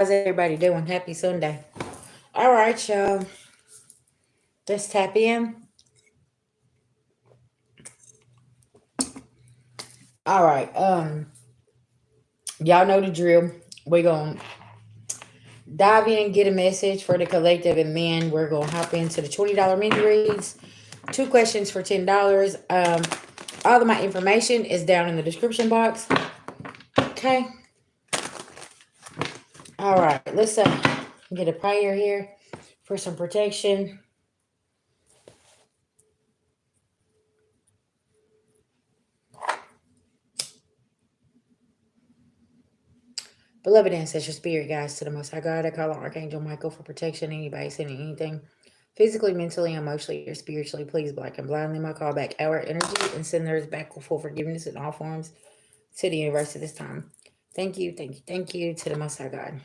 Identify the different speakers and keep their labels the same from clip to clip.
Speaker 1: How's everybody doing? Happy Sunday. All right, y'all. Let's tap in. All right. Y'all know the drill. We're gonna dive in, get a message for the collective, and then we're gonna hop into the $20 mini reads. Two questions for $10. All of my information is down in the description box. Okay. All right. Let's get a prayer here for some protection. Beloved ancestral spirit guides to the Most High God, I call on Archangel Michael for protection. Anybody sending anything physically, mentally, emotionally, or spiritually, please black and blind them. I call back our energy and send theirs back with full forgiveness in all forms to the universe at this time. Thank you, thank you, thank you to the Most High God.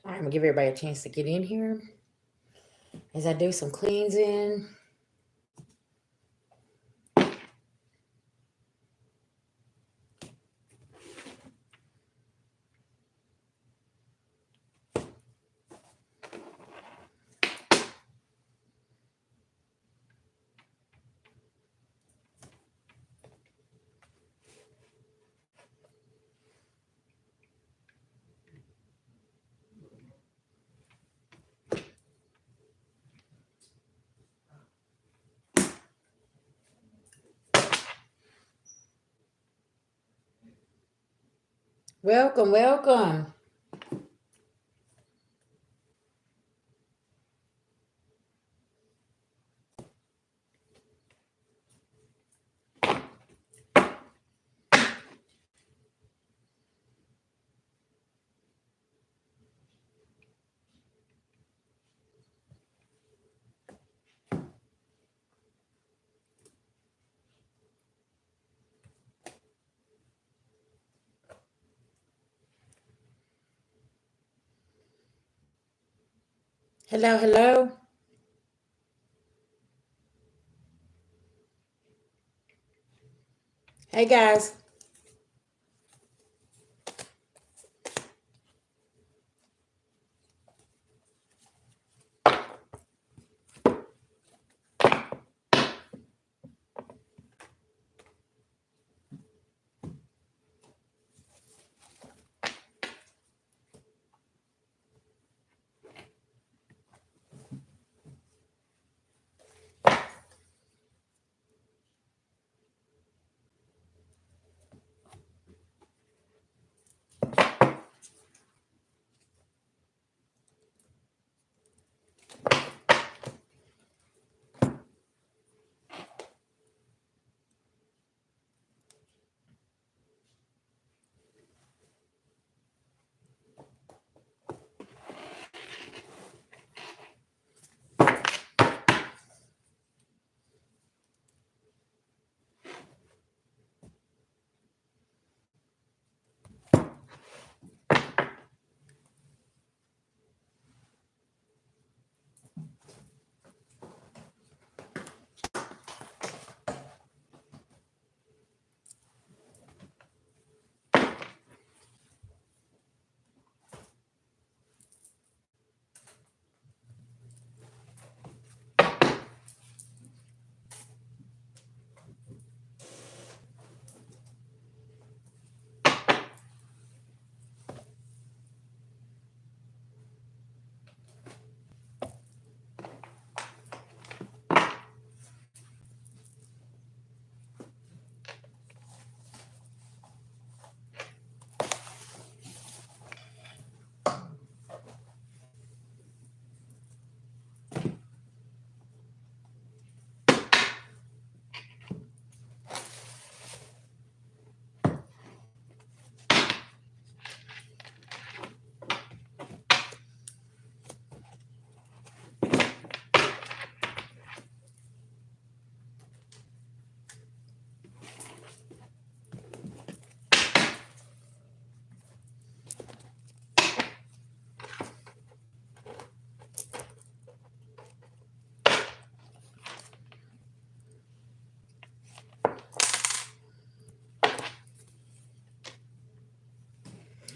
Speaker 1: All right, I'm gonna give everybody a chance to get in here as I do some cleansing. Welcome, welcome. Hello, hello. Hey guys.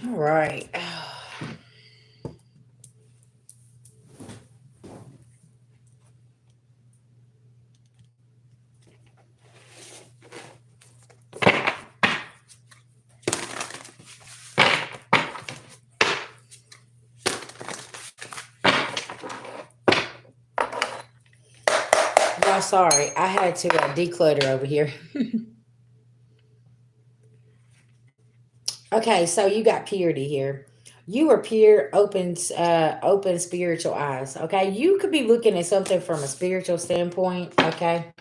Speaker 1: All right. No, sorry. I had to declutter over here. Okay, so you got purity here. You are pure, open spiritual eyes. Okay, you could be looking at something from a spiritual standpoint. Okay,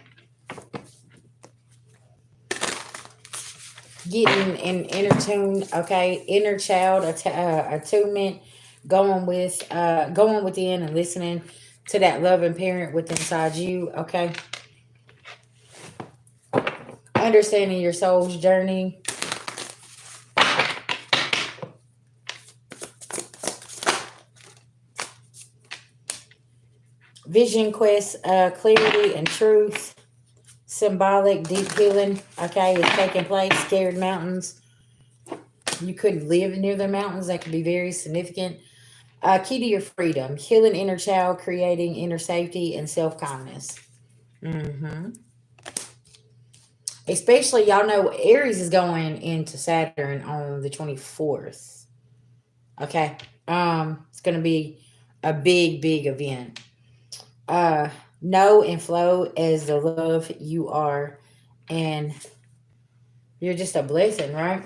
Speaker 1: getting in inner tune. Okay, inner child attunement, going within and listening to that loving parent within inside you. Okay, understanding your soul's journey. Vision quest, clarity and truth. Symbolic deep healing. Okay, is taking place. Scared mountains. You could live near the mountains. That could be very significant. Key to your freedom. Healing inner child, creating inner safety and self kindness. Hmm. Especially, y'all know Aries is going into Saturn on the 24th. Okay. It's going to be a big, big event. Uh, know and flow as the love you are. And you're just a blessing, right?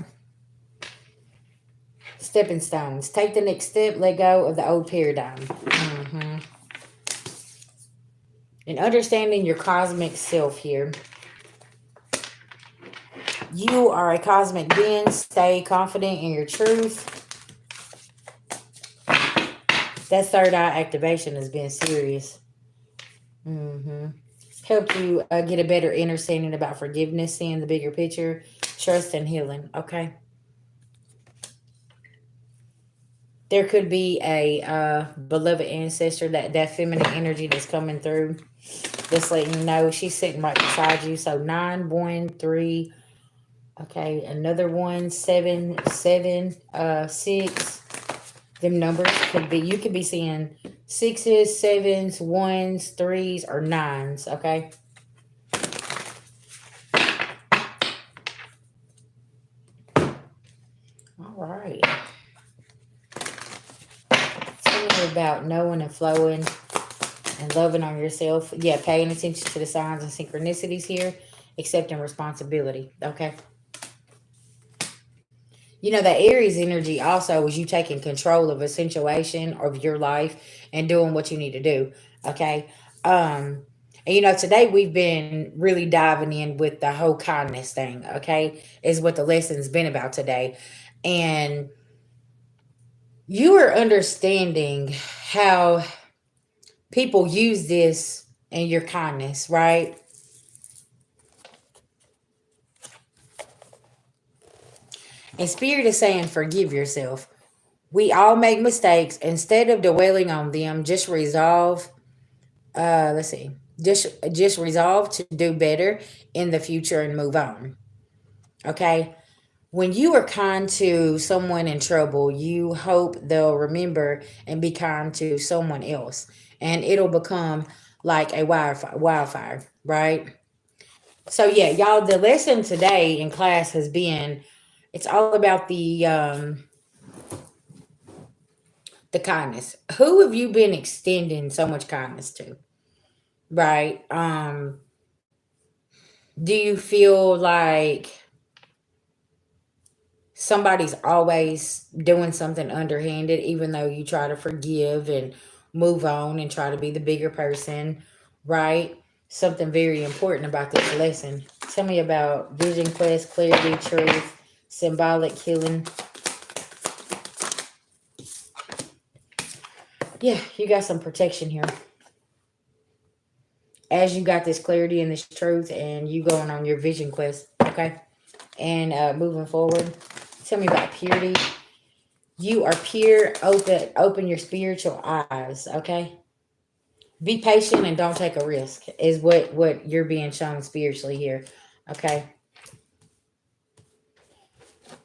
Speaker 1: Stepping stones. Take the next step. Let go of the old paradigm. Hmm. And understanding your cosmic self here. You are a cosmic being. Stay confident in your truth. That third eye activation has been serious. Hmm. Help you get a better understanding about forgiveness, seeing the bigger picture, trust, and healing. Okay. There could be a beloved ancestor, that feminine energy that's coming through. Just letting you know she's sitting right beside you. So 9, 1, 3. Okay, another one, 7, 7, 6. Them numbers could be, you could be seeing sixes, sevens, ones, threes, or nines. Okay. All right. Tell me about knowing and flowing and loving on yourself. Yeah, paying attention to the signs and synchronicities here, accepting responsibility. Okay. You know, the Aries energy also is you taking control of a situation of your life and doing what you need to do. Okay. And you know, today we've been really diving in with the whole kindness thing. Okay. Is what the lesson's been about today. And you are understanding how people use this and your kindness, right? And Spirit is saying, forgive yourself. We all make mistakes. Instead of dwelling on them, just resolve. Let's see. Just resolve to do better in the future and move on. Okay. When you are kind to someone in trouble, you hope they'll remember and be kind to someone else, and it'll become like a wildfire, right? So yeah, y'all, the lesson today in class has been, it's all about the kindness. Who have you been extending so much kindness to? Right? Do you feel like somebody's always doing something underhanded, even though you try to forgive and move on and try to be the bigger person, right? Something very important about this lesson. Tell me about vision quest, clarity, truth, symbolic healing. Yeah, you got some protection here. As you got this clarity and this truth, and you going on your vision quest, okay? And moving forward, tell me about purity. You are pure, open your spiritual eyes, okay? Be patient and don't take a risk is what you're being shown spiritually here, okay?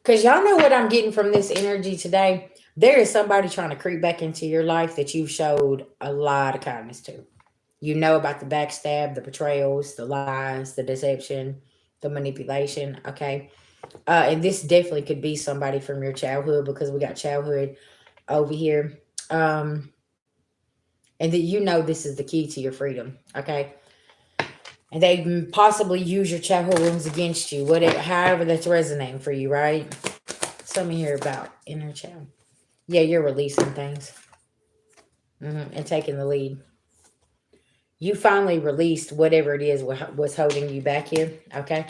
Speaker 1: Because y'all know what I'm getting from this energy today. There is somebody trying to creep back into your life that you've showed a lot of kindness to. You know about the backstab, the betrayals, the lies, the deception, the manipulation. Okay. And this definitely could be somebody from your childhood because we got childhood over here. Um, and that you know this is the key to your freedom. Okay. And they possibly use your childhood wounds against you, whatever, however that's resonating for you, right? Tell me here about inner child. Yeah, you're releasing things and taking the lead. You finally released whatever it is was holding you back here. Okay.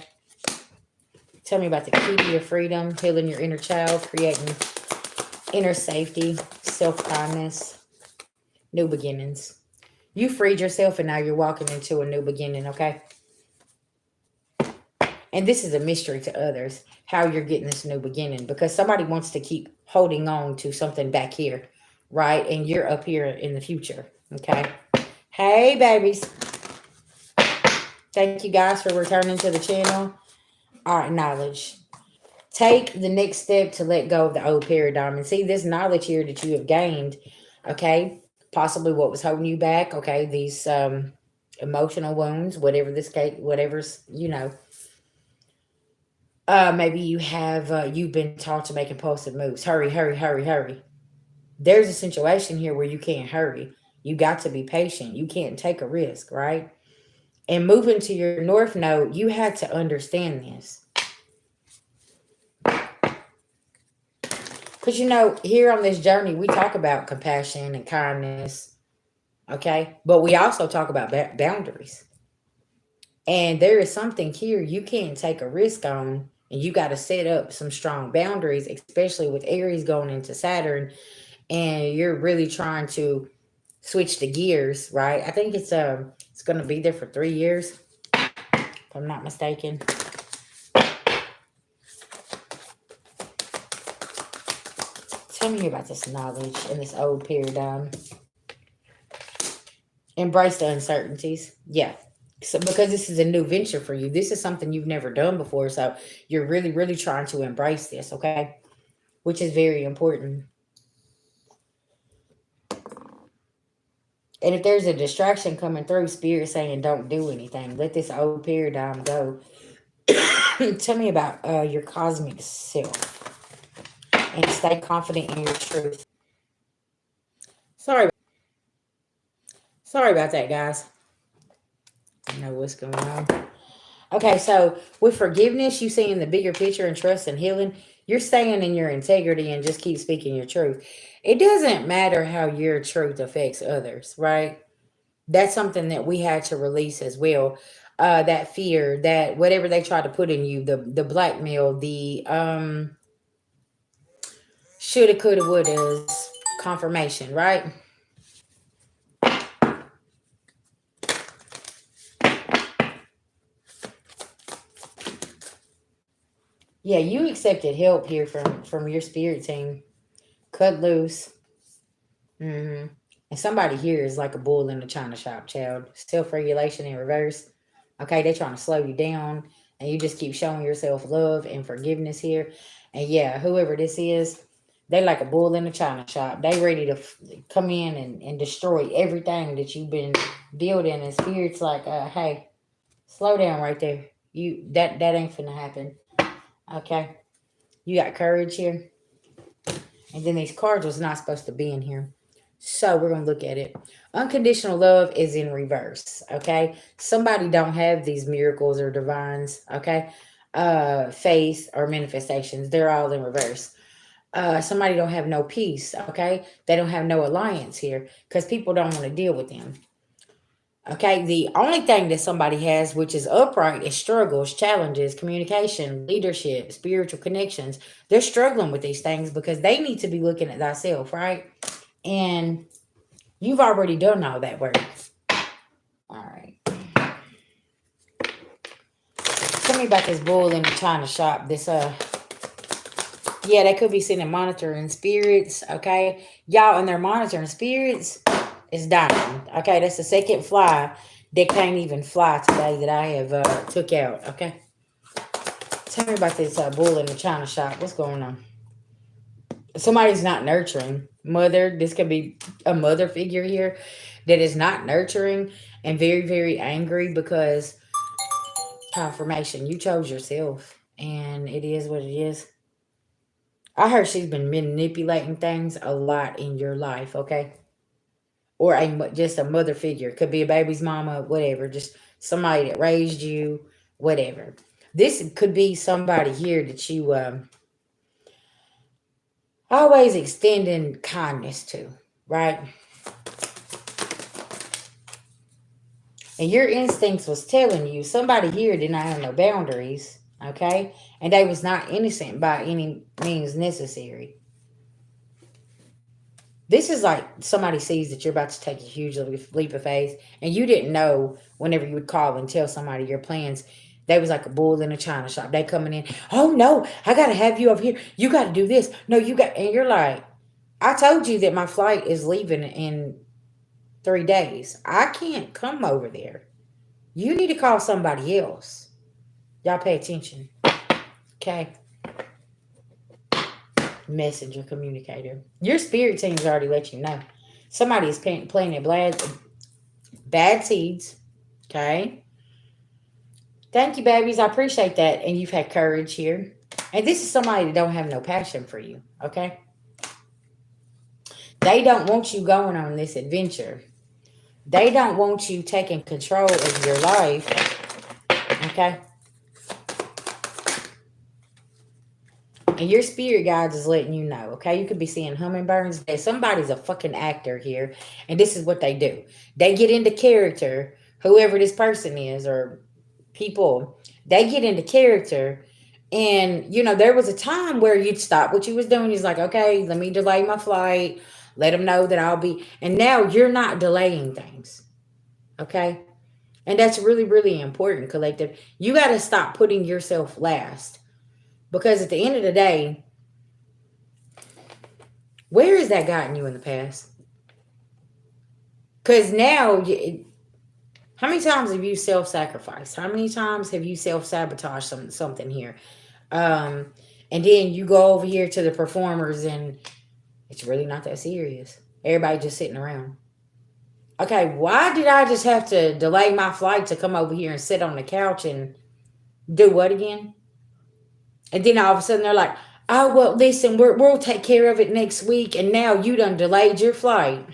Speaker 1: Tell me about the key to your freedom, healing your inner child, creating inner safety, self-kindness, new beginnings. You freed yourself and now you're walking into a new beginning, okay? And this is a mystery to others, how you're getting this new beginning, because somebody wants to keep holding on to something back here, right? And you're up here in the future, okay? Hey, babies. Thank you guys for returning to the channel. All right, knowledge. Take the next step to let go of the old paradigm. And see this knowledge here that you have gained, okay? Possibly what was holding you back, okay? These emotional wounds, whatever this case, whatever's, maybe you have you've been taught to make impulsive moves. Hurry, hurry, hurry, hurry. There's a situation here where you can't hurry. You got to be patient. You can't take a risk, right? And moving to your north node, you had to understand this. Because, here on this journey, we talk about compassion and kindness, okay? But we also talk about boundaries. And there is something here you can't take a risk on, and you got to set up some strong boundaries, especially with Aries going into Saturn, and you're really trying to switch the gears, right? I think it's going to be there for 3 years, if I'm not mistaken. Tell me about this knowledge and this old paradigm. Embrace the uncertainties. Yeah. So because this is a new venture for you. This is something you've never done before. So you're really, really trying to embrace this, okay? Which is very important. And if there's a distraction coming through, Spirit saying don't do anything. Let this old paradigm go. Tell me about your cosmic self. And stay confident in your truth. Sorry about that, guys. I know what's going on. Okay, so with forgiveness, you see in the bigger picture and trust and healing, you're staying in your integrity and just keep speaking your truth. It doesn't matter how your truth affects others, right? That's something that we had to release as well. That fear, that whatever they try to put in you, the blackmail, the shoulda, coulda, woulda, confirmation, right? Yeah, you accepted help here from your spirit team. Cut loose. And somebody here is like a bull in a china shop, child. Self-regulation in reverse. Okay, they're trying to slow you down, and you just keep showing yourself love and forgiveness here. And yeah, whoever this is, they like a bull in a china shop. They ready to come in and destroy everything that you've been building. And spirit's like, hey, slow down right there. That ain't finna happen. Okay, you got courage here. And then these cards was not supposed to be in here. So we're going to look at it. Unconditional love is in reverse, okay? Somebody don't have these miracles or divines, okay? Faith or manifestations, they're all in reverse. Somebody don't have no peace, okay? They don't have no alliance here because people don't want to deal with them. Okay, the only thing that somebody has, which is upright, is struggles, challenges, communication, leadership, spiritual connections. They're struggling with these things because they need to be looking at thyself, right? And you've already done all that work. All right. Tell me about this bull in the china shop. Yeah, they could be sending monitoring spirits, okay? Y'all, and their monitoring spirits is dying. Okay, that's the second fly that can't even fly today that I have took out, okay? Tell me about this bull in the china shop. What's going on? Somebody's not nurturing. Mother, this could be a mother figure here that is not nurturing and very, very angry because confirmation. You chose yourself, and it is what it is. I heard she's been manipulating things a lot in your life, okay? Or just a mother figure. Could be a baby's mama, whatever. Just somebody that raised you, whatever. This could be somebody here that you always extending kindness to, right? And your instincts was telling you somebody here did not have no boundaries, okay? And they was not innocent by any means necessary. This is like somebody sees that you're about to take a huge leap of faith, and you didn't know whenever you would call and tell somebody your plans. They was like a bull in a china shop. They coming in, oh no, I gotta have you over here. You gotta do this. No, you got, and you're like, I told you that my flight is leaving in 3 days. I can't come over there. You need to call somebody else. Y'all pay attention. Okay. Messenger communicator. Your spirit team's already let you know. Somebody is planting bad seeds. Okay. Thank you, babies. I appreciate that. And you've had courage here. And this is somebody that don't have no passion for you. Okay. They don't want you going on this adventure. They don't want you taking control of your life. Okay. And your spirit guides is letting you know, okay? You could be seeing hummingbirds. Somebody's a fucking actor here, and this is what they do. They get into character, whoever this person is, or people, they get into character. And, there was a time where you'd stop what you was doing. He's like, okay, let me delay my flight. Let them know that I'll be. And now you're not delaying things, okay? And that's really, really important, collective. You got to stop putting yourself last. Because at the end of the day, where has that gotten you in the past? Because now, how many times have you self-sacrificed? How many times have you self-sabotaged something here? Um, and then you go over here to the performers and it's really not that serious. Everybody just sitting around. Okay, why did I just have to delay my flight to come over here and sit on the couch and do what again? And then all of a sudden they're like, oh, well, listen, we'll take care of it next week. And now you done delayed your flight.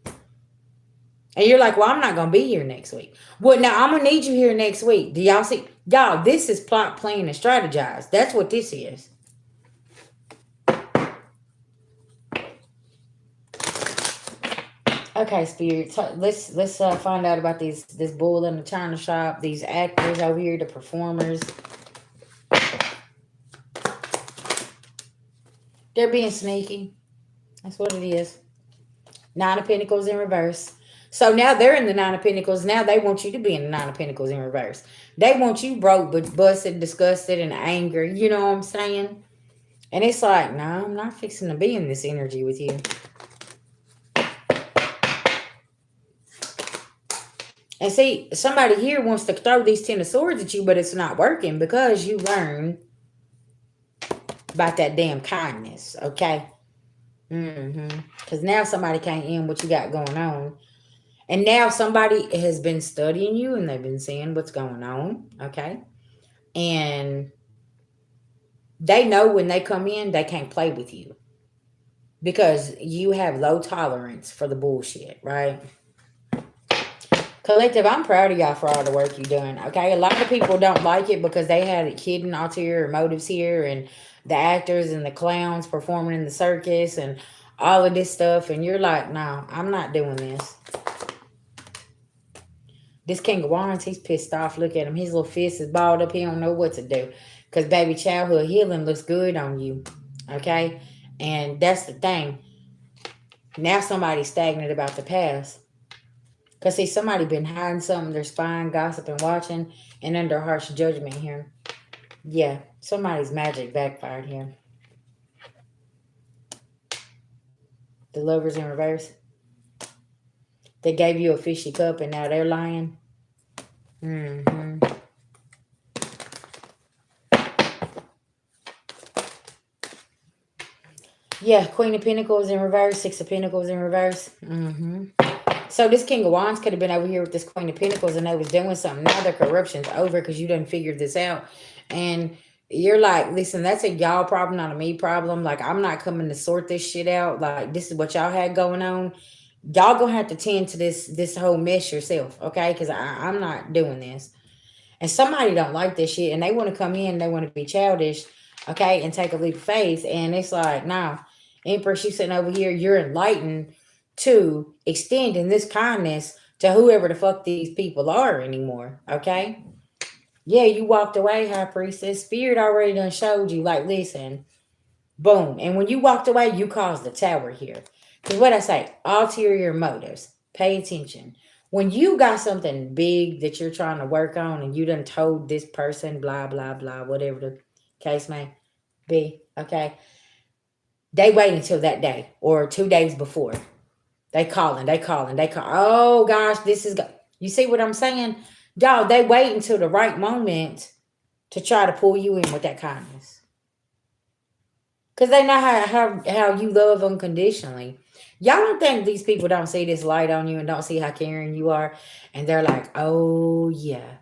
Speaker 1: And you're like, well, I'm not going to be here next week. Well, now I'm going to need you here next week. Do y'all see? Y'all, this is plot, plan, and strategize. That's what this is. Okay, spirits. Let's find out about this bull in the china shop. These actors over here, the performers. They're being sneaky. That's what it is. Nine of Pentacles in reverse. So now they're in the Nine of Pentacles. Now they want you to be in the Nine of Pentacles in reverse. They want you broke, but busted, disgusted, and angry. You know what I'm saying? And it's like, no, I'm not fixing to be in this energy with you. And see, somebody here wants to throw these Ten of Swords at you, but it's not working because you learn about that damn kindness, okay? Because now somebody can't end what you got going on. And now somebody has been studying you and they've been seeing what's going on, okay? And they know when they come in, they can't play with you because you have low tolerance for the bullshit, right? Collective, I'm proud of y'all for all the work you're doing, okay? A lot of people don't like it because they had hidden ulterior motives here and the actors and the clowns performing in the circus and all of this stuff. And you're like, no, I'm not doing this. This King of Wands, he's pissed off. Look at him. His little fist is balled up. He don't know what to do. Because, baby, childhood healing looks good on you. Okay? And that's the thing. Now somebody's stagnant about the past. Because, see, somebody been hiding something. They're spying, gossiping, watching, and under harsh judgment here. Yeah, somebody's magic backfired here. The Lovers in reverse. They gave you a fishy cup and now they're lying. Yeah, Queen of Pentacles in reverse, Six of Pentacles in reverse. So this King of Wands could have been over here with this Queen of Pentacles and they was doing something. Now the corruption's over because you done figured this out. And you're like, listen, that's a y'all problem, not a me problem. Like, I'm not coming to sort this shit out. Like, this is what y'all had going on. Y'all gonna have to tend to this whole mess yourself, okay? Because I'm not doing this. And somebody don't like this shit and they want to come in, they want to be childish, okay, and take a leap of faith. And it's like, nah, Empress, you sitting over here, you're enlightened to extending this kindness to whoever the fuck these people are anymore, okay? Yeah, you walked away, High Priestess. Spirit already done showed you, like, listen, boom. And when you walked away, you caused the tower here. Because what I say, ulterior motives. Pay attention. When you got something big that you're trying to work on and you done told this person, blah, blah, blah, whatever the case may be, okay? They wait until that day or 2 days before. They calling, they calling, they call. Oh, gosh, this is... You see what I'm saying? Dog, they wait until the right moment to try to pull you in with that kindness. Because they know how you love unconditionally. Y'all don't think these people don't see this light on you and don't see how caring you are. And they're like, oh, yeah,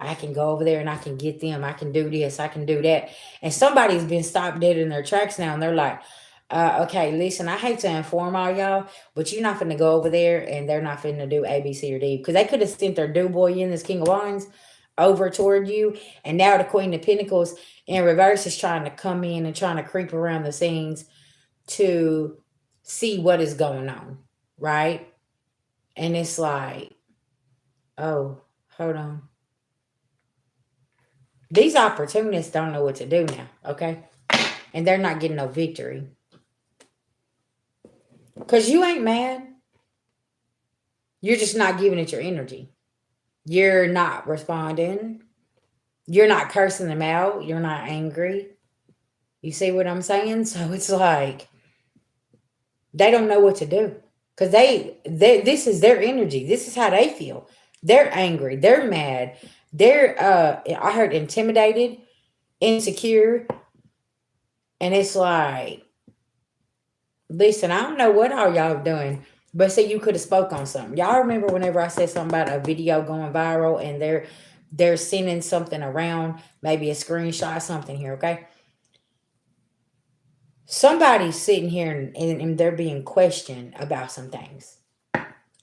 Speaker 1: I can go over there and I can get them. I can do this. I can do that. And somebody's been stopped dead in their tracks now. And they're like, okay, listen, I hate to inform all y'all, but you're not finna go over there and they're not finna do A, B, C, or D. Because they could have sent their do boy in, this King of Wands, over toward you. And now the Queen of Pentacles in reverse is trying to come in and trying to creep around the scenes to see what is going on, right? And it's like, oh, hold on. These opportunists don't know what to do now, okay? And they're not getting no victory. Because you ain't mad. You're just not giving it your energy. You're not responding. You're not cursing them out. You're not angry. You see what I'm saying? So it's like they don't know what to do. Because this is their energy. This is how they feel. They're angry. They're mad. They're I heard intimidated, insecure. And it's like, listen, I don't know what all y'all doing, but see, you could have spoke on something. Y'all remember whenever I said something about a video going viral and they're sending something around, maybe a screenshot, something here, okay? Somebody's sitting here and they're being questioned about some things.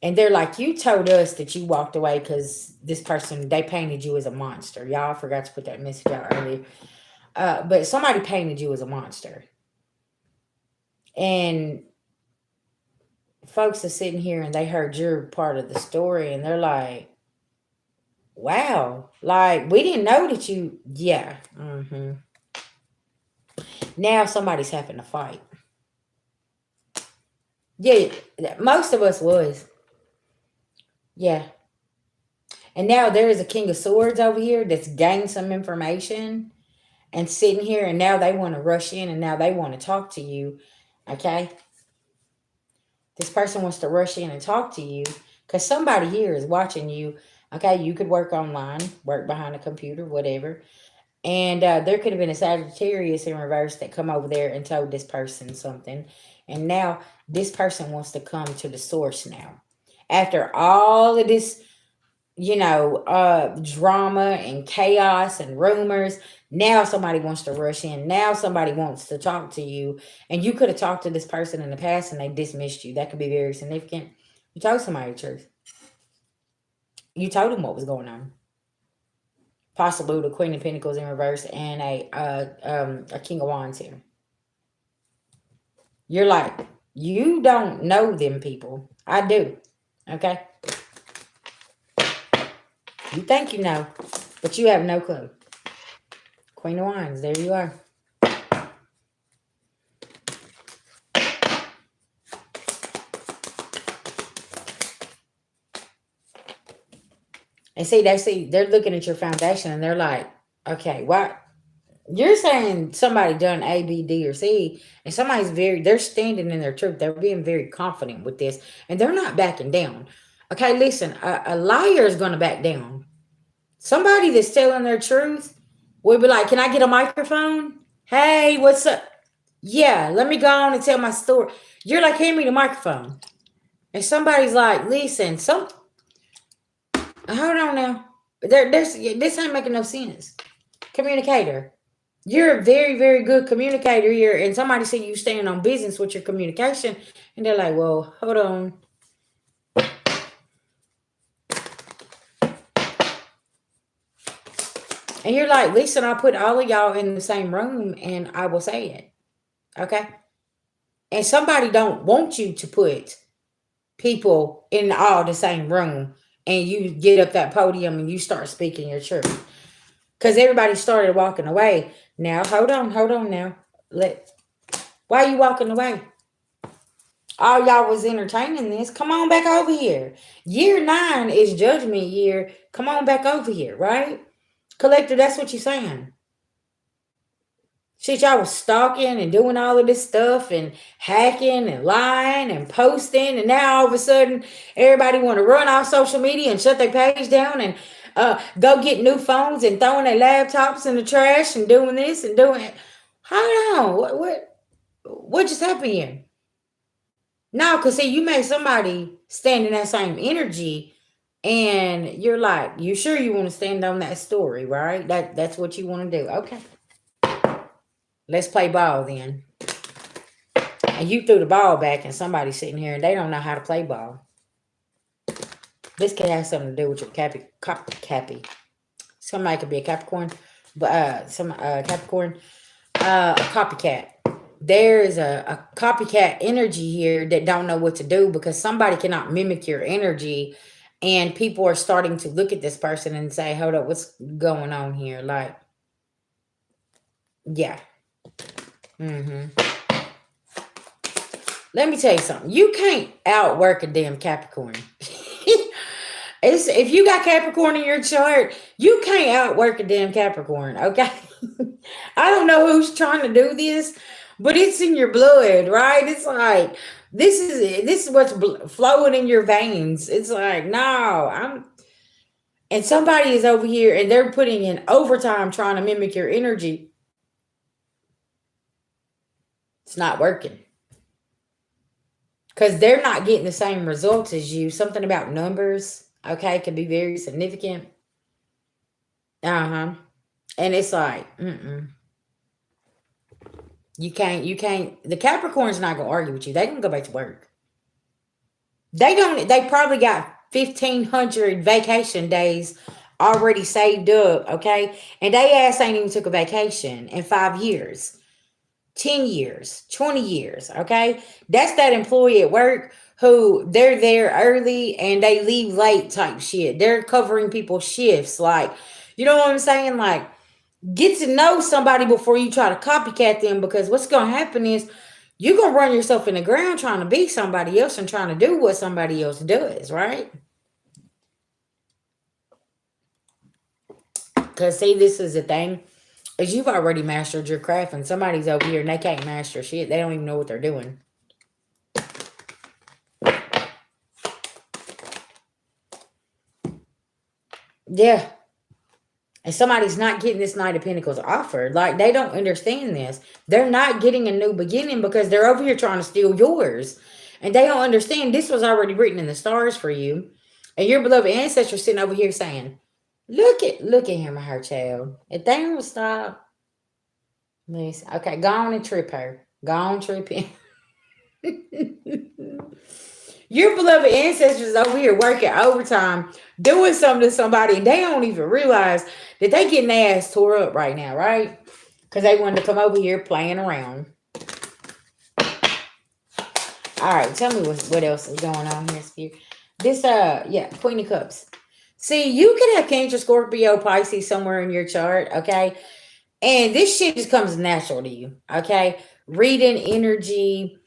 Speaker 1: And they're like, you told us that you walked away because this person, they painted you as a monster. Y'all forgot to put that message out earlier. But somebody painted you as a monster. And folks are sitting here and they heard your part of the story and they're like, wow, like, we didn't know that you... Yeah. Now somebody's having to fight. Yeah, most of us was. Yeah. And now there is a King of Swords over here that's gained some information and sitting here, and now they want to rush in and now they want to talk to you. Okay? This person wants to rush in and talk to you because somebody here is watching you. Okay, you could work online, work behind a computer, whatever. And there could have been a Sagittarius in reverse that come over there and told this person something. And now this person wants to come to the source now. After all of this, drama and chaos and rumors, now somebody wants to rush in. Now somebody wants to talk to you. And you could have talked to this person in the past and they dismissed you. That could be very significant. You told somebody the truth. You told them what was going on. Possibly the Queen of Pentacles in reverse and a King of Wands here. You're like, you don't know them people. I do. Okay? You think you know, but you have no clue. Queen of Wands, there you are. And they're looking at your foundation and they're like, okay, what? You're saying somebody done A, B, D, or C, and they're standing in their truth. They're being very confident with this, and they're not backing down. Okay, listen, a liar is going to back down. Somebody that's telling their truth will be like, can I get a microphone? Hey, what's up? Yeah, let me go on and tell my story. You're like, hand me the microphone. And somebody's like, listen, hold on now. This ain't making no sense. Communicator. You're a very, very good communicator here. And somebody said you stand on business with your communication. And they're like, well, hold on. And you're like, listen, I'll put all of y'all in the same room and I will say it. Okay? And somebody don't want you to put people in all the same room and you get up that podium and you start speaking your truth. Because everybody started walking away. Now, hold on now. Why are you walking away? All y'all was entertaining this. Come on back over here. Year 9 is judgment year. Come on back over here, right? Collector, that's what you're saying. Shit, y'all was stalking and doing all of this stuff and hacking and lying and posting, and now all of a sudden everybody want to run off social media and shut their page down and go get new phones and throwing their laptops in the trash and doing this and doing it. Hold on, what just happened here? No, because see, you made somebody stand in that same energy, and you're like, you sure you want to stand on that story, right? That's what you want to do. Okay. Let's play ball then. And you threw the ball back and somebody's sitting here and they don't know how to play ball. This could have something to do with your Cappy. Somebody could be a Capricorn, but Capricorn, a copycat. There is a copycat energy here that don't know what to do because somebody cannot mimic your energy, and people are starting to look at this person and say, hold up, what's going on here? Like, yeah. Let me tell you something. You can't outwork a damn Capricorn. If you got Capricorn in your chart, you can't outwork a damn Capricorn, okay? I don't know who's trying to do this, but it's in your blood, right? It's like this is what's flowing in your veins. It's like, no, and somebody is over here and they're putting in overtime trying to mimic your energy. It's not working. Because they're not getting the same results as you. Something about numbers, okay, can be very significant. And it's like, You can't, the Capricorn's not gonna argue with you. They can go back to work. They probably got 1,500 vacation days already saved up, okay? And they ass ain't even took a vacation in 5 years. 10 years, 20 years, okay? That's that employee at work who they're there early and they leave late type shit. They're covering people's shifts. Like, you know what I'm saying? Like, get to know somebody before you try to copycat them, because what's going to happen is you're going to run yourself in the ground trying to be somebody else and trying to do what somebody else does, right? Because, see, this is the thing. Is you've already mastered your craft and somebody's over here and they can't master shit. They don't even know what they're doing. Yeah. And somebody's not getting this Knight of Pentacles offered. Like, they don't understand this. They're not getting a new beginning because they're over here trying to steal yours. And they don't understand this was already written in the stars for you. And your beloved ancestors sitting over here saying, look at him, her child. If they don't stop. Listen, okay, go on and trip her. Go on, trip him. Your beloved ancestors over here working overtime, doing something to somebody, and they don't even realize that they getting their ass tore up right now, right? Because they wanted to come over here playing around. All right, tell me what else is going on here, Spirit. This, Queen of Cups. See, you could have Cancer, Scorpio, Pisces somewhere in your chart, okay? And this shit just comes natural to you, okay? Reading energy,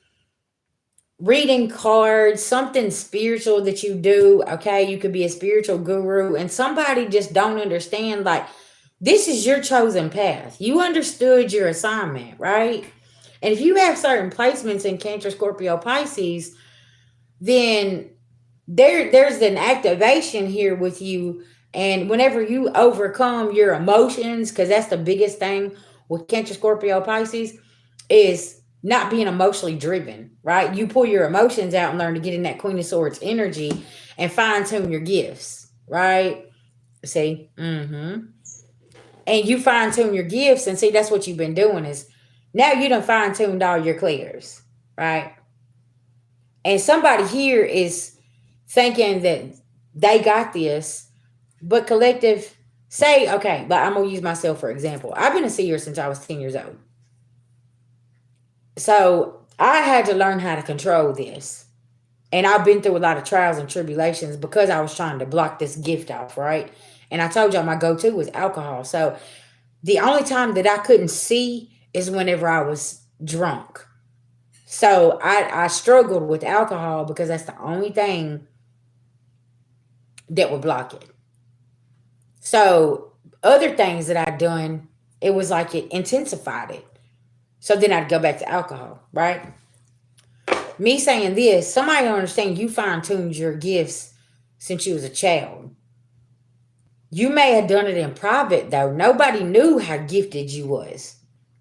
Speaker 1: reading cards, something spiritual that you do, okay? You could be a spiritual guru, and somebody just don't understand, like, this is your chosen path. You understood your assignment, right? And if you have certain placements in Cancer, Scorpio, Pisces, then there's an activation here with you. And whenever you overcome your emotions, because that's the biggest thing with Cancer, Scorpio, Pisces, is not being emotionally driven, right? You pull your emotions out and learn to get in that Queen of Swords energy and fine tune your gifts, right? See? And you fine tune your gifts, and see, that's what you've been doing is now you done fine tuned all your clears, right? And somebody here is thinking that they got this, but collective, say, okay, but I'm gonna use myself for example. I've been a seer since I was 10 years old. So I had to learn how to control this. And I've been through a lot of trials and tribulations because I was trying to block this gift off, right? And I told y'all my go-to was alcohol. So the only time that I couldn't see is whenever I was drunk. So I struggled with alcohol because that's the only thing that would block it. So other things that I'd done, it was like it intensified it. So then I'd go back to alcohol, right? Me saying this, somebody don't understand you fine-tuned your gifts since you was a child. You may have done it in private though. Nobody knew how gifted you was.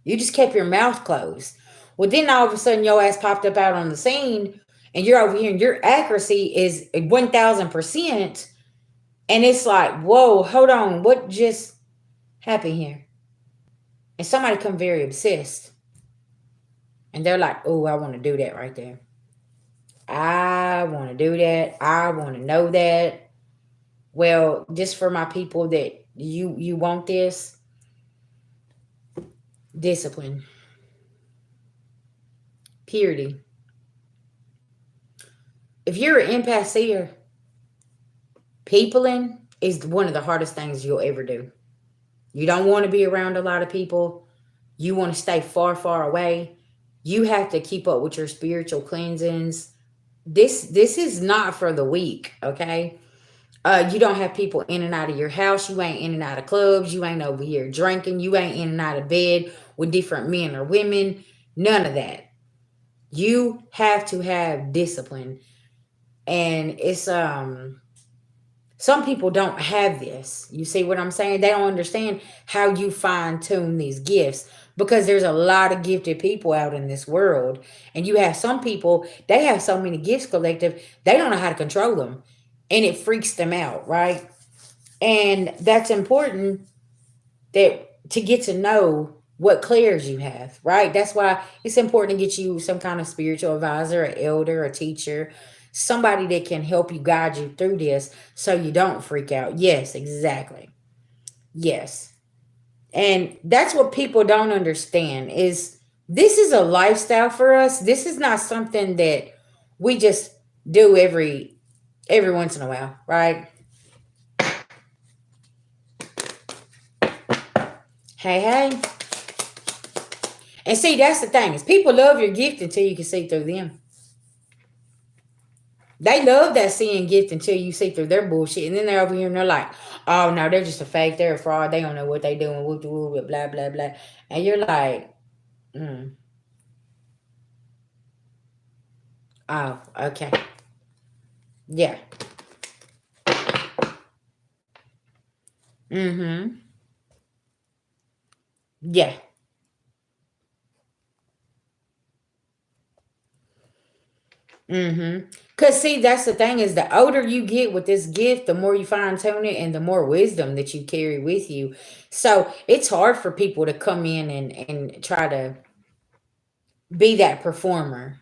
Speaker 1: You just kept your mouth closed. Well, then all of a sudden your ass popped up out on the scene and you're over here and your accuracy is 1000%. And it's like, whoa, hold on, what just happened here? And somebody come very obsessed. And they're like, oh, I want to do that right there. I want to do that. I want to know that. Well, just for my people that you want this, discipline, purity. If you're an empath seer, peopling is one of the hardest things you'll ever do. You don't want to be around a lot of people. You want to stay far, far away. You have to keep up with your spiritual cleansings. This is not for the weak, okay? You don't have people in and out of your house. You ain't in and out of clubs. You ain't over here drinking. You ain't in and out of bed with different men or women. None of that. You have to have discipline. And it's some people don't have this. You see what I'm saying? They don't understand how you fine tune these gifts because there's a lot of gifted people out in this world. And you have some people, they have so many gifts collective, they don't know how to control them. And it freaks them out, right? And that's important that to get to know what clairs you have, right? That's why it's important to get you some kind of spiritual advisor, an elder, a teacher, somebody that can help you guide you through this so you don't freak out. Yes, exactly. Yes. And that's what people don't understand is this is a lifestyle for us. This is not something that we just do every once in a while, right? Hey, hey. And see, that's the thing is people love your gift until you can see through them. They love that seeing gift until you see through their bullshit. And then they're over here and they're like, oh, no, they're just a fake. They're a fraud. They don't know what they doing. Whoop, whoop, blah, blah, blah. And you're like, oh, okay. Yeah. Mm-hmm. Yeah. Mm-hmm. Cause see, that's the thing is the older you get with this gift, the more you fine tune it and the more wisdom that you carry with you. So it's hard for people to come in and try to be that performer.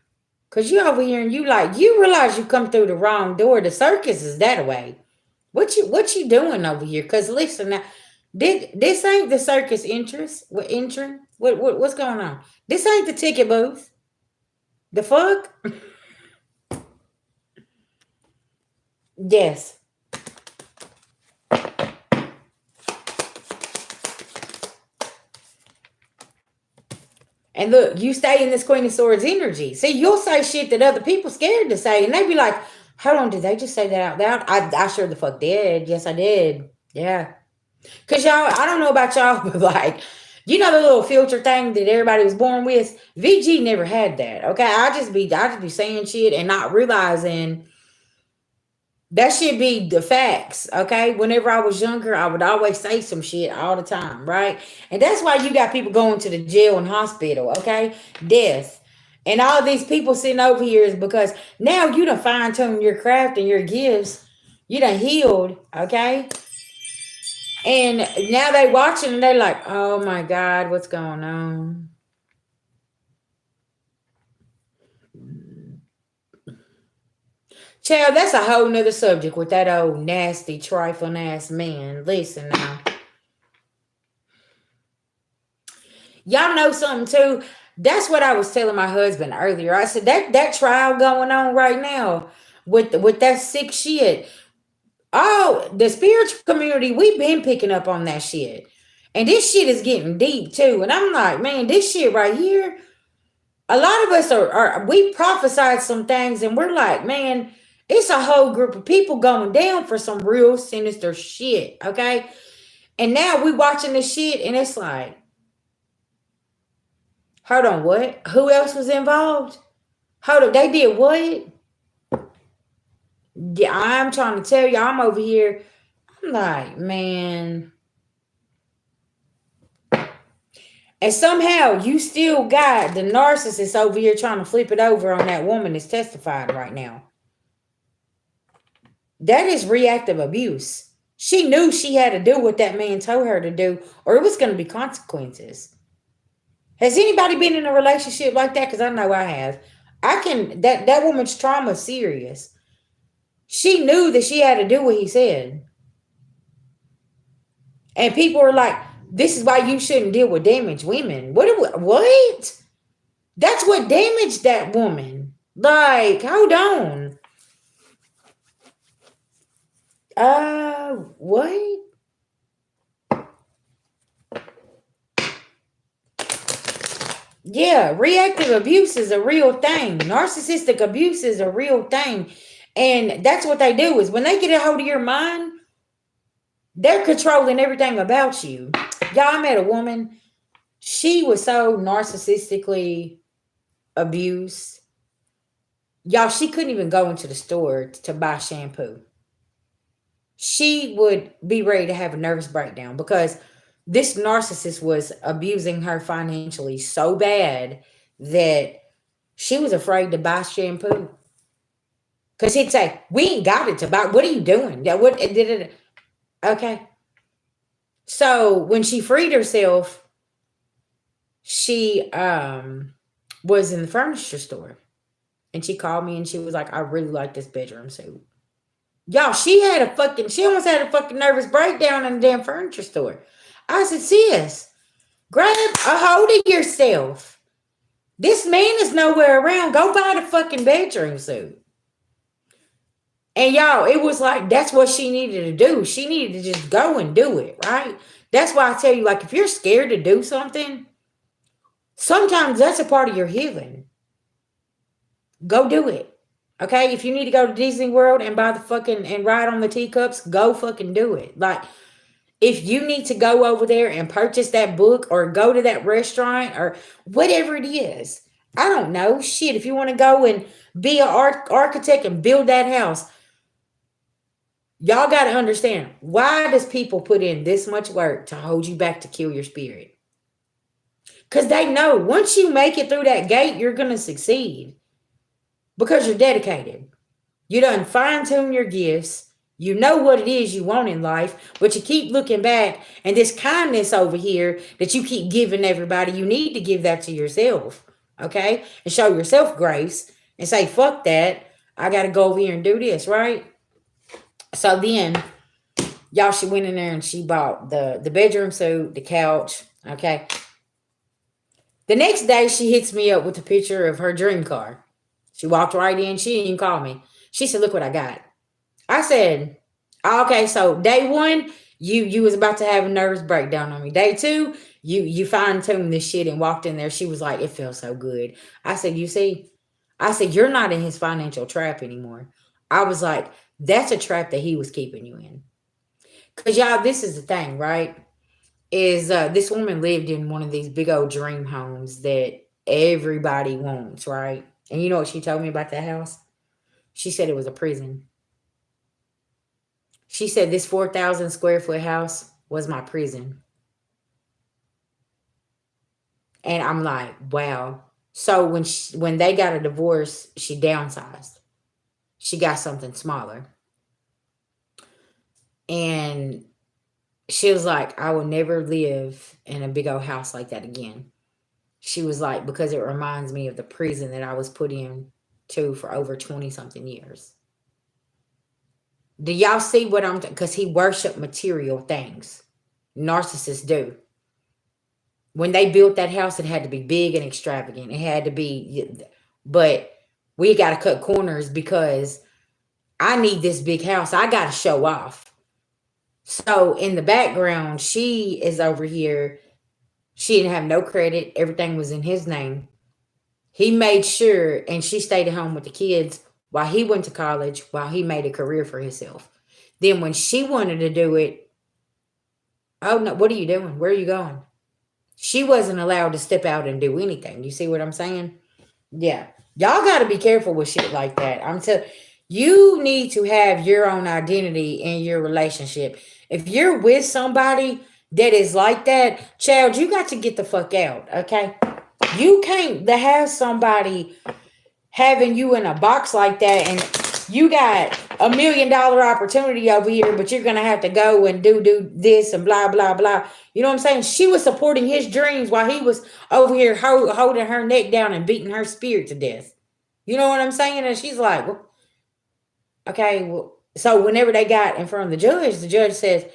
Speaker 1: Cause you over here and you like you realize you come through the wrong door. The circus is that way. What you doing over here? Cause listen now, did this ain't the circus interest? What entering? What's going on? This ain't the ticket booth. The fuck? Yes. And look, you stay in this Queen of Swords energy. See, you'll say shit that other people scared to say, and they be like, "Hold on, did they just say that out loud?" I sure the fuck did. Yes, I did. Yeah, cause y'all, I don't know about y'all, but like, you know the little filter thing that everybody was born with. VG never had that. Okay, I just be saying shit and not realizing that should be the facts, okay? Whenever I was younger, I would always say some shit all the time, right? And that's why you got people going to the jail and hospital, okay? Death. And all these people sitting over here is because now you done fine-tuned your craft and your gifts. You done healed, okay? And now they watching and they're like, oh my God, what's going on? Child, that's a whole nother subject with that old nasty, trifling ass man. Listen now. Y'all know something too? That's what I was telling my husband earlier. I said that trial going on right now with that sick shit. Oh, the spiritual community, we've been picking up on that shit. And this shit is getting deep too. And I'm like, man, this shit right here, a lot of us we prophesied some things and we're like, man, it's a whole group of people going down for some real sinister shit, okay? And now we watching this shit and it's like, hold on, what? Who else was involved? Hold on, they did what? Yeah, I'm trying to tell you, I'm over here. I'm like, man. And somehow you still got the narcissist over here trying to flip it over on that woman that's testifying right now. That is reactive abuse. She knew she had to do what that man told her to do, or it was going to be consequences. Has anybody been in a relationship like that? Because I know I have. That woman's trauma is serious. She knew that she had to do what he said. And people are like, this is why you shouldn't deal with damaged women. What? That's what damaged that woman. Like, hold on. What? Yeah, reactive abuse is a real thing. Narcissistic abuse is a real thing. And that's what they do is when they get a hold of your mind, they're controlling everything about you. Y'all, I met a woman. She was so narcissistically abused. Y'all, she couldn't even go into the store to buy shampoo. She would be ready to have a nervous breakdown because this narcissist was abusing her financially so bad that she was afraid to buy shampoo. Because he'd say, we ain't got it to buy. What are you doing? Okay. So when she freed herself, she was in the furniture store. And she called me and she was like, I really like this bedroom suit. Y'all, she almost had a fucking nervous breakdown in the damn furniture store. I said, sis, grab a hold of yourself. This man is nowhere around. Go buy the fucking bedroom suit. And y'all, it was like, that's what she needed to do. She needed to just go and do it, right? That's why I tell you, like, if you're scared to do something, sometimes that's a part of your healing. Go do it. Okay, if you need to go to Disney World and buy the fucking and ride on the teacups, go fucking do it. Like, if you need to go over there and purchase that book or go to that restaurant or whatever it is, I don't know. Shit, if you want to go and be an architect and build that house, y'all got to understand, why does people put in this much work to hold you back to kill your spirit? Because they know once you make it through that gate, you're going to succeed. Because you're dedicated. You done fine-tune your gifts. You know what it is you want in life, but you keep looking back, and this kindness over here that you keep giving everybody, you need to give that to yourself, okay? And show yourself grace and say, fuck that. I got to go over here and do this, right? So then, y'all, she went in there and she bought the bedroom suit, the couch, okay? The next day, she hits me up with a picture of her dream car. She walked right in. She didn't even call me. She said, look what I got. I said, okay, so day one, you was about to have a nervous breakdown on me. Day two, you fine-tuned this shit and walked in there. She was like, it feels so good. I said, you see? I said, you're not in his financial trap anymore. I was like, that's a trap that he was keeping you in. Because, y'all, this is the thing, right? Is this woman lived in one of these big old dream homes that everybody wants, right? And you know what she told me about that house? She said it was a prison. She said this 4,000 square foot house was my prison. And I'm like, wow. So when they got a divorce, she downsized. She got something smaller. And she was like, I will never live in a big old house like that again. She was like, because it reminds me of the prison that I was put in to for over 20 something years. Do y'all see what I'm because he worshiped material things. Narcissists do. When they built that house, it had to be big and extravagant. It had to be, but we got to cut corners because I need this big house. I got to show off. So in the background, she is over here. She didn't have no credit. Everything was in his name. He made sure, and she stayed at home with the kids while he went to college, while he made a career for himself. Then when she wanted to do it, oh no, what are you doing? Where are you going? She wasn't allowed to step out and do anything. You see what I'm saying? Yeah. Y'all got to be careful with shit like that. I'm telling you, need to have your own identity in your relationship. If you're with somebody that is like that, child, you got to get the fuck out, okay? You can't have somebody having you in a box like that and you got $1 million opportunity over here, but you're gonna have to go and do this and blah blah blah. You know what I'm saying? She was supporting his dreams while he was over here holding her neck down and beating her spirit to death. You know what I'm saying? And she's like, well, okay, well, so whenever they got in front of the judge says,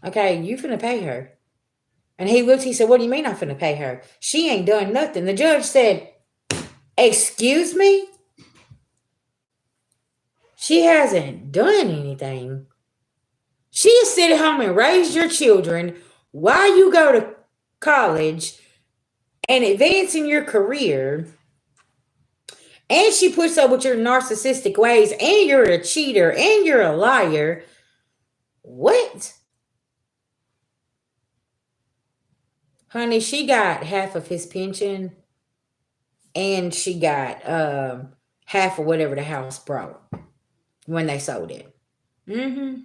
Speaker 1: okay, you finna pay her. And he looked, he said, what do you mean I'm finna pay her? She ain't done nothing. The judge said, excuse me? She hasn't done anything. She is sit at home and raise your children while you go to college and advance in your career. And she puts up with your narcissistic ways, and you're a cheater, and you're a liar. What? Honey, she got half of his pension, and she got half of whatever the house brought when they sold it. Mm-hmm.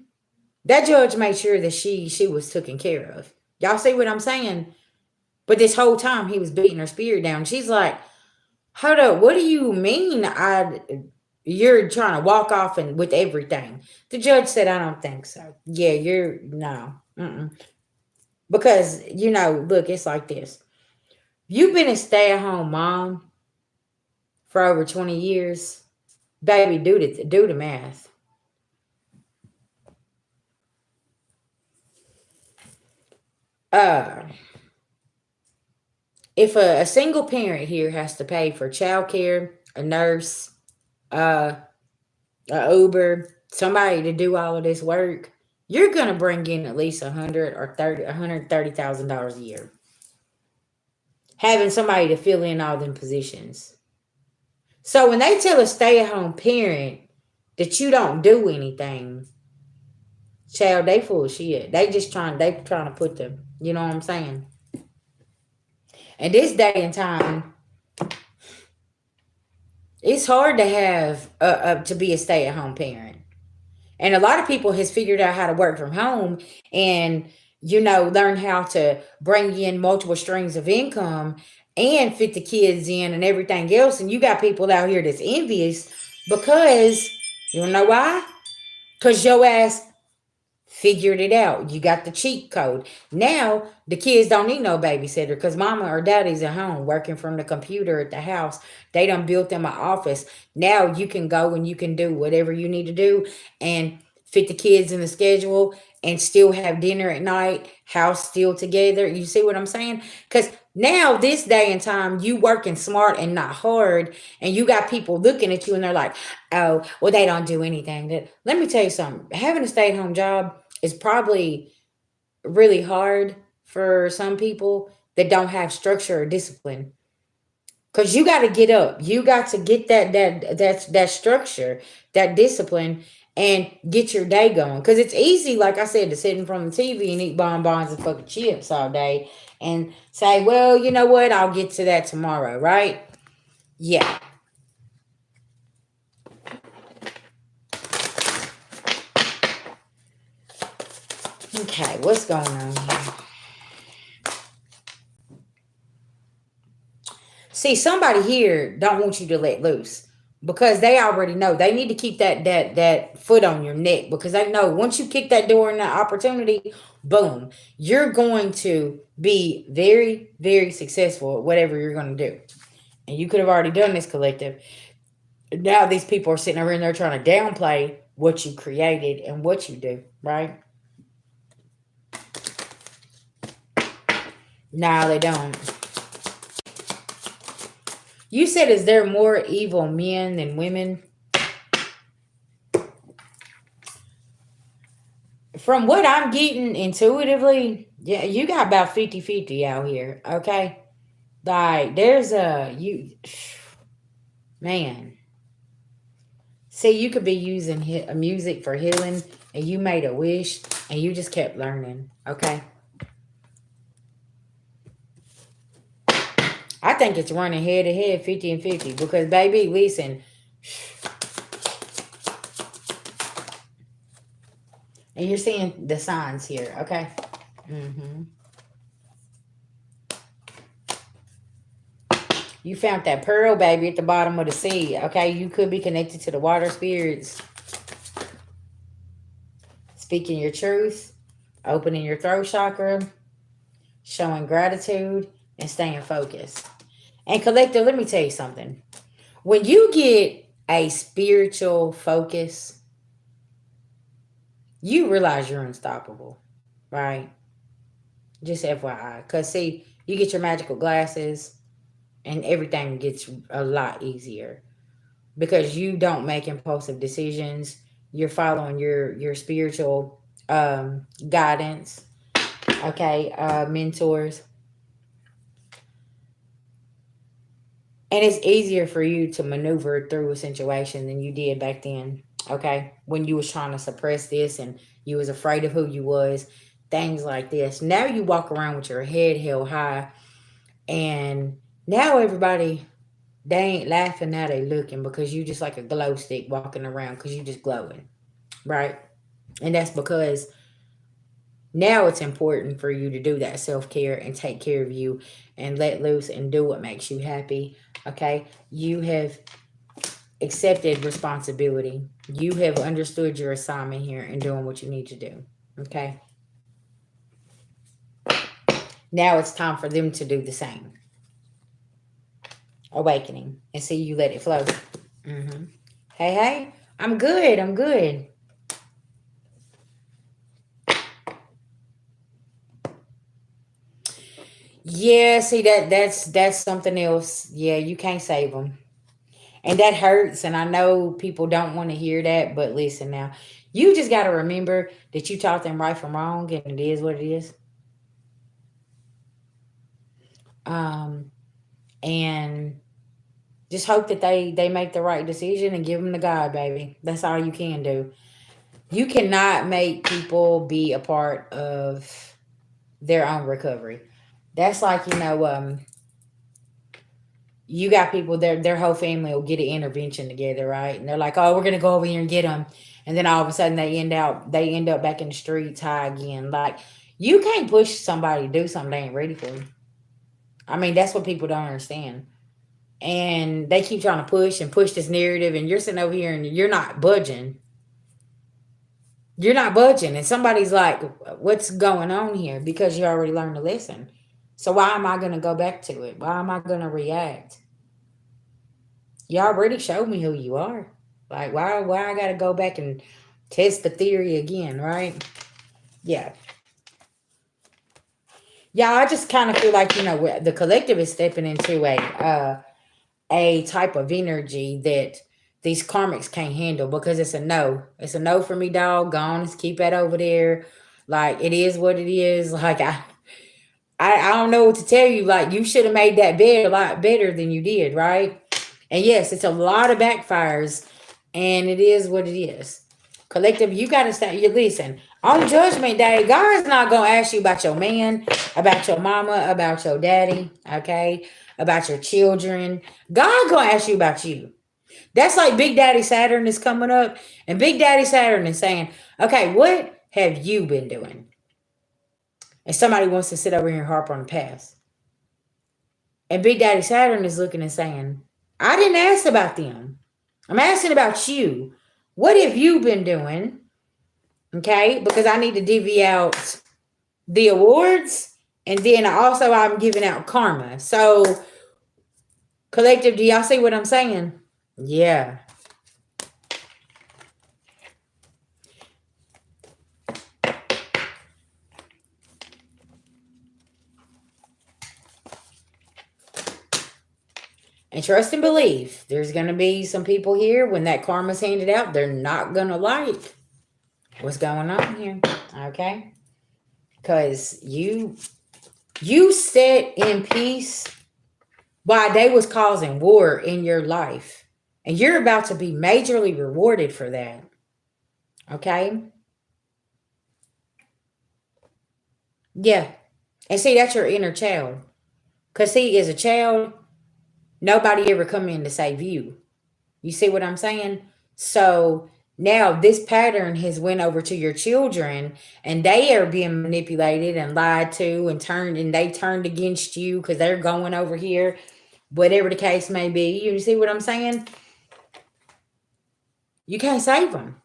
Speaker 1: That judge made sure that she was taken care of. Y'all see what I'm saying? But this whole time he was beating her spirit down. She's like, hold up, what do you mean you're trying to walk off and with everything? The judge said, I don't think so. Yeah, you're no. Mm-mm. Because, look, it's like this. You've been a stay-at-home mom for over 20 years. Baby, do the math. If a single parent here has to pay for childcare, a nurse, a Uber, somebody to do all of this work, you're gonna bring in at least $130,000 a year. Having somebody to fill in all them positions. So when they tell a stay-at-home parent that you don't do anything, child, they full of shit. They trying to put them. You know what I'm saying? And this day and time, it's hard to have to be a stay-at-home parent. And a lot of people has figured out how to work from home and, learn how to bring in multiple streams of income and fit the kids in and everything else. And you got people out here that's envious because, you know why? Because your ass figured it out. You got the cheat code. Now, the kids don't need no babysitter because mama or daddy's at home working from the computer at the house. They done built them an office. Now you can go and you can do whatever you need to do and fit the kids in the schedule and still have dinner at night, house still together. You see what I'm saying? Because now, this day and time, you working smart and not hard, and you got people looking at you and they're like, oh, well, they don't do anything. Let me tell you something. Having a stay-at-home job is probably really hard for some people that don't have structure or discipline. Because you got to get up. You got to get that structure, that discipline, and get your day going. Because it's easy, like I said, to sit in front of the TV and eat bonbons and fucking chips all day and say, well, you know what? I'll get to that tomorrow, right? Yeah. Okay, what's going on here? See, somebody here don't want you to let loose because they already know they need to keep that foot on your neck because they know once you kick that door in that opportunity, boom, you're going to be very, very successful at whatever you're going to do. And you could have already done this, collective. Now these people are sitting over in there trying to downplay what you created and what you do, right? No, they don't. You said, is there more evil men than women? From what I'm getting intuitively, yeah, you got about 50-50 out here, okay? Like, there's man. See, you could be using music for healing, and you made a wish, and you just kept learning, okay? I think it's running head to head, 50 and 50, because, baby, listen, and you're seeing the signs here, okay? Mm-hmm. You found that pearl, baby, at the bottom of the sea, okay? You could be connected to the water spirits. Speaking your truth, opening your throat chakra, showing gratitude, and staying focused. And collective, let me tell you something. When you get a spiritual focus, you realize you're unstoppable, right? Just FYI. Because, see, you get your magical glasses and everything gets a lot easier because you don't make impulsive decisions. You're following your spiritual guidance, okay, mentors. And it's easier for you to maneuver through a situation than you did back then, okay? When you was trying to suppress this and you was afraid of who you was, things like this. Now you walk around with your head held high, and now everybody, they ain't laughing, now they looking because you just like a glow stick walking around because you just glowing, right? And that's because now it's important for you to do that self-care and take care of you and let loose and do what makes you happy, okay? You have accepted responsibility. You have understood your assignment here and doing what you need to do, okay? Now it's time for them to do the same. Awakening. And see, you let it flow. Mm-hmm. Hey, hey, I'm good. I'm good. Yeah, see that's something else. Yeah, you can't save them, and that hurts. And I know people don't want to hear that, but listen now, you just got to remember that you taught them right from wrong, and it is what it is. Um, and just hope that they make the right decision and give them to God, baby. That's all you can do. You cannot make people be a part of their own recovery. That's like, you got people, their whole family will get an intervention together, right? And they're like, oh, we're gonna go over here and get them, and then all of a sudden they end up back in the streets high again. Like, you can't push somebody to do something they ain't ready for. I mean, that's what people don't understand. And they keep trying to push and push this narrative, and you're sitting over here and you're not budging. You're not budging, and somebody's like, what's going on here? Because you already learned a lesson. So why am I gonna go back to it? Why am I gonna react? You already showed me who you are. Like, why I gotta go back and test the theory again, right? Yeah. Yeah, I just kind of feel like, the collective is stepping into a type of energy that these karmics can't handle because it's a no. It's a no for me, dog. Go on, just keep that over there. Like, it is what it is. Like, I don't know what to tell you. Like, you should have made that bed a lot better than you did, right? And yes, it's a lot of backfires, and it is what it is. Collective, you got to stay. You listen. On Judgment Day, God is not gonna ask you about your man, about your mama, about your daddy, okay, about your children. God gonna ask you about you. That's like Big Daddy Saturn is coming up, and Big Daddy Saturn is saying, "Okay, what have you been doing?" And somebody wants to sit over here and harp on the past. And Big Daddy Saturn is looking and saying, I didn't ask about them. I'm asking about you. What have you been doing? Okay, because I need to divvy out the awards, and then also I'm giving out karma. So, collective, do y'all see what I'm saying? Yeah. And trust and believe, there's going to be some people here when that karma's handed out, they're not going to like what's going on here. Okay? Because you sat in peace while they was causing war in your life. And you're about to be majorly rewarded for that. Okay? Yeah. And see, that's your inner child. Because see, as a child, nobody ever come in to save you. You see what I'm saying? So now this pattern has went over to your children, and they are being manipulated and lied to and they turned against you because they're going over here, whatever the case may be. You see what I'm saying? You can't save them.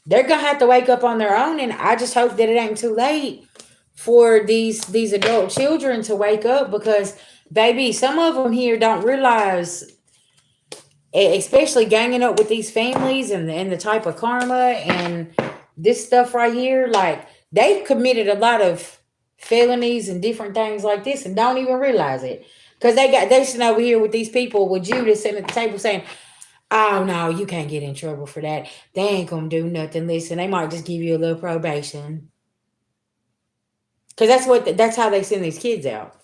Speaker 1: They're gonna have to wake up on their own, and I just hope that it ain't too late for these adult children to wake up, because baby, some of them here don't realize, especially ganging up with these families and the type of karma and this stuff right here, like they've committed a lot of felonies and different things like this and don't even realize it, because they sitting over here with these people with Judas sitting at the table saying, oh no, you can't get in trouble for that, they ain't gonna do nothing, listen, they might just give you a little probation, because that's how they send these kids out.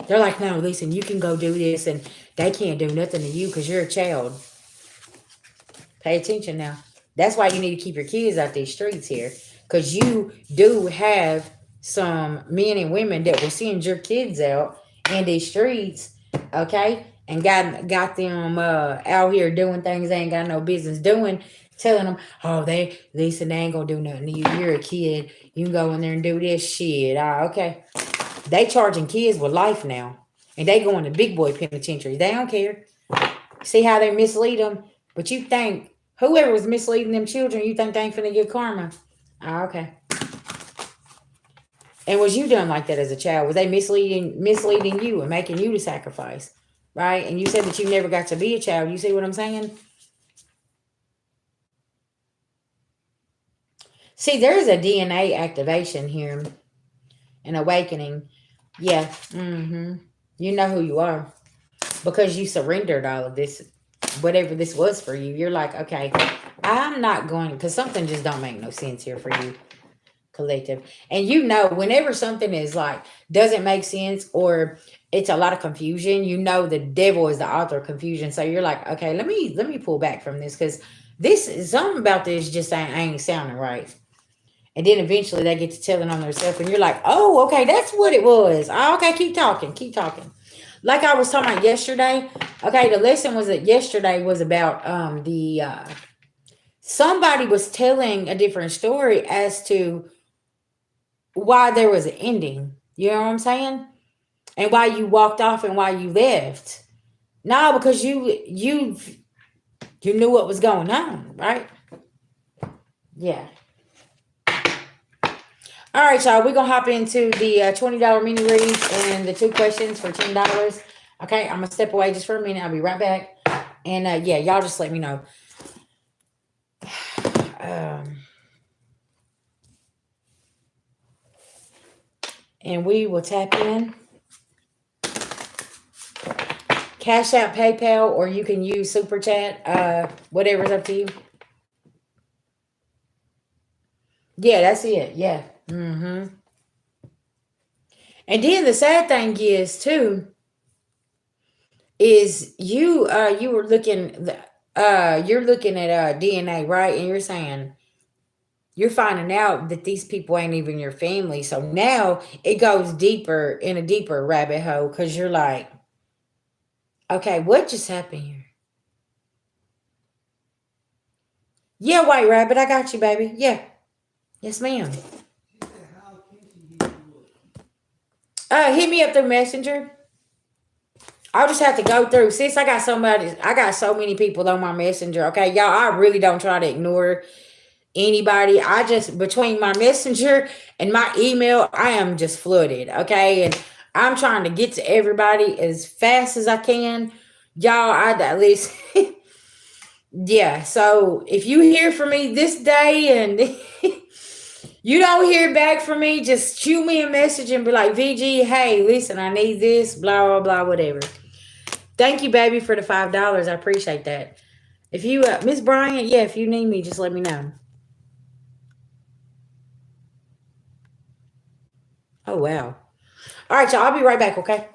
Speaker 1: They're like, no, listen, you can go do this, and they can't do nothing to you because you're a child. Pay attention now. That's why you need to keep your kids out these streets here, because you do have some men and women that will send your kids out in these streets, okay, and got them out here doing things they ain't got no business doing, telling them, oh, listen, they ain't gonna do nothing to you. You're a kid. You can go in there and do this shit. Okay. They charging kids with life now, and they going to big boy penitentiary. They don't care. See how they mislead them? But you think whoever was misleading them children, you think they ain't finna get karma? Okay. And was you done like that as a child? Was they misleading you and making you the sacrifice? Right? And you said that you never got to be a child. You see what I'm saying? See, there's a DNA activation here. An awakening. Yeah. You know who you are. Because you surrendered all of this, whatever this was for you. You're like, okay, I'm not going, because something just don't make no sense here for you, collective. And you know, whenever something is like, doesn't make sense, or it's a lot of confusion, you know the devil is the author of confusion. So you're like, okay, let me pull back from this, because this is something about this just ain't sounding right. And then eventually they get to telling on themselves, and you're like, oh, okay, that's what it was. Oh, okay, keep talking. Like I was talking about yesterday. Okay, the lesson was that yesterday was about the somebody was telling a different story as to why there was an ending. You know what I'm saying? And why you walked off and why you left. No, because you knew what was going on, right? Yeah. All right, y'all. We're gonna hop into the $20 mini reads and the 2 questions for $10. Okay, I'm gonna step away just for a minute. I'll be right back. And yeah, y'all just let me know. And we will tap in. Cash App, PayPal, or you can use Super Chat. Whatever's up to you. Yeah, that's it. Yeah. And then the sad thing is too, is you were looking you're looking at DNA, right? And you're saying you're finding out that these people ain't even your family. So now it goes deeper in a deeper rabbit hole, because you're like, okay, what just happened here? Yeah, White Rabbit, I got you, baby. Yeah. Yes, ma'am. Hit me up through Messenger. I'll just have to go through. Since I got so many people on my messenger. Okay, y'all, I really don't try to ignore anybody. I just, between my messenger and my email, I am just flooded. Okay, and I'm trying to get to everybody as fast as I can. Y'all, I at least, yeah. So if you hear from me this day and you don't hear back from me, just shoot me a message and be like, VG, hey, listen, I need this, blah, blah, blah, whatever. Thank you, baby, for the $5. I appreciate that. If you, Miss Bryant, yeah, if you need me, just let me know. Oh, wow. All right, y'all, I'll be right back, okay?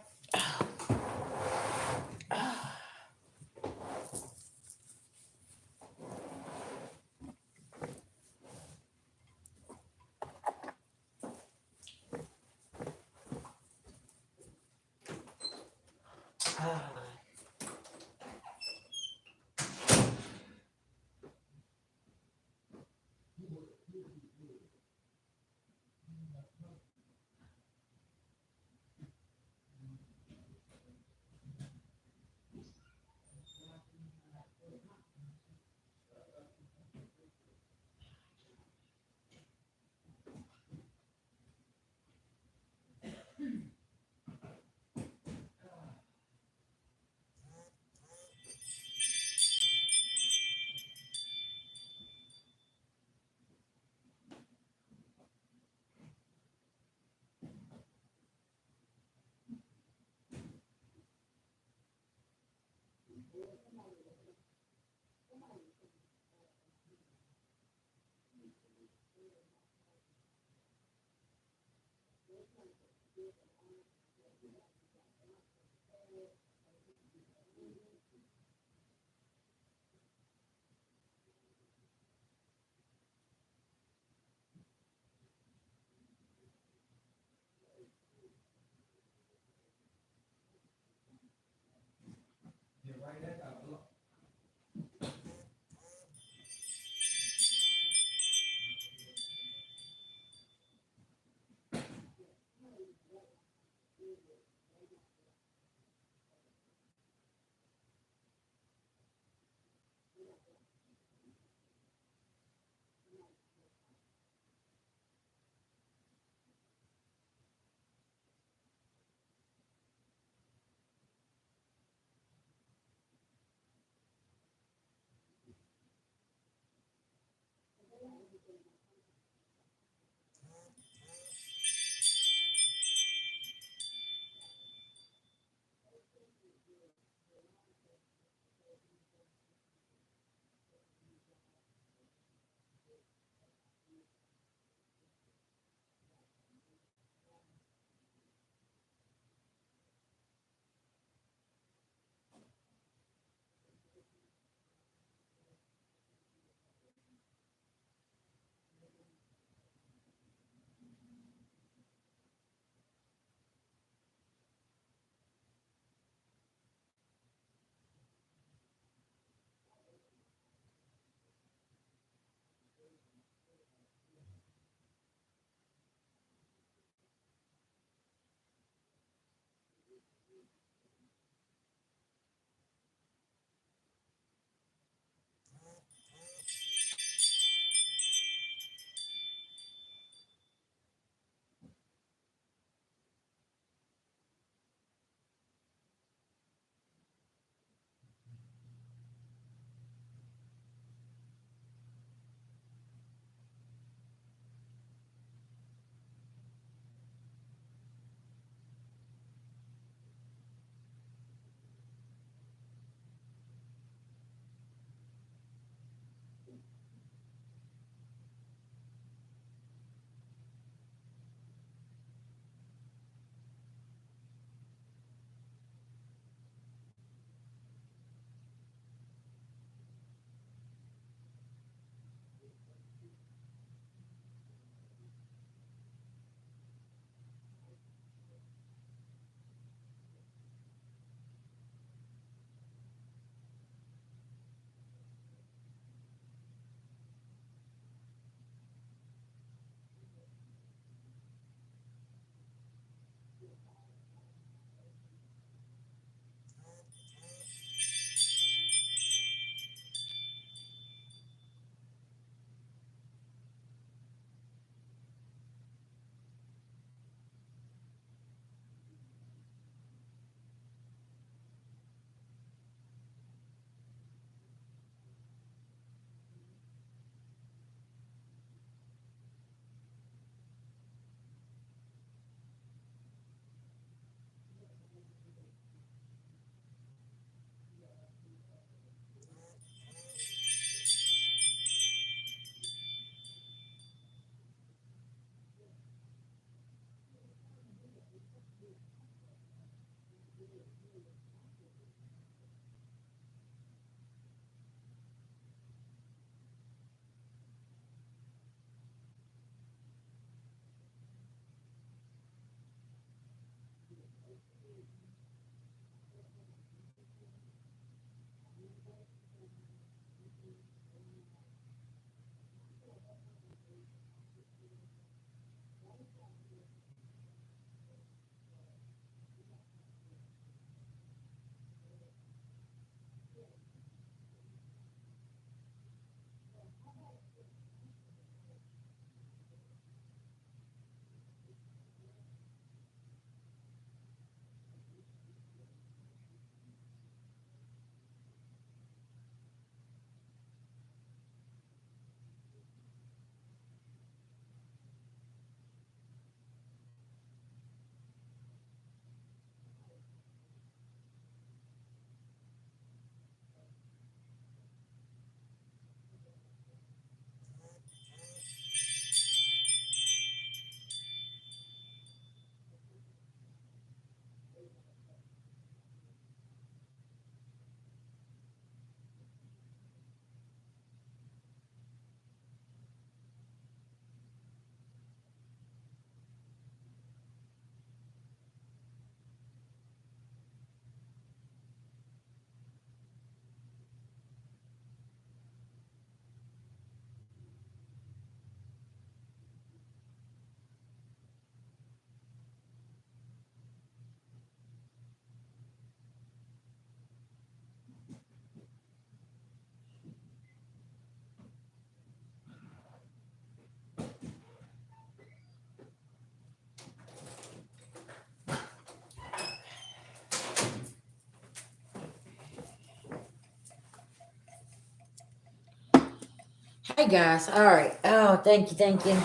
Speaker 1: Hey guys, all right. Oh, thank you, thank you.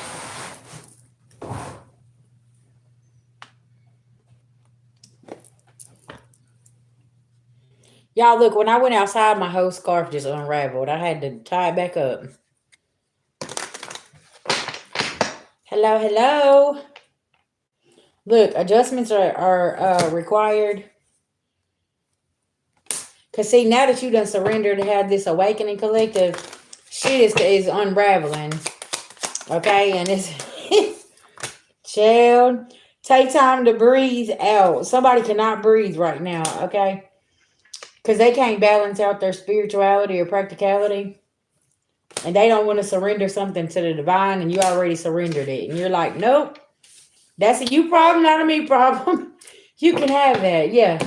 Speaker 1: Y'all, look, when I went outside, my whole scarf just unraveled. I had to tie it back up. Hello, hello. Look, adjustments are required. Because, see, now that you done surrendered to have this awakening collective, shit is unraveling. Okay, and it's... Child, take time to breathe out. Somebody cannot breathe right now, okay? Because they can't balance out their spirituality or practicality. And they don't want to surrender something to the divine, and you already surrendered it. And you're like, nope, that's a you problem, not a me problem. You can have that, yeah.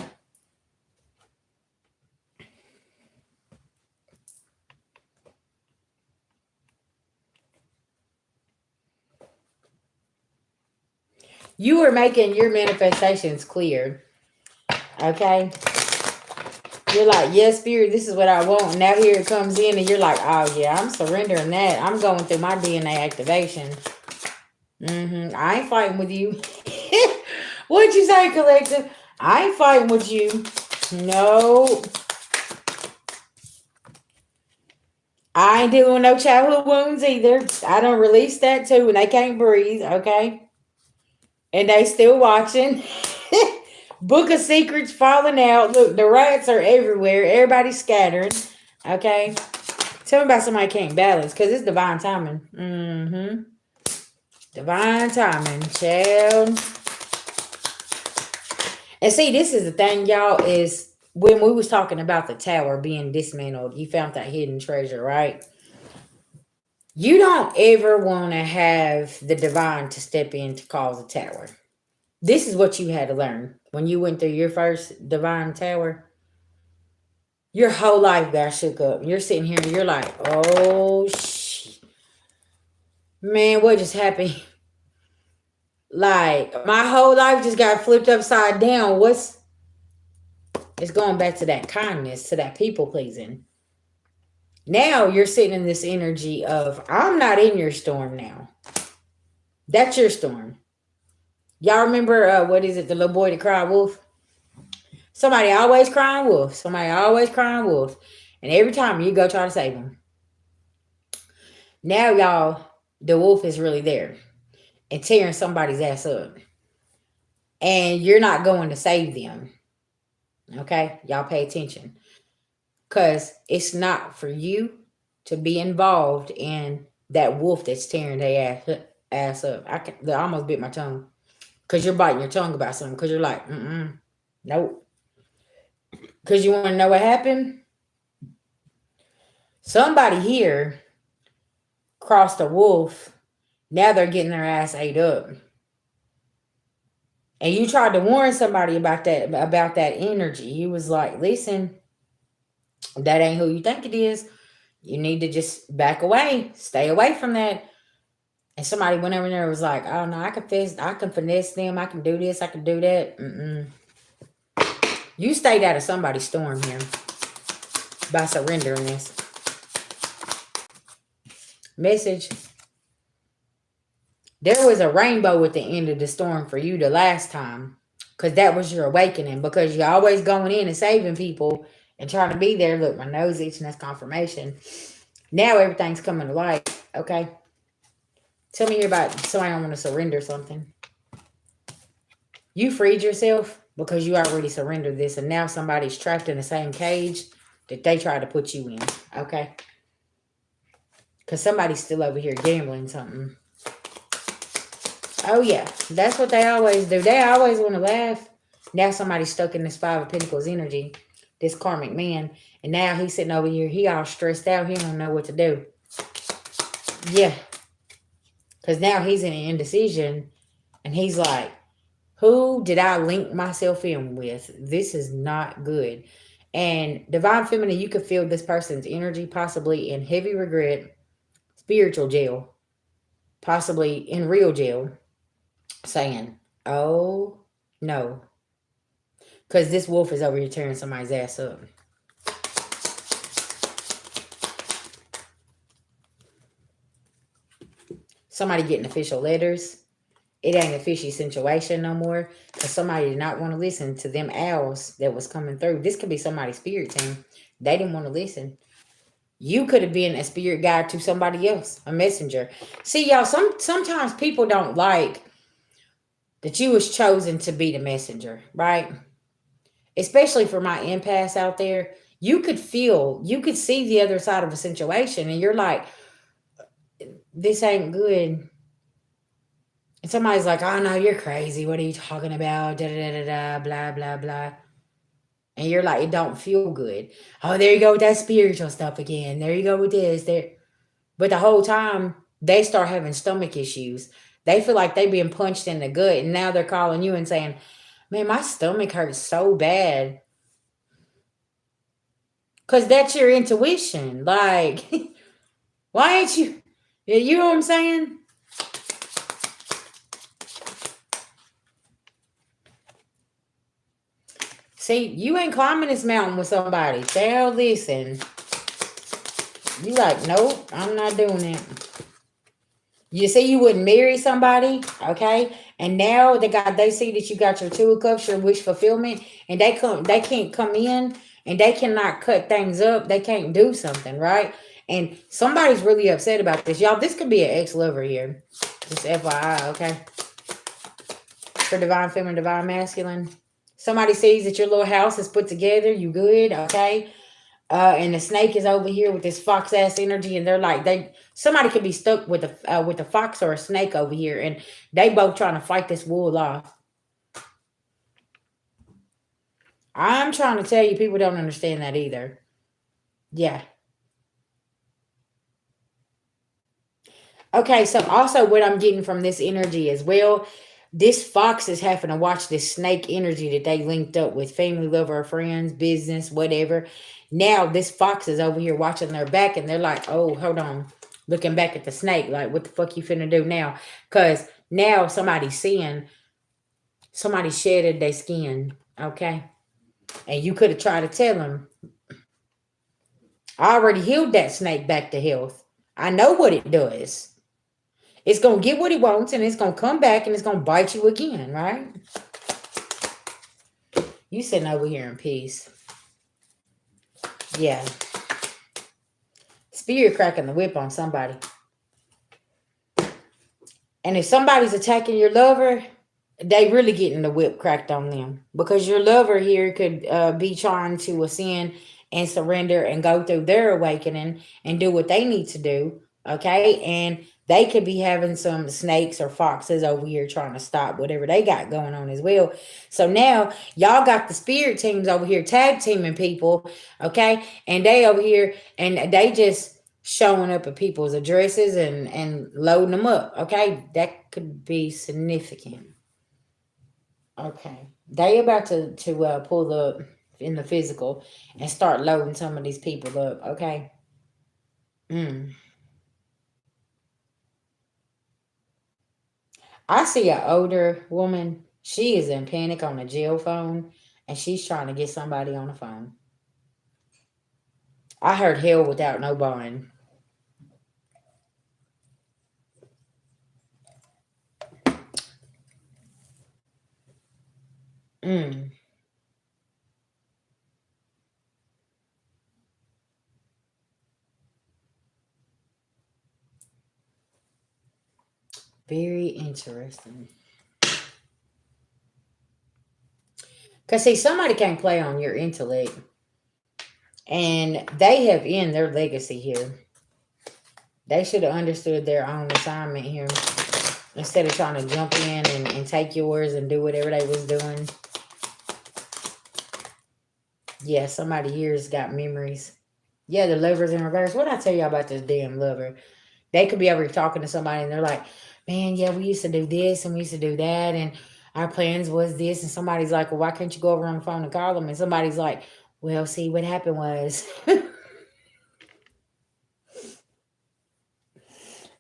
Speaker 1: You are making your manifestations clear, okay? You're like, yes, spirit, this is what I want. And now here it comes in, and you're like, oh, yeah, I'm surrendering that. I'm going through my DNA activation. I ain't fighting with you. What'd you say, collective? I ain't fighting with you. No. I ain't dealing with no childhood wounds either. I don't release that too, and they can't breathe, okay? And they still watching. Book of secrets falling out. Look, the rats are everywhere. Everybody's scattered. Okay. Tell me about somebody can't balance, because it's divine timing. Divine timing, child. And see, this is the thing, y'all, is when we was talking about the tower being dismantled, you found that hidden treasure, right? You don't ever want to have the divine to step in to cause a tower. This is what you had to learn when you went through your first divine tower. Your whole life got shook up. You're sitting here and you're like, oh, man, what just happened? Like, my whole life just got flipped upside down. It's going back to that kindness, to that people pleasing. Now you're sitting in this energy of, I'm not in your storm now. That's your storm. Y'all remember, what is it, the little boy that cried wolf? Somebody always crying wolf. Somebody always crying wolf. And every time you go try to save them. Now, y'all, the wolf is really there and tearing somebody's ass up. And you're not going to save them. Okay? Y'all pay attention. Because it's not for you to be involved in that wolf that's tearing their ass up. I almost bit my tongue. Because you're biting your tongue about something. Because you're like, nope. Because you want to know what happened? Somebody here crossed a wolf. Now they're getting their ass ate up. And you tried to warn somebody about that energy. You was like, listen, that ain't who you think it is. You need to just back away. Stay away from that. And somebody went over there and was like, oh no, I can finesse them, I can do this, I can do that. You stayed out of somebody's storm here by surrendering this. Message. There was a rainbow at the end of the storm for you the last time. Because that was your awakening. Because you're always going in and saving people and trying to be there. Look, my nose itching, that's confirmation. Now everything's coming to light. Okay. Tell me here about somebody don't want to surrender something. You freed yourself because you already surrendered this. And now somebody's trapped in the same cage that they tried to put you in. Okay. Because somebody's still over here gambling something. Oh, yeah. That's what they always do. They always want to laugh. Now somebody's stuck in this Five of Pentacles energy. This karmic man. And now he's sitting over here. He all stressed out. He don't know what to do. Yeah. Because now he's in an indecision. And he's like, who did I link myself in with? This is not good. And Divine Feminine, you could feel this person's energy possibly in heavy regret, spiritual jail, possibly in real jail, saying, oh, no. Because this wolf is over here tearing somebody's ass up. Somebody getting official letters. It ain't a fishy situation no more. Because somebody did not want to listen to them owls that was coming through. This could be somebody's spirit team. They didn't want to listen. You could have been a spirit guide to somebody else. A messenger. See, y'all, sometimes people don't like that you was chosen to be the messenger. Right? Especially for my empaths out there. You could see the other side of a situation. And you're like, this ain't good. And somebody's like, oh, no, you're crazy. What are you talking about? Da, da, da, da, blah, blah, blah. And you're like, it don't feel good. Oh, there you go with that spiritual stuff again. There you go with this. There. But the whole time, they start having stomach issues. They feel like they've been punched in the gut. And now they're calling you and saying, man, my stomach hurts so bad. Because that's your intuition. Like, why ain't you? You know what I'm saying? See, you ain't climbing this mountain with somebody. Now listen. You like, nope, I'm not doing it. You say you wouldn't marry somebody, okay? And now they see that you got your Two of Cups, your wish fulfillment, and they can't come in and they cannot cut things up. They can't do something, right? And somebody's really upset about this. Y'all, this could be an ex-lover here. Just FYI, okay? For Divine Feminine, Divine Masculine. Somebody sees that your little house is put together. You good, okay? And the snake is over here with this fox ass energy, and they're like, somebody could be stuck with a fox or a snake over here, and they both trying to fight this wool off. I'm trying to tell you, people don't understand that either. Yeah. Okay, so also what I'm getting from this energy as well, this fox is having to watch this snake energy that they linked up with, family, lover, or friends, business, whatever. Now this fox is over here watching their back, and they're like, oh, hold on. Looking back at the snake, like, what the fuck you finna do now? Because now somebody's seeing, somebody shedded their skin, okay? And you could have tried to tell them, I already healed that snake back to health. I know what it does. It's going to get what it wants, and it's going to come back, and it's going to bite you again, right? You sitting over here in peace. Yeah. Spirit cracking the whip on somebody. And if somebody's attacking your lover, they really getting the whip cracked on them. Because your lover here could be trying to ascend and surrender and go through their awakening and do what they need to do. Okay? And They could be having some snakes or foxes over here trying to stop whatever they got going on as well. So now y'all got the spirit teams over here tag teaming people, okay? And they over here and they just showing up at people's addresses and loading them up, okay? That could be significant. Okay. They about to pull the in the physical and start loading some of these people up, okay? Mm. I see an older woman. She is in panic on a jail phone and she's trying to get somebody on the phone. I heard hell without no bond. Mm. Very interesting. Because, see, somebody can't play on your intellect and they have in their legacy here. They should have understood their own assignment here instead of trying to jump in and take yours and do whatever they was doing. Yeah, somebody here's got memories. Yeah, the lover's in reverse. What did I tell y'all about this damn lover? They could be over here talking to somebody and they're like, man, yeah, we used to do this and we used to do that and our plans was this. And somebody's like, well, why can't you go over on the phone and call them? And somebody's like, well, see, what happened was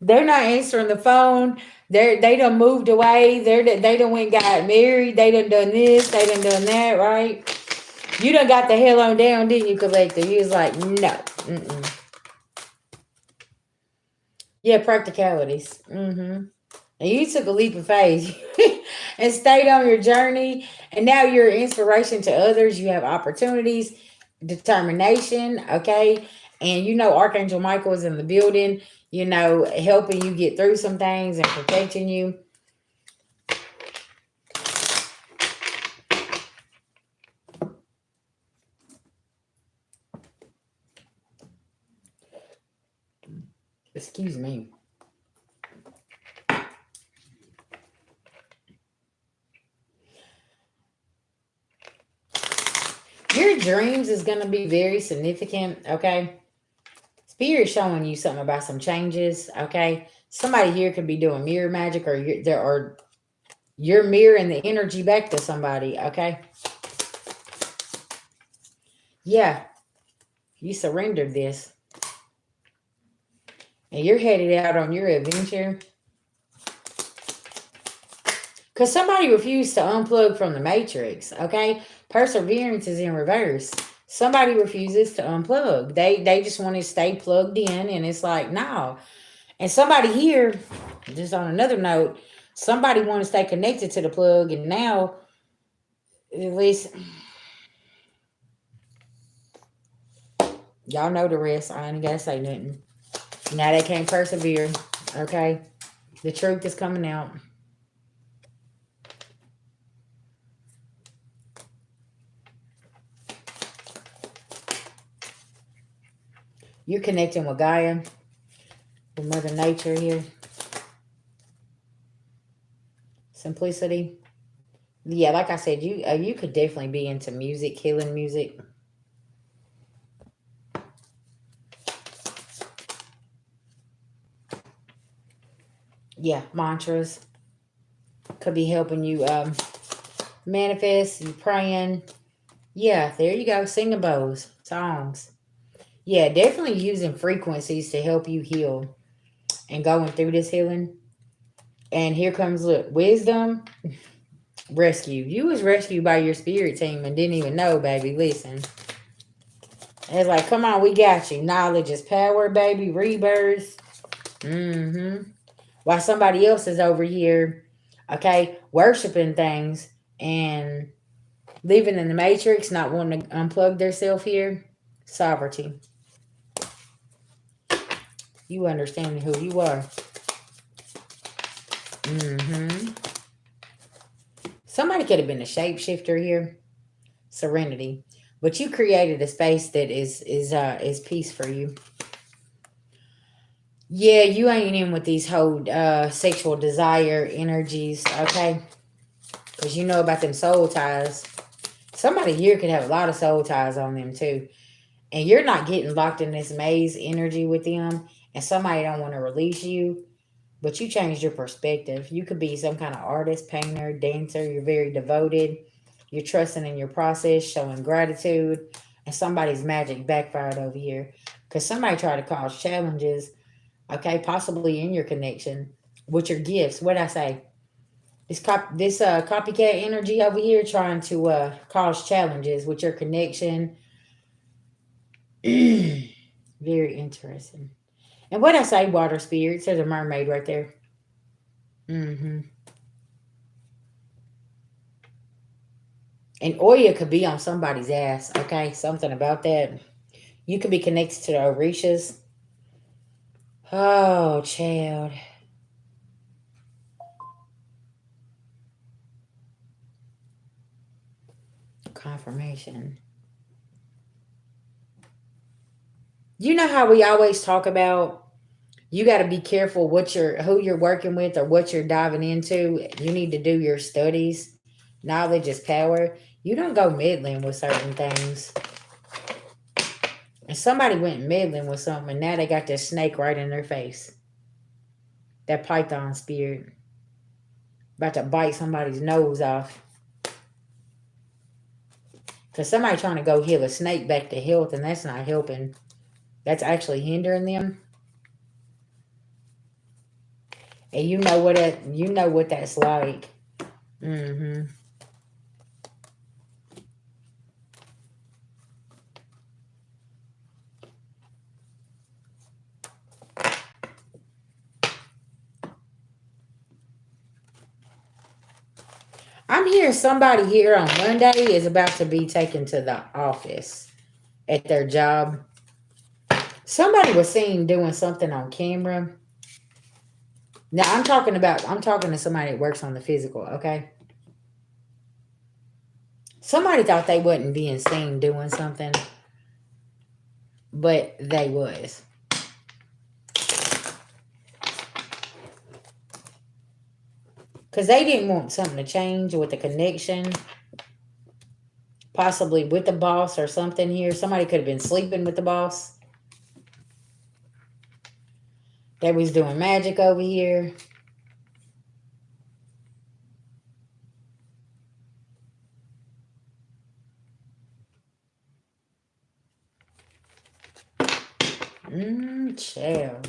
Speaker 1: they're not answering the phone. They done moved away. They done went and got married. They done this. They done that, right? You done got the hell on down, didn't you, Collector? You was like, no. Mm-mm. Yeah, practicalities. Mm-hmm. And you took a leap of faith and stayed on your journey. And now you're an inspiration to others. You have opportunities, determination, okay? And you know Archangel Michael is in the building, you know, helping you get through some things and protecting you. Excuse me. Your dreams is going to be very significant, okay? Spirit showing you something about some changes, okay? Somebody here could be doing mirror magic or you're mirroring the energy back to somebody, okay? Yeah, you surrendered this. And you're headed out on your adventure. Because somebody refused to unplug from the matrix, okay? Perseverance is in reverse. Somebody refuses to unplug. They just want to stay plugged in, and it's like, no. And somebody here, just on another note, somebody want to stay connected to the plug, and now, at least, y'all know the rest. I ain't got to say nothing. Now they can't persevere, okay? The truth is coming out. You're connecting with Gaia, with Mother Nature here. Simplicity. Yeah, like I said, you could definitely be into music, healing music. Yeah, mantras could be helping you manifest. You praying. Yeah, there you go. Singing bowls, songs. Yeah, definitely using frequencies to help you heal and going through this healing. And here comes, look, wisdom, rescue. You was rescued by your spirit team and didn't even know, baby. Listen. It's like, come on, we got you. Knowledge is power, baby. Rebirth. Mm-hmm. While somebody else is over here, okay, worshiping things and living in the matrix, not wanting to unplug themselves here. Sovereignty. You understand who you are. Mm-hmm. Somebody could have been a shapeshifter here. Serenity. But you created a space that is peace for you. Yeah, you ain't in with these whole sexual desire energies, okay? Because you know about them soul ties. Somebody here could have a lot of soul ties on them too. And you're not getting locked in this maze energy with them. And somebody don't want to release you. But you changed your perspective. You could be some kind of artist, painter, dancer. You're very devoted. You're trusting in your process, showing gratitude. And somebody's magic backfired over here. Because somebody tried to cause challenges, okay, possibly in your connection with your gifts. What I say? This copycat energy over here trying to cause challenges with your connection. Very interesting. And what I say, water spirits, there's a mermaid right there. Hmm. And Oya could be on somebody's ass, okay? Something about that. You could be connected to the Orishas. Oh, child. Confirmation. You know how we always talk about you got to be careful who you're working with or what you're diving into. You need to do your studies. Knowledge is power. You don't go meddling with certain things. And somebody went meddling with something, and now they got this snake right in their face. That python spirit about to bite somebody's nose off. Because somebody trying to go heal a snake back to health, and that's not helping. That's actually hindering them. And you know what that's like. Mm-hmm. I'm hearing somebody here on Monday is about to be taken to the office at their job. Somebody was seen doing something on camera. Now I'm talking to somebody that works on the physical, okay? Somebody thought they wasn't being seen doing something, but they was. Cause they didn't want something to change with the connection, possibly with the boss or something here. Somebody could have been sleeping with the boss. They was doing magic over here. Chill.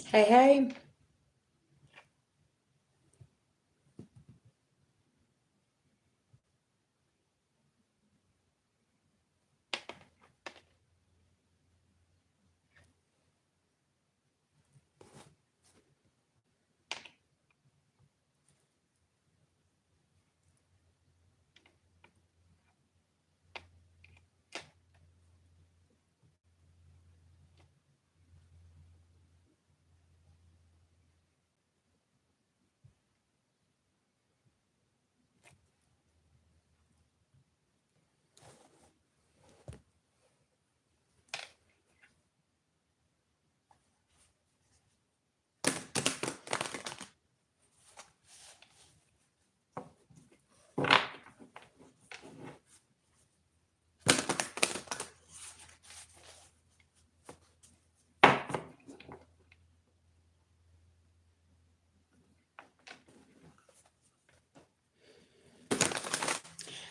Speaker 1: Hey, hey.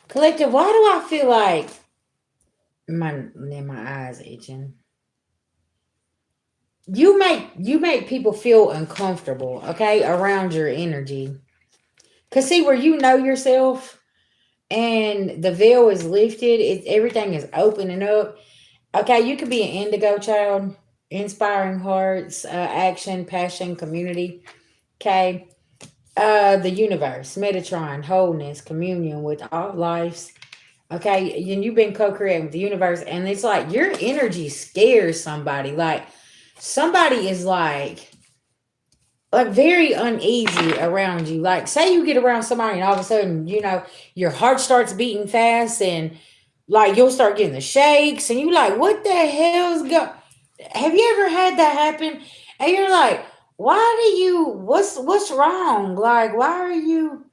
Speaker 1: Collective, why do I feel like my eyes itching? You make people feel uncomfortable, okay, around your energy. Cause see where you know yourself and the veil is lifted, everything is opening up. Okay, you could be an indigo child, inspiring hearts, action, passion, community. Okay, the universe, Metatron, wholeness, communion with all lives. Okay, and you've been co-creating with the universe, and it's like your energy scares somebody. Like somebody is like very uneasy around you. Like say you get around somebody and all of a sudden, your heart starts beating fast and like you'll start getting the shakes and you like, what the hell's go have you ever had that happen? And you're like, what's wrong? Like, why are you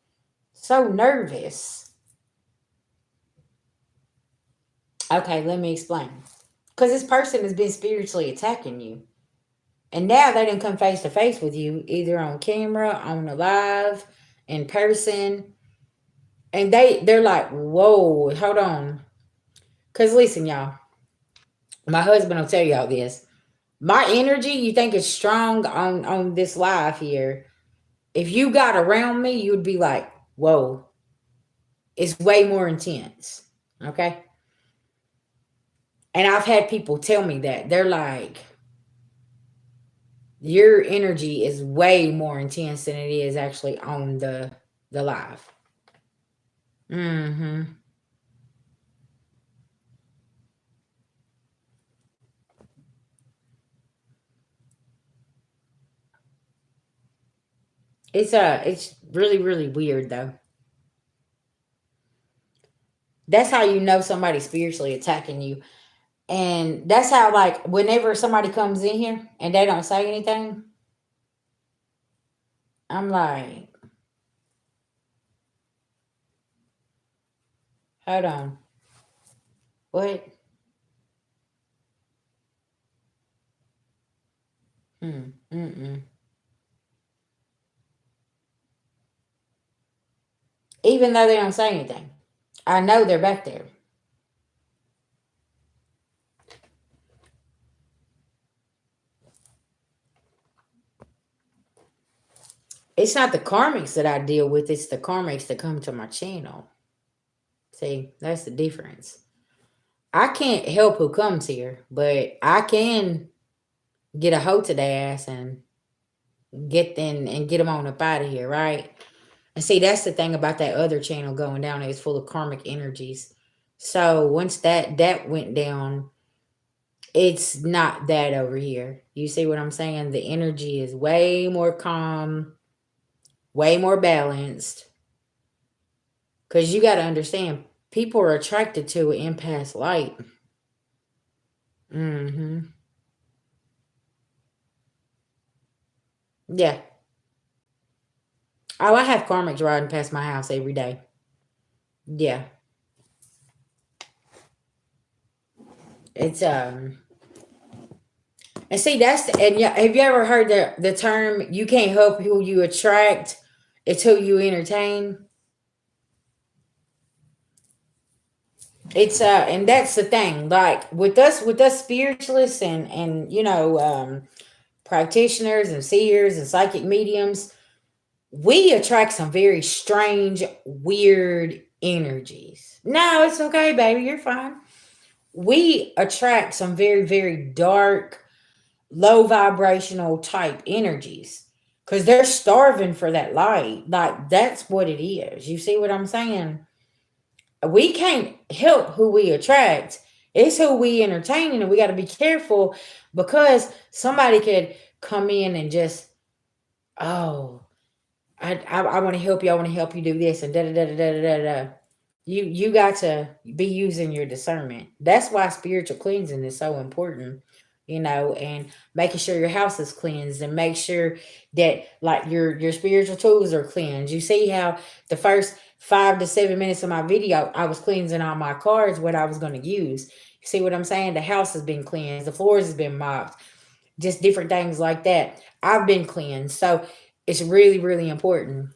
Speaker 1: so nervous? Okay, let me explain. Because this person has been spiritually attacking you. And now they didn't come face to face with you, either on camera, on the live, in person. And they're like, whoa, hold on. Cause listen, y'all, my husband will tell y'all this. My energy, you think it's strong on this live here. If you got around me, you'd be like, whoa, it's way more intense. Okay. And I've had people tell me that. They're like, your energy is way more intense than it is actually on the live. Mm-hmm. It's really, really weird though. That's how you know somebody's spiritually attacking you. And that's how like whenever somebody comes in here and they don't say anything, I'm like, hold on. What? Mm-mm. Even though they don't say anything. I know they're back there. It's not the karmics that I deal with, it's the karmics that come to my channel. See, that's the difference. I can't help who comes here, but I can get a hold to their ass and get them on up out of here, right? And see, that's the thing about that other channel going down. It's full of karmic energies. So once that went down, it's not that over here. You see what I'm saying? The energy is way more calm, way more balanced. Because you got to understand, people are attracted to an empath light. Mm-hmm. Yeah. Oh, I have karmics riding past my house every day. Yeah. It's and see and yeah, have you ever heard the term you can't help who you attract, it's who you entertain? It's and that's the thing. Like with us spiritualists and practitioners and seers and psychic mediums, we attract some very strange, weird energies. No, it's okay, baby, you're fine. We attract some very, very dark, low vibrational type energies because they're starving for that light. Like that's what it is. You see what I'm saying? We can't help who we attract. It's who we entertain, and we got to be careful because somebody could come in and just, oh, I want to help you. I want to help you do this and da da da da da da da. You got to be using your discernment. That's why spiritual cleansing is so important, and making sure your house is cleansed and make sure that like your spiritual tools are cleansed. You see how the first 5 to 7 minutes of my video, I was cleansing all my cards, what I was going to use. You see what I'm saying? The house has been cleansed, the floors has been mopped, just different things like that. I've been cleansed, so it's really, really important.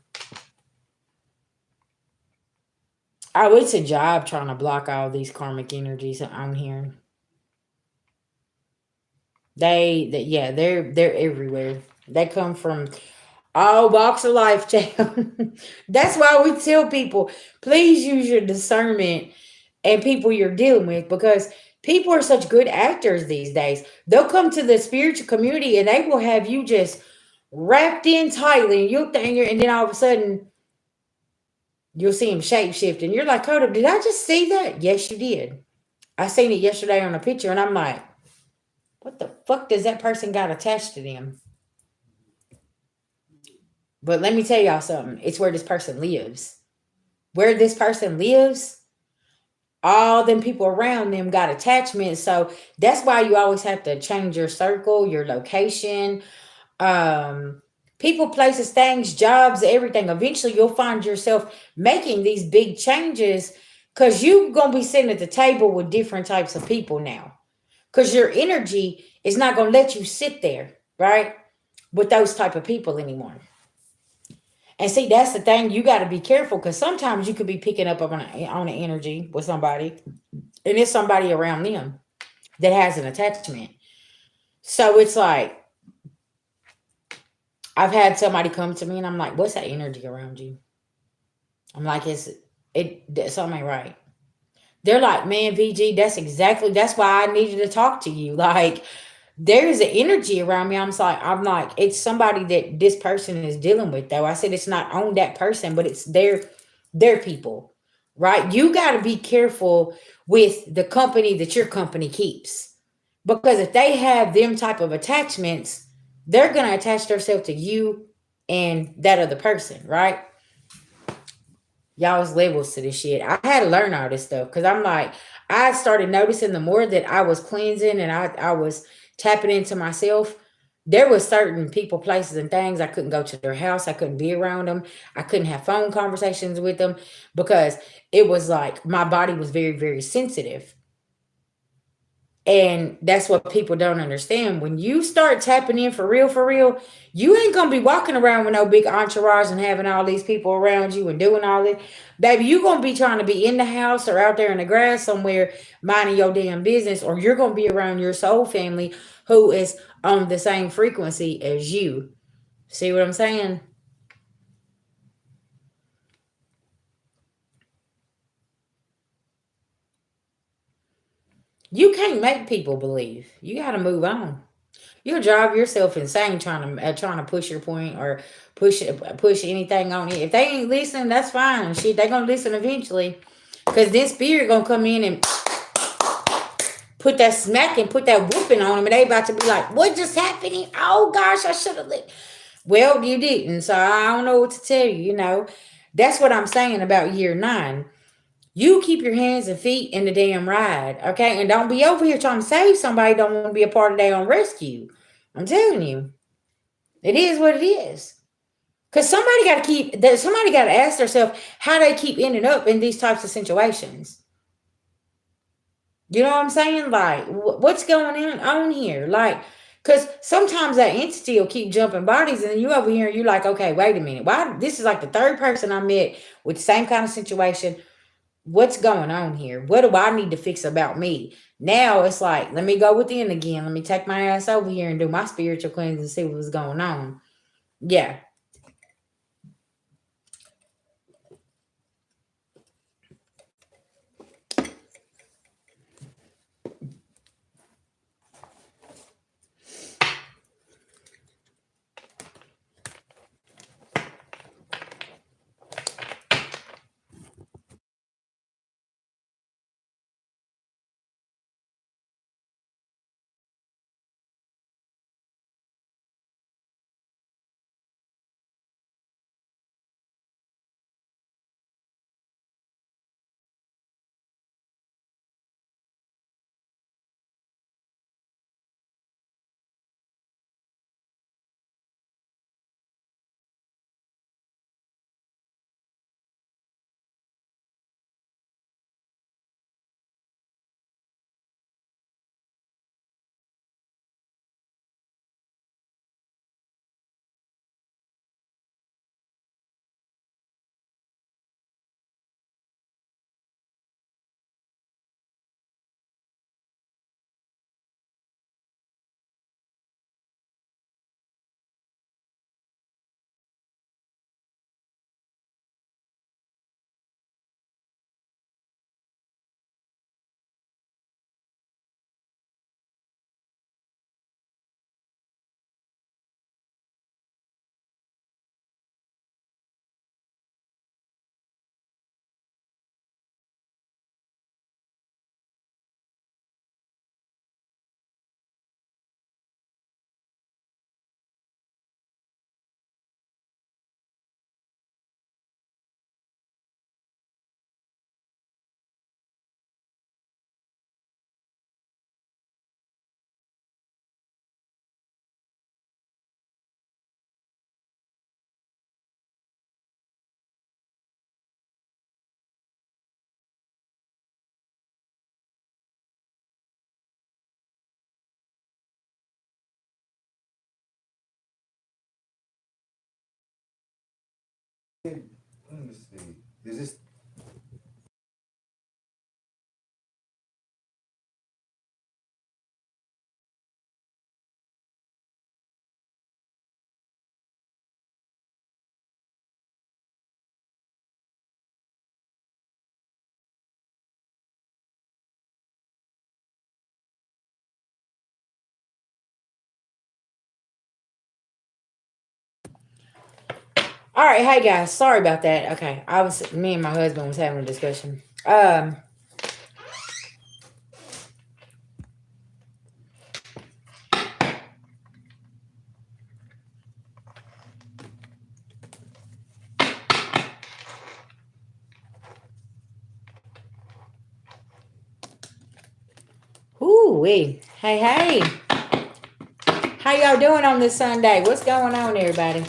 Speaker 1: Oh, it's a job trying to block all these karmic energies on here. Yeah, they're everywhere. They come from all walks of life, Jam. That's why we tell people, please use your discernment and people you're dealing with, because people are such good actors these days. They'll come to the spiritual community and they will have you just wrapped in tightly, and you'll think, and then all of a sudden you'll see them shape shift, and you're like, hold up, did I just see that? Yes, you did. I seen it yesterday on a picture, and I'm like, what the fuck does that person got attached to them? But let me tell y'all something. It's where this person lives. Where this person lives, all them people around them got attachments. So that's why you always have to change your circle, your location, um, people, places, things, jobs, everything. Eventually, you'll find yourself making these big changes because you're going to be sitting at the table with different types of people now. Because your energy is not going to let you sit there, right, with those type of people anymore. And see, that's the thing. You got to be careful because sometimes you could be picking up on an energy with somebody, and it's somebody around them that has an attachment. So it's like, I've had somebody come to me and I'm like, what's that energy around you? I'm like, something ain't right. They're like, man, VG, that's why I needed to talk to you. Like, there's an energy around me. I'm like, it's somebody that this person is dealing with, though. I said it's not on that person, but it's their people, right? You got to be careful with the company that your company keeps, because if they have them type of attachments, they're gonna attach themselves to you and that other person, right? Y'all's levels to this shit. I had to learn all this stuff because I'm like, I started noticing the more that I was cleansing and I was tapping into myself, there was certain people, places, and things I couldn't go to their house. I couldn't be around them. I couldn't have phone conversations with them because it was like my body was very, very sensitive. And that's what people don't understand. When you start tapping in for real, you ain't gonna be walking around with no big entourage and having all these people around you and doing all this. Baby, you gonna be trying to be in the house or out there in the grass somewhere minding your damn business, or you're gonna be around your soul family who is on the same frequency as you. See what I'm saying? You can't make people believe. You gotta move on. You'll drive yourself insane trying to push your point or push anything on it. If they ain't listening, that's fine. Shit, they gonna listen eventually. Cause this spirit gonna come in and put that smack and put that whooping on them, and they about to be like, "What just happened? Oh gosh, I should have lit." Well, you didn't, so I don't know what to tell you. That's what I'm saying about year 9. You keep your hands and feet in the damn ride, okay? And don't be over here trying to save somebody. Don't want to be a part of their own rescue. I'm telling you. It is what it is. Because somebody got to ask themselves how they keep ending up in these types of situations. You know what I'm saying? Like, what's going on here? Like, because sometimes that entity will keep jumping bodies, and then you over here and you're like, okay, wait a minute. Why? This is like the third person I met with the same kind of situation. What's going on here? What do I need to fix about me? Now it's like, let me go within again. Let me take my ass over here and do my spiritual cleanse and see what's going on. Yeah.
Speaker 2: Let me see. Is this?
Speaker 1: All right, hey guys, sorry about that. Okay, me and my husband was having a discussion. Ooh wee, hey, how y'all doing on this Sunday? What's going on, everybody?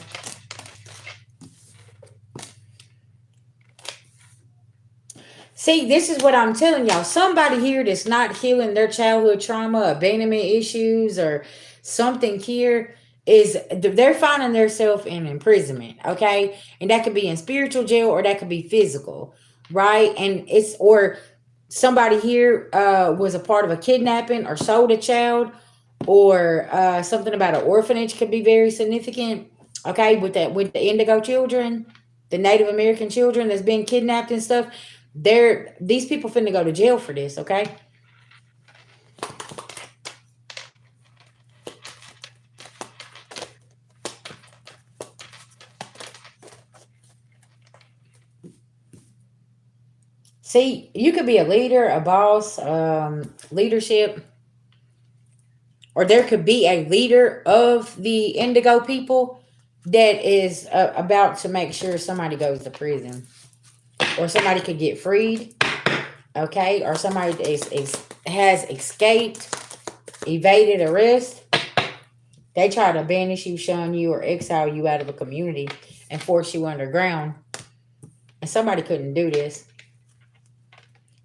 Speaker 1: See, this is what I'm telling y'all. Somebody here that's not healing their childhood trauma, abandonment issues, or something here is they're finding themselves in imprisonment, okay? And that could be in spiritual jail or that could be physical, right? And it's or somebody here was a part of a kidnapping or sold a child, or something about an orphanage could be very significant, okay? With the indigo children, the Native American children that's been kidnapped and stuff, these people finna go to jail for this, okay? See, you could be a leader, a boss, leadership, or there could be a leader of the indigo people that is about to make sure somebody goes to prison, or somebody could get freed, okay, or somebody has escaped, evaded arrest. They try to banish you, shun you, or exile you out of a community and force you underground. And somebody couldn't do this.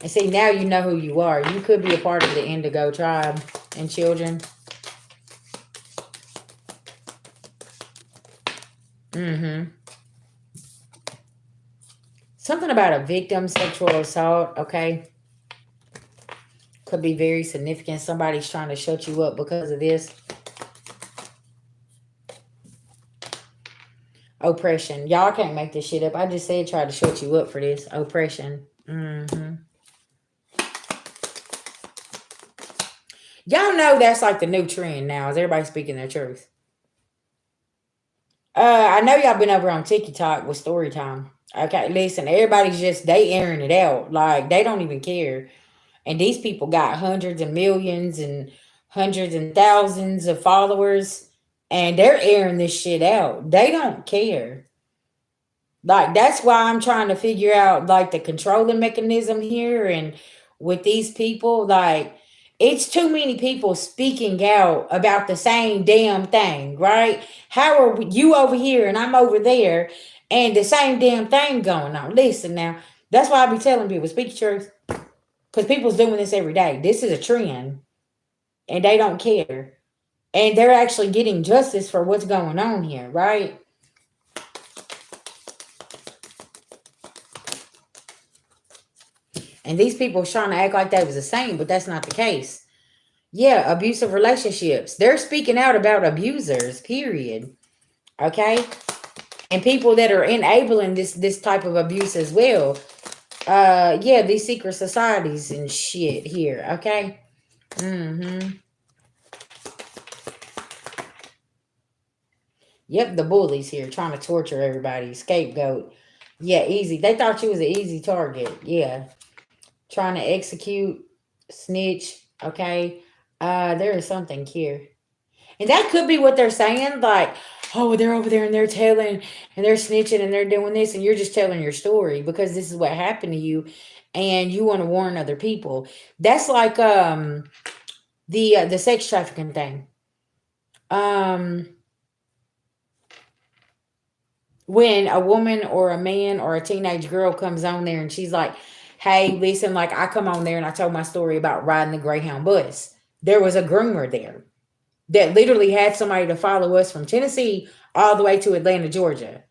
Speaker 1: And see, now you know who you are. You could be a part of the indigo tribe and children. Mm-hmm. Something about a victim, sexual assault, okay? Could be very significant. Somebody's trying to shut you up because of this. Oppression. Y'all can't make this shit up. I just said try to shut you up for this. Oppression. Mm-hmm. Y'all know that's like the new trend now. Is everybody speaking their truth? I know y'all been over on TikTok with story time. Okay, listen, everybody's just they airing it out. Like they don't even care. And these people got hundreds of millions and hundreds and thousands of followers, and they're airing this shit out. They don't care. Like that's why I'm trying to figure out like the controlling mechanism here and with these people, like it's too many people speaking out about the same damn thing, right? How are you over here and I'm over there and the same damn thing going on? Listen now, that's why I be telling people speak your truth, because people's doing this every day. This is a trend and they don't care, and they're actually getting justice for what's going on here, right? And these people trying to act like that was the same, but that's not the case. Yeah, abusive relationships. They're speaking out about abusers, period. Okay? And people that are enabling this type of abuse as well. Yeah, these secret societies and shit here, okay? Mm-hmm. Yep, the bullies here trying to torture everybody. Scapegoat. Yeah, easy. They thought you was an easy target. Yeah. Trying to execute, snitch, okay? There is something here. And that could be what they're saying, like, oh, they're over there and they're telling and they're snitching and they're doing this, and you're just telling your story because this is what happened to you and you want to warn other people. That's like the sex trafficking thing. Um when a woman or a man or a teenage girl comes on there and she's like, hey, listen, like I come on there and I told my story about riding the Greyhound bus. There was a groomer there that literally had somebody to follow us from Tennessee all the way to Atlanta, Georgia.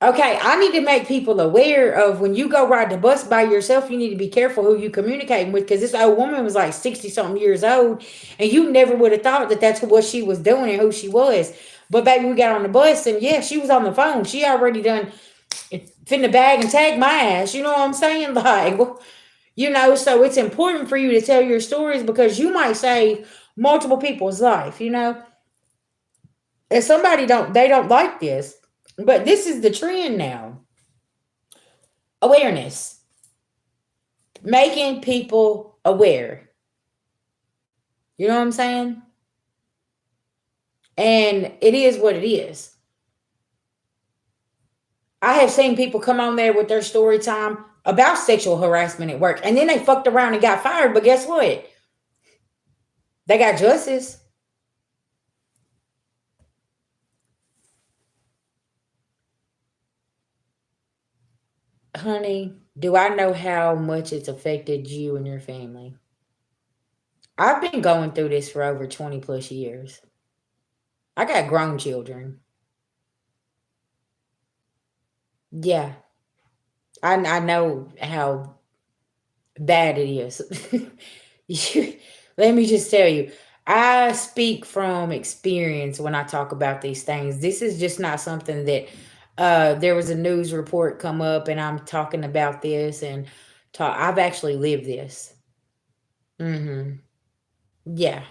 Speaker 1: Okay, I need to make people aware of when you go ride the bus by yourself, you need to be careful who you communicating with because this old woman was like 60 something years old and you never would have thought that that's what she was doing and who she was. But baby, we got on the bus and yeah, she was on the phone. She already done finna bag and tag my ass. You know what I'm saying? Like, so it's important for you to tell your stories because you might save multiple people's life. And they don't like this. But this is the trend now. Awareness. Making people aware. You know what I'm saying? And it is what it is. I have seen people come on there with their story time about sexual harassment at work, and then they fucked around and got fired. But guess what? They got justice. Honey, do I know how much it's affected you and your family? I've been going through this for over 20 plus years. I got grown children. Yeah, I know how bad it is. Let me just tell you, I speak from experience when I talk about these things. This is just not something that there was a news report come up and I'm talking about this and I've actually lived this. Hmm. Yeah.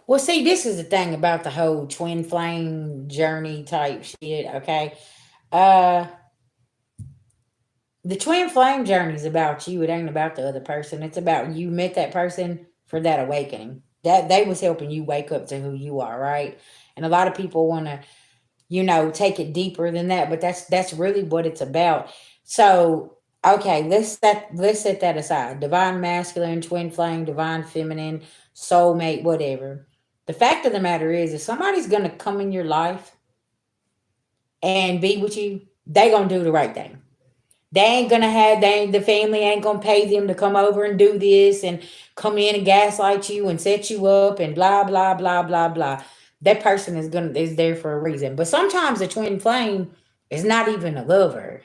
Speaker 1: Well, see, this is the thing about the whole twin flame journey type shit. Okay. Uh, the twin flame journey is about you. It ain't about the other person. It's about you met that person for that awakening. That they was helping you wake up to who you are, right? And a lot of people want to, take it deeper than that, but that's really what it's about. So, okay, let's set that aside. Divine masculine, twin flame, divine feminine, soulmate, whatever. The fact of the matter is, if somebody's gonna come in your life and be with you, they gonna do the right thing. The family ain't gonna pay them to come over and do this and come in and gaslight you and set you up and blah blah blah blah blah. That person is there for a reason. But sometimes a twin flame is not even a lover.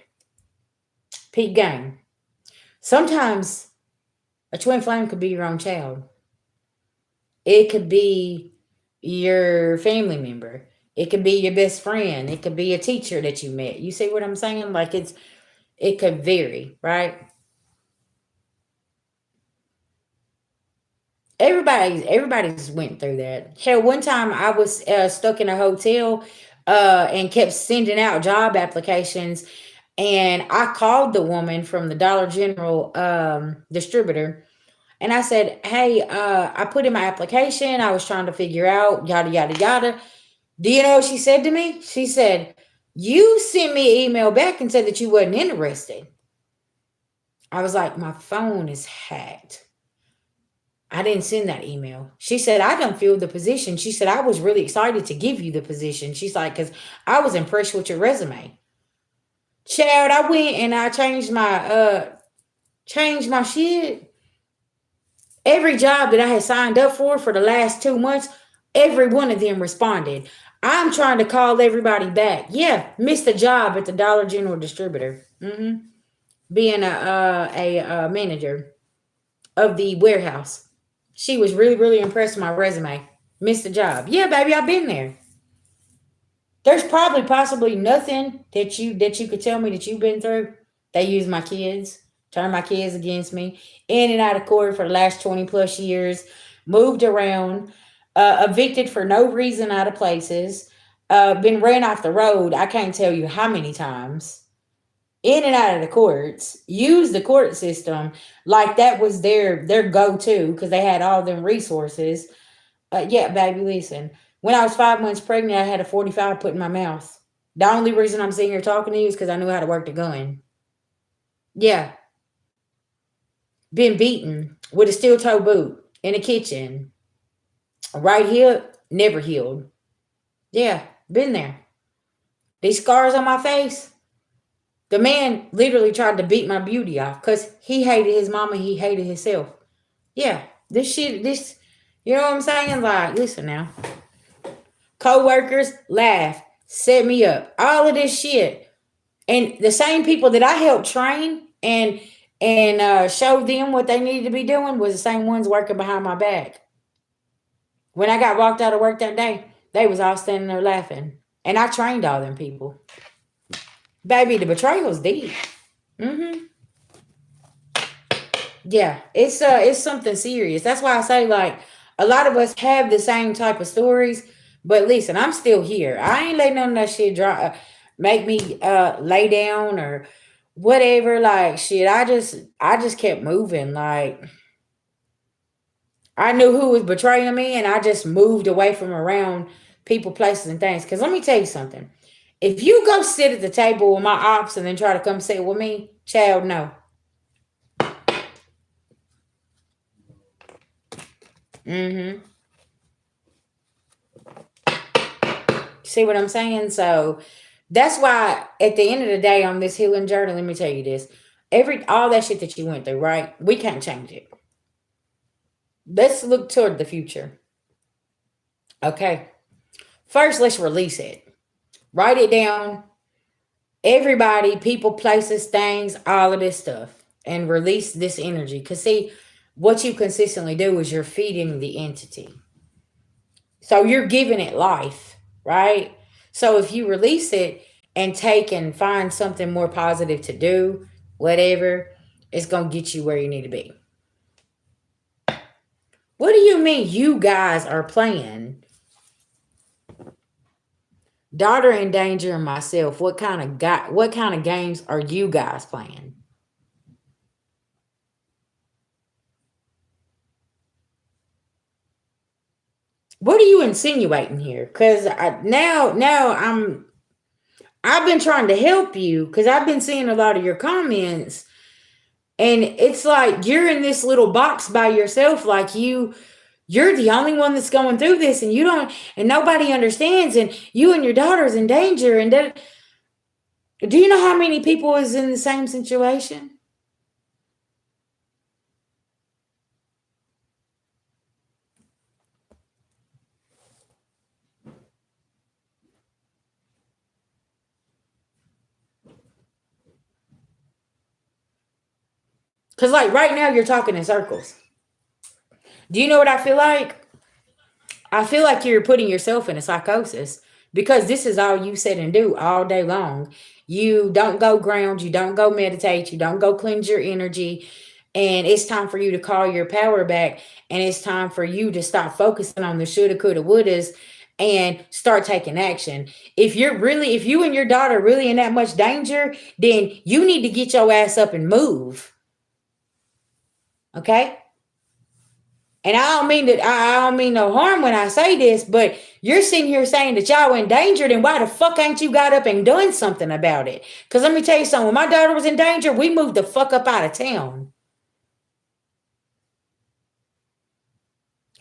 Speaker 1: Peak game. Sometimes a twin flame could be your own child. It could be your family member. It could be your best friend. It could be a teacher that you met. You see what I'm saying? Like it could vary, right? Everybody's went through that. Hell, one time I was stuck in a hotel and kept sending out job applications, and I called the woman from the Dollar General distributor, and I said, "Hey, I put in my application. I was trying to figure out yada yada yada." Do you know what she said to me? She said, "You sent me an email back and said that you wasn't interested." I was like, "My phone is hacked. I didn't send that email." She said, "I don't feel the position." She said, "I was really excited to give you the position." She's like, "Because I was impressed with your resume." Child, I went and I changed my shit. Every job that I had signed up for the last 2 months, every one of them responded. I'm trying to call everybody back. Yeah, missed a job at the Dollar General distributor. Being a manager of the warehouse. She was really, really impressed with my resume. Missed the job. Yeah, baby, I've been there. There's probably possibly nothing that you could tell me that you've been through. They use my kids, turn my kids against me, in and out of court for the last 20 plus years, moved around, evicted for no reason out of places, been ran off the road. I can't tell you how many times. In and out of the courts, use the court system like that was their go to because they had all them resources. Yeah, baby, listen. When I was 5 months pregnant, I had a 45 put in my mouth. The only reason I'm sitting here talking to you is because I knew how to work the gun. Yeah, been beaten with a steel toe boot in the kitchen. Right hip never healed. Yeah, been there. These scars on my face. The man literally tried to beat my beauty off because he hated his mama, he hated himself. Yeah, this shit, this, you know what I'm saying? Like, listen now. Co-workers laugh, set me up, all of this shit. And the same people that I helped train and showed them what they needed to be doing was the same ones working behind my back. When I got walked out of work that day, they was all standing there laughing. And I trained all them people. Baby, the betrayal's deep. Mm-hmm. Yeah, it's something serious. That's why I say, like, a lot of us have the same type of stories. But listen, I'm still here. I ain't letting none of that shit make me lay down or whatever. Like, shit, I just kept moving. Like, I knew who was betraying me, and I just moved away from around people, places, and things. Because let me tell you something. If you go sit at the table with my ops and then try to come sit with me, child, no. Mm-hmm. See what I'm saying? So that's why at the end of the day on this healing journey, let me tell you this. All that shit that you went through, right? We can't change it. Let's look toward the future. Okay. First, let's release it. Write it down. Everybody, people, places, things, all of this stuff. And release this energy. Because see, what you consistently do is you're feeding the entity. So you're giving it life, right? So if you release it and take and find something more positive to do, whatever, it's going to get you where you need to be. What do you mean you guys are playing? Daughter in danger and myself, what kind of games are you guys playing? What are you insinuating here? Because I've been trying to help you because I've been seeing a lot of your comments, and it's like you're in this little box by yourself, like you're the only one that's going through this, and you don't, and nobody understands, and you and your daughter's in danger, and then, do you know how many people is in the same situation? Because like right now you're talking in circles. Do you know what I feel like? I feel like you're putting yourself in a psychosis because this is all you sit and do all day long. You don't go ground, you don't go meditate, you don't go cleanse your energy. And it's time for you to call your power back. And it's time for you to stop focusing on the shoulda, coulda, wouldas and start taking action. If you and your daughter are really in that much danger, then you need to get your ass up and move. Okay? And I don't mean no harm when I say this, but you're sitting here saying that y'all in danger, then why the fuck ain't you got up and done something about it? Because let me tell you something, when my daughter was in danger, we moved the fuck up out of town.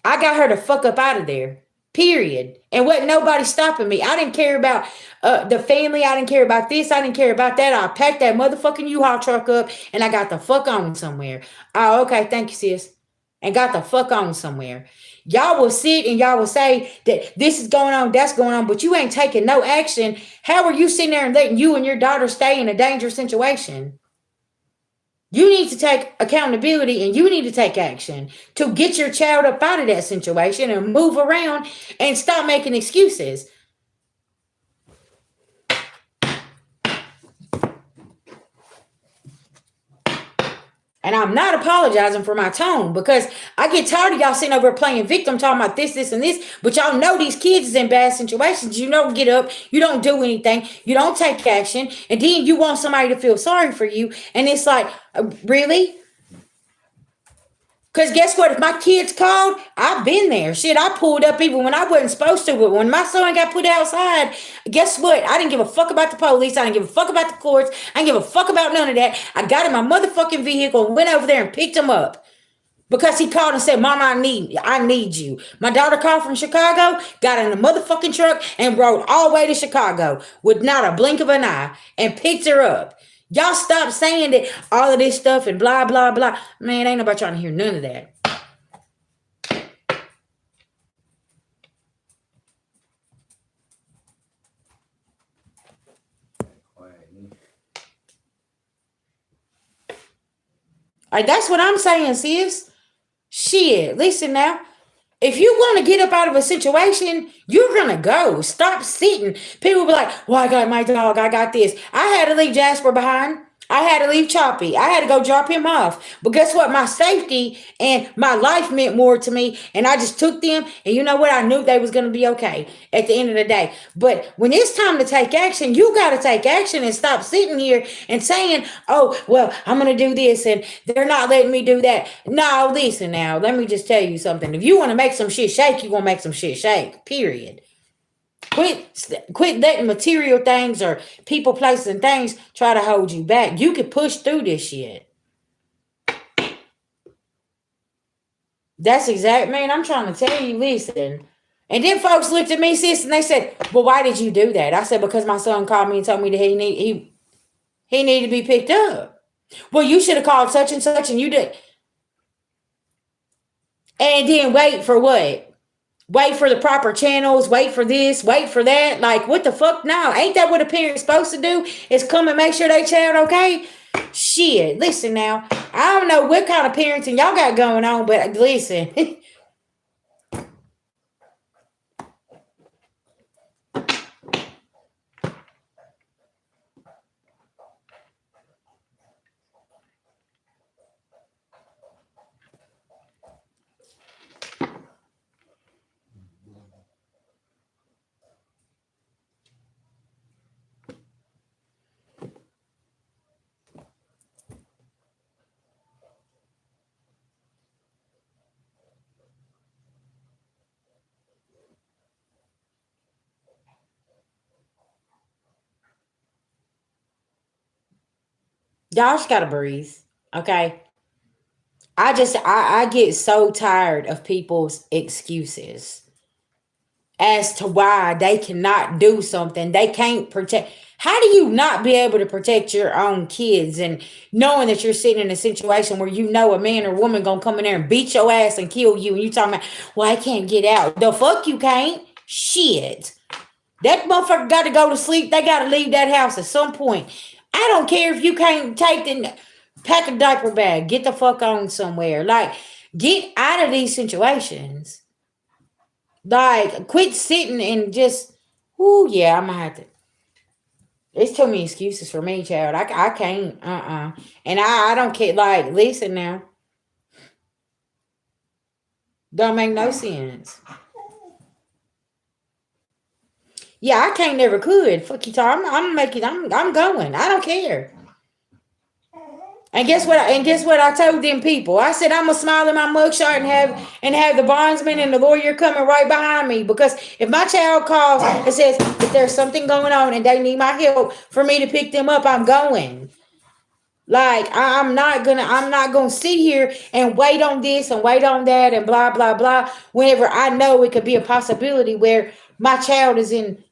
Speaker 1: I got her the fuck up out of there. Period. And wasn't nobody stopping me. I didn't care about the family. I didn't care about this. I didn't care about that. I packed that motherfucking U-Haul truck up and I got the fuck on somewhere. Oh, okay. Thank you, sis. And got the fuck on somewhere. Y'all will sit and y'all will say that this is going on, that's going on, but you ain't taking no action. How are you sitting there and letting you and your daughter stay in a dangerous situation? You need to take accountability and you need to take action to get your child up out of that situation and move around and stop making excuses. And I'm not apologizing for my tone because I get tired of y'all sitting over playing victim, talking about this, and this. But y'all know these kids is in bad situations. You don't get up. You don't do anything. You don't take action. And then you want somebody to feel sorry for you. And it's like, really? Because guess what? If my kids called, I've been there. Shit, I pulled up even when I wasn't supposed to. But when my son got put outside, guess what? I didn't give a fuck about the police. I didn't give a fuck about the courts. I didn't give a fuck about none of that. I got in my motherfucking vehicle and went over there and picked him up. Because he called and said, Mama, I need you. My daughter called from Chicago, got in the motherfucking truck and rode all the way to Chicago with not a blink of an eye and picked her up. Y'all stop saying that all of this stuff and blah, blah, blah. Man, ain't nobody trying to hear none of that. Like, that's what I'm saying, sis. Shit, listen now. If you want to get up out of a situation, you're gonna go. Stop sitting. People be like, "Well, I got my dog. I got this." I had to leave Jasper behind. I had to leave Choppy. I had to go drop him off. But guess what? My safety and my life meant more to me. And I just took them. And you know what? I knew they was gonna be okay at the end of the day. But when it's time to take action, you gotta take action and stop sitting here and saying, "Oh, well, I'm gonna do this and they're not letting me do that." No, listen now. Let me just tell you something. If you want to make some shit shake, you gonna make some shit shake. Period. Quit letting material things or people, places, and things try to hold you back. You can push through this shit. That's exact, man. I'm trying to tell you, listen. And then folks looked at me, sis, and they said, "Well, why did you do that?" I said, "Because my son called me and told me that he needed to be picked up." "Well, you should have called such and such, and you did. And then wait for what? Wait for the proper channels, wait for this, wait for that. Like, what the fuck? No, ain't that what a parent's supposed to do? Is come and make sure they child okay? Shit, listen now. I don't know what kind of parenting y'all got going on, but listen. Y'all just gotta breathe. Okay. I get so tired of people's excuses as to why they cannot do something. They can't protect. How do you not be able to protect your own kids and knowing that you're sitting in a situation where you know a man or woman gonna come in there and beat your ass and kill you and you talking about, "Well, I can't get out." The fuck you can't? Shit. That motherfucker got to go to sleep. They got to leave that house at some point. I don't care if you can't take the pack a diaper bag. Get the fuck on somewhere. Like, get out of these situations. Like, quit sitting and just, "Oh yeah, I'm gonna have to." It's too many excuses for me, child. I can't. And I don't care. Like, listen now. Don't make no sense. Yeah, I can't never could. Fuck you, Tom. I'm making. I'm going. I don't care. And guess what? And guess what? I told them people. I said I'm gonna smile in my mugshot and have the bondsman and the lawyer coming right behind me, because if my child calls and says that there's something going on and they need my help for me to pick them up, I'm going. Like, I'm not gonna sit here and wait on this and wait on that and blah blah blah. Whenever I know it could be a possibility where my child is in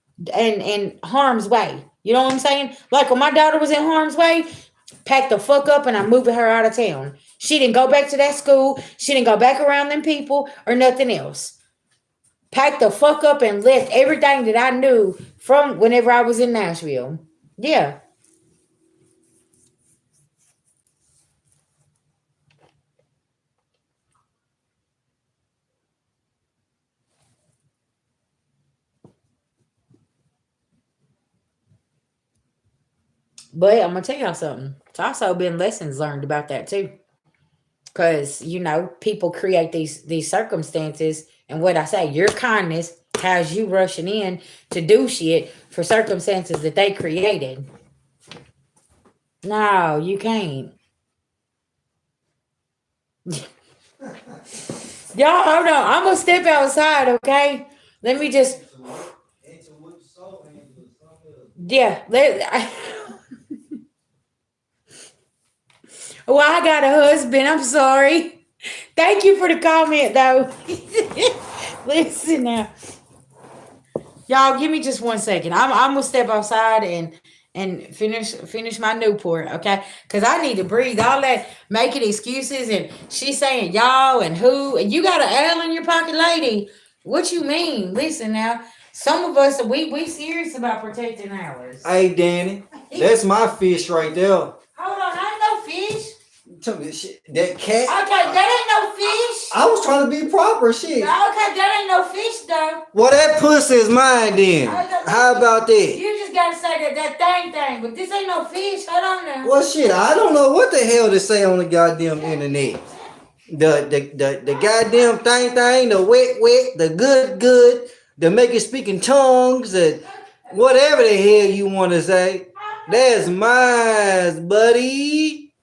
Speaker 1: harm's way. You know what I'm saying? Like when my daughter was in harm's way, packed the fuck up and I'm moving her out of town. She didn't go back to that school. She didn't go back around them people or nothing else. Packed the fuck up and left everything that I knew from whenever I was in Nashville. Yeah. But I'm gonna tell y'all something. It's also been lessons learned about that too. Cause people create these circumstances, and what I say, your kindness has you rushing in to do shit for circumstances that they created. No, you can't. Y'all, hold on. I'm gonna step outside, okay? Let me just, yeah. Well, I got a husband. I'm sorry. Thank you for the comment, though. Listen now, y'all. Give me just 1 second. I'm gonna step outside and finish my Newport, okay? Because I need to breathe. All that making excuses and she's saying y'all and who and you got an L in your pocket, lady. What you mean? Listen now. Some of us we serious about protecting ours.
Speaker 3: Hey, Danny, that's my fish right there.
Speaker 1: Hold on, I ain't no fish.
Speaker 3: Tell me shit. That cat.
Speaker 1: Okay, that ain't no fish.
Speaker 3: I was trying to be proper, shit.
Speaker 1: Okay, that ain't no fish though.
Speaker 3: Well, that pussy is mine then. How about that?
Speaker 1: You just gotta say that thing, but this ain't no fish. Hold on now.
Speaker 3: Well, shit, I don't know what the hell to say on the goddamn internet. The goddamn thing, the wet, the good, the make it speak in tongues, and whatever the hell you want to say. That's mine, buddy.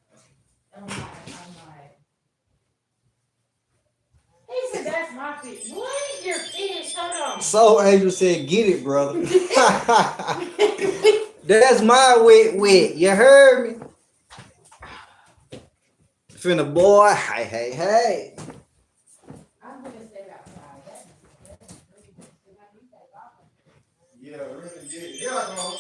Speaker 1: He said that's my fish. What is your fish? Hold on.
Speaker 3: Soul Angel said, get it, brother. That's my wet. You heard me? Finna boy, hey.
Speaker 1: I'm gonna stay outside.
Speaker 2: Yeah, really, yeah, no.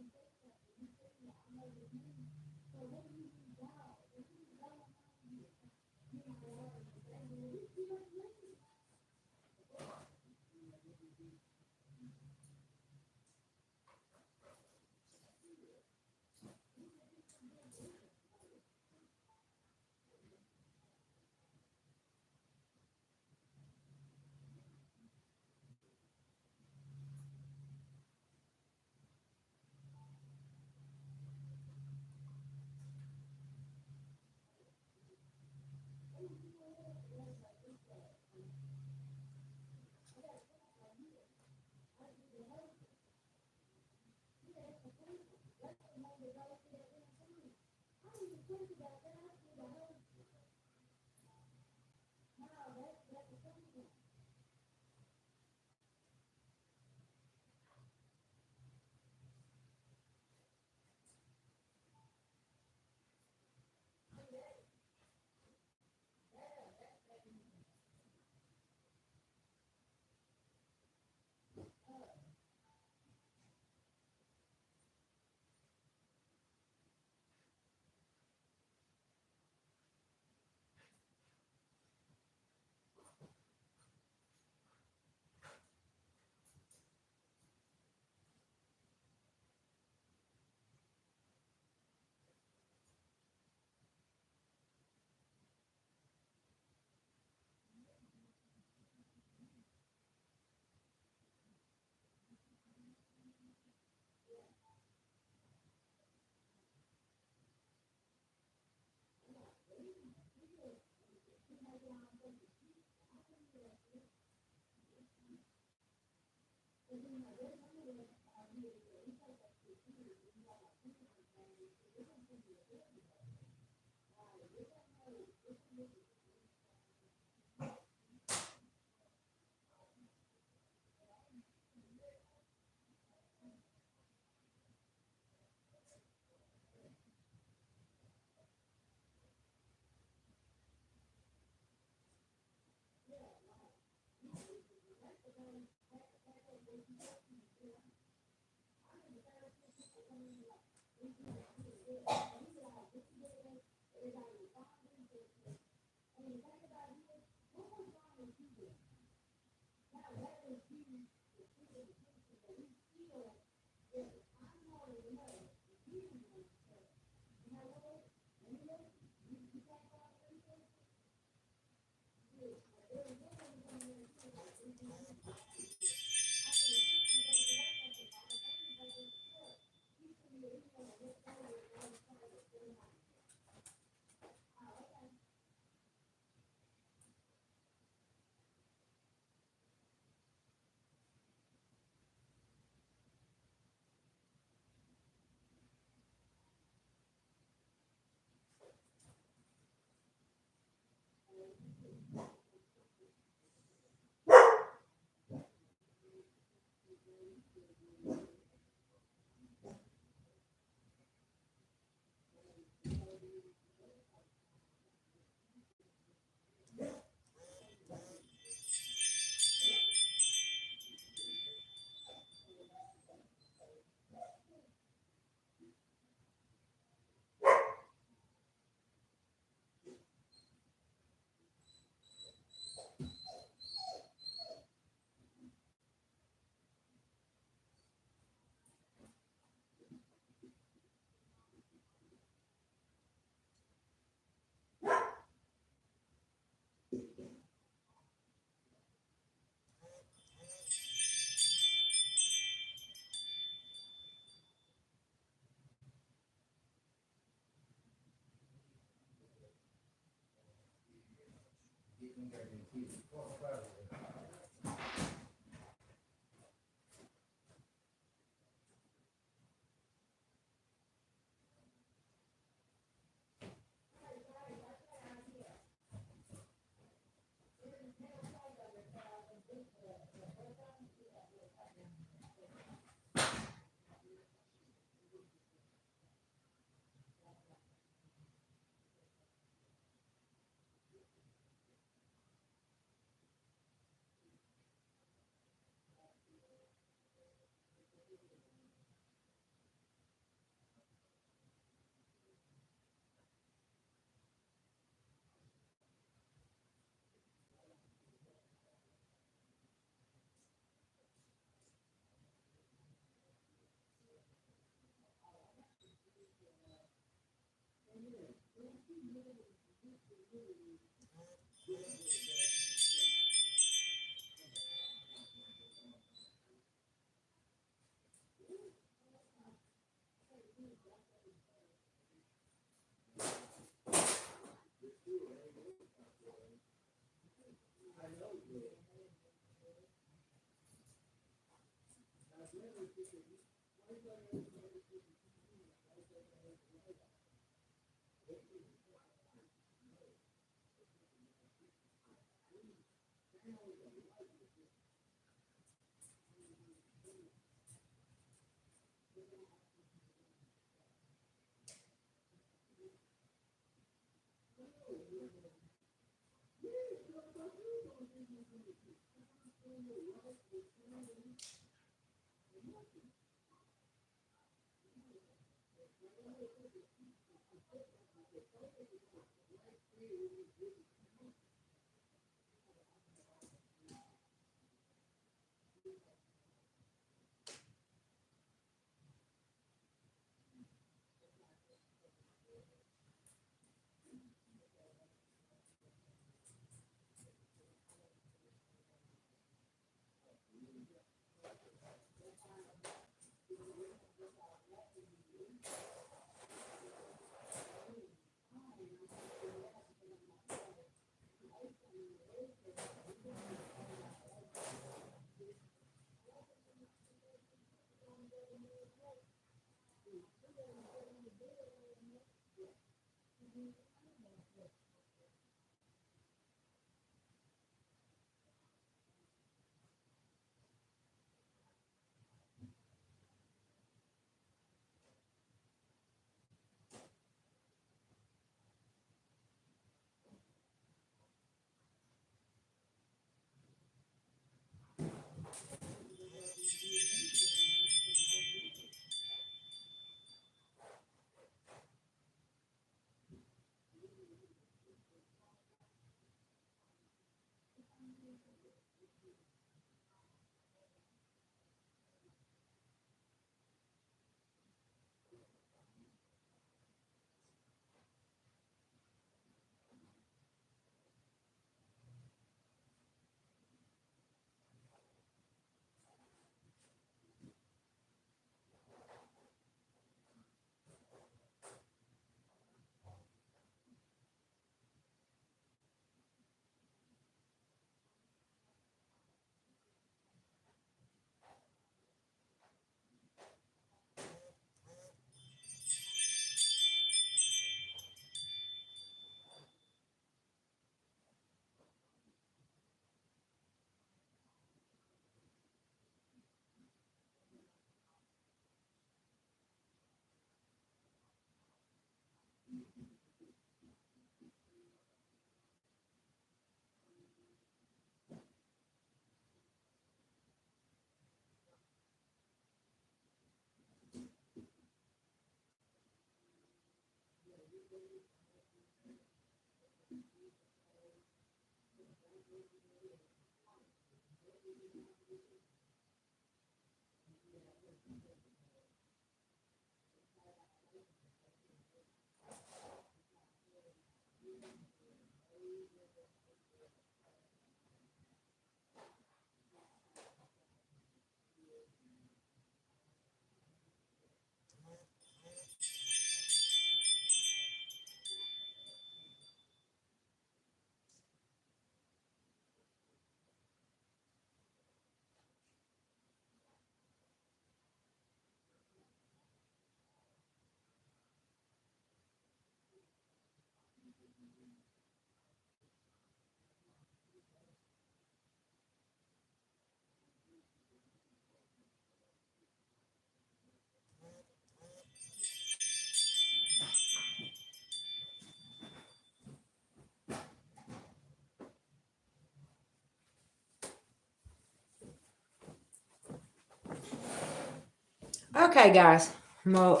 Speaker 1: Okay, guys. Well,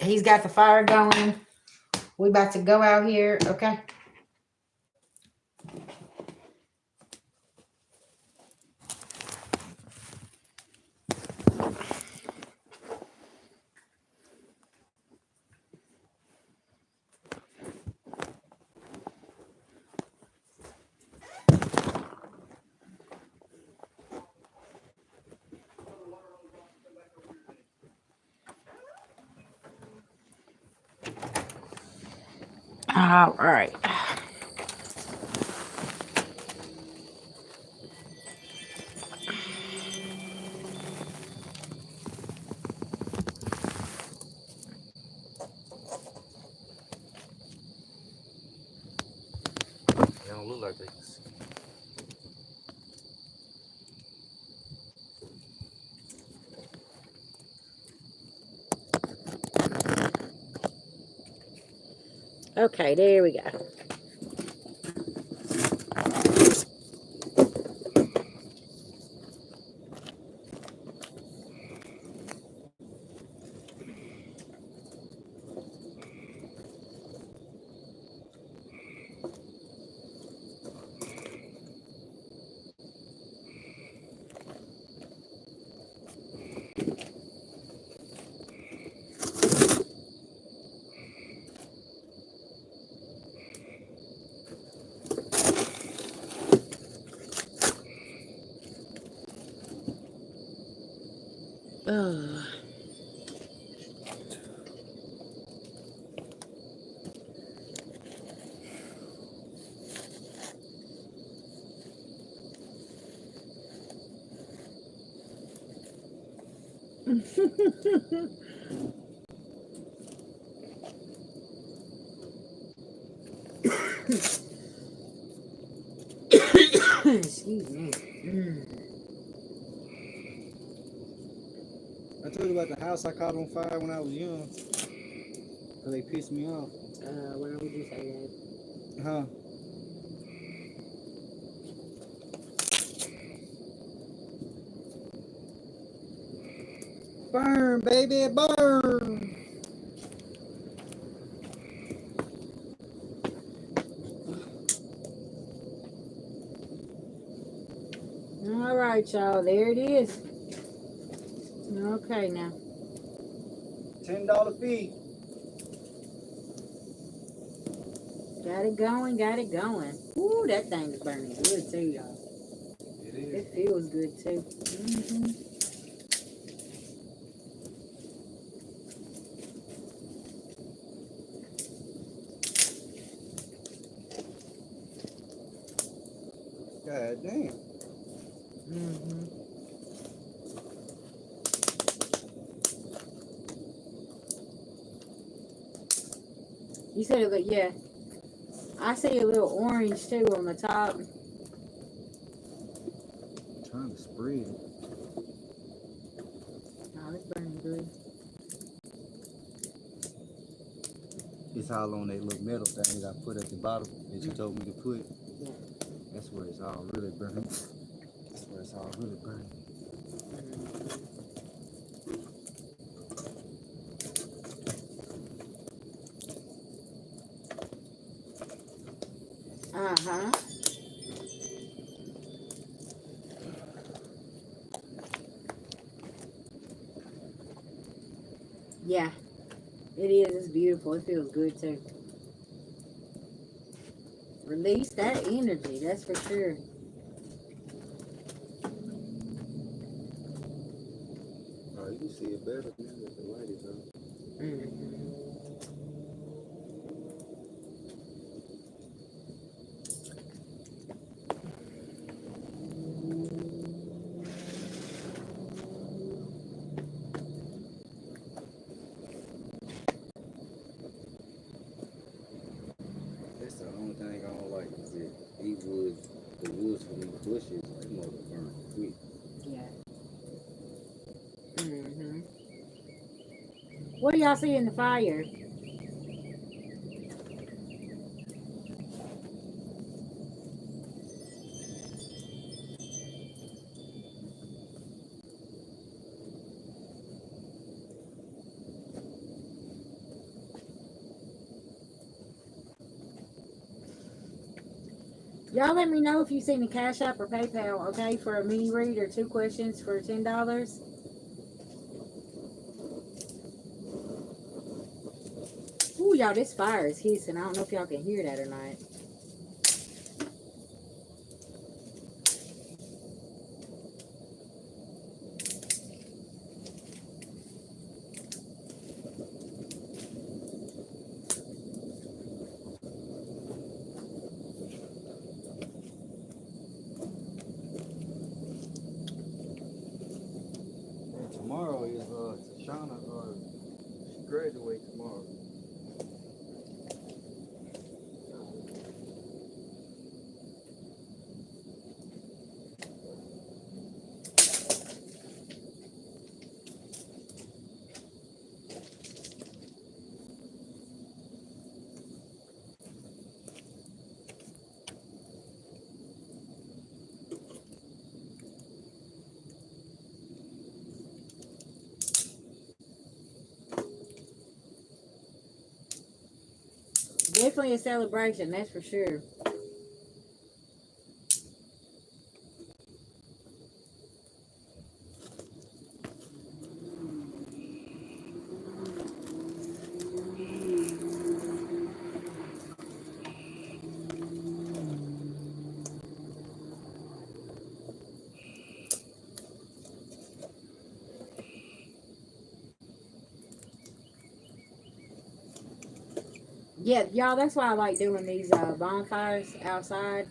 Speaker 1: he's got the fire going. We about to go out here, okay? All right.
Speaker 3: They don't look like they can see.
Speaker 1: Okay, there we go. Ugh. Excuse me.
Speaker 3: I told you about the house I caught on fire when I was young. Cause they pissed me off.
Speaker 1: Why would you say that?
Speaker 3: Huh? Burn, baby, burn.
Speaker 1: All right, y'all. There it is. Okay, now.
Speaker 3: $10 fee.
Speaker 1: Got it going, got it going. Ooh, that thing's burning good too, y'all.
Speaker 3: It is.
Speaker 1: It feels good too.
Speaker 3: God damn.
Speaker 1: You said it, but yeah. I see a little orange too on the top.
Speaker 3: Trying to spread it.
Speaker 1: Oh, it's burning good.
Speaker 3: It's all on that little metal thing that I put at the bottom that you told me to put.
Speaker 1: Yeah.
Speaker 3: That's where it's all really burning. That's where it's all really burning.
Speaker 1: Uh-huh. Yeah, it is. It's beautiful. It feels good too. Release that energy, that's for sure.
Speaker 2: Oh, you can see it better now that the light is on.
Speaker 1: Mm.
Speaker 2: That's the only thing I don't like is that these woods, the woods from these bushes, they mother burn quick.
Speaker 1: Yeah. Hmm. What do y'all see in the fire? Y'all let me know if you seen the Cash App or PayPal, okay, for a mini read or 2 questions for $10. Ooh, y'all, this fire is hissing. I don't know if y'all can hear that or not.
Speaker 2: And tomorrow is Tashana she graduate tomorrow.
Speaker 1: Definitely a celebration, that's for sure. Yeah, y'all, that's why I like doing these bonfires outside.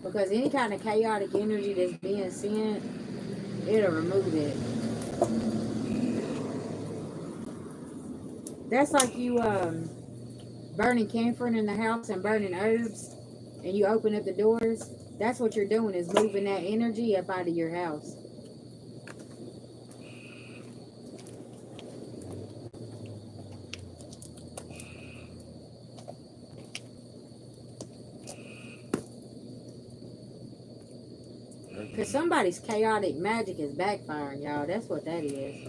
Speaker 1: Because any kind of chaotic energy that's being sent, it'll remove it. That's like you burning camphor in the house and burning herbs, and you open up the doors. That's what you're doing, is moving that energy up out of your house. Because somebody's chaotic magic is backfiring, y'all. That's what that is.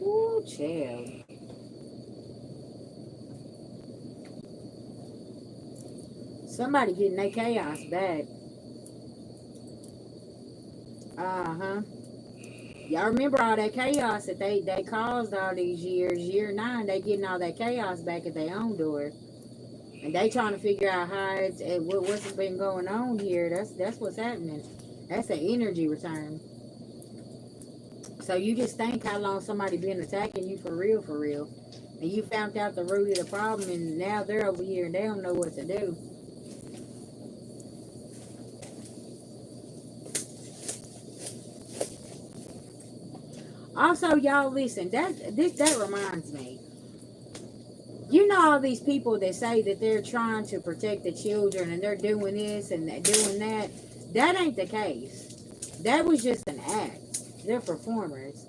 Speaker 1: Ooh, chill. Somebody getting their chaos back. Uh-huh. Y'all remember all that chaos that they caused all these years. Year 9, they getting all that chaos back at their own door. And they trying to figure out how it's what's been going on here. That's what's happening. That's an energy return. So you just think how long somebody been attacking you for real, and you found out the root of the problem, and now they're over here and they don't know what to do. Also, y'all listen. That reminds me. You know all these people that say that they're trying to protect the children and they're doing this and they're doing that. That ain't the case. That was just an act. They're performers.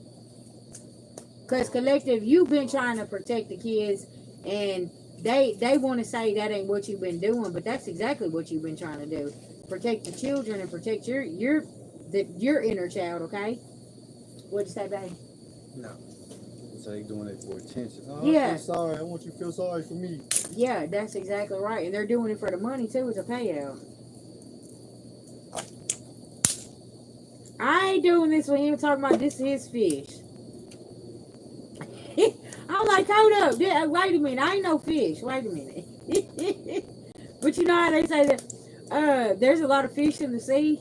Speaker 1: Because collective, you've been trying to protect the kids, and They want to say that ain't what you've been doing, but that's exactly what you've been trying to do. Protect the children and protect your inner child, okay? What'd you say, babe?
Speaker 4: No. So they doing it for attention. Oh,
Speaker 1: Yeah.
Speaker 4: I'm so sorry. I want you to feel sorry for me.
Speaker 1: Yeah, that's exactly right. And they're doing it for the money too. It's a payout. I ain't doing this with him talking about this is his fish. I'm like, hold up. Wait a minute. I ain't no fish. Wait a minute. But you know how they say that there's a lot of fish in the sea?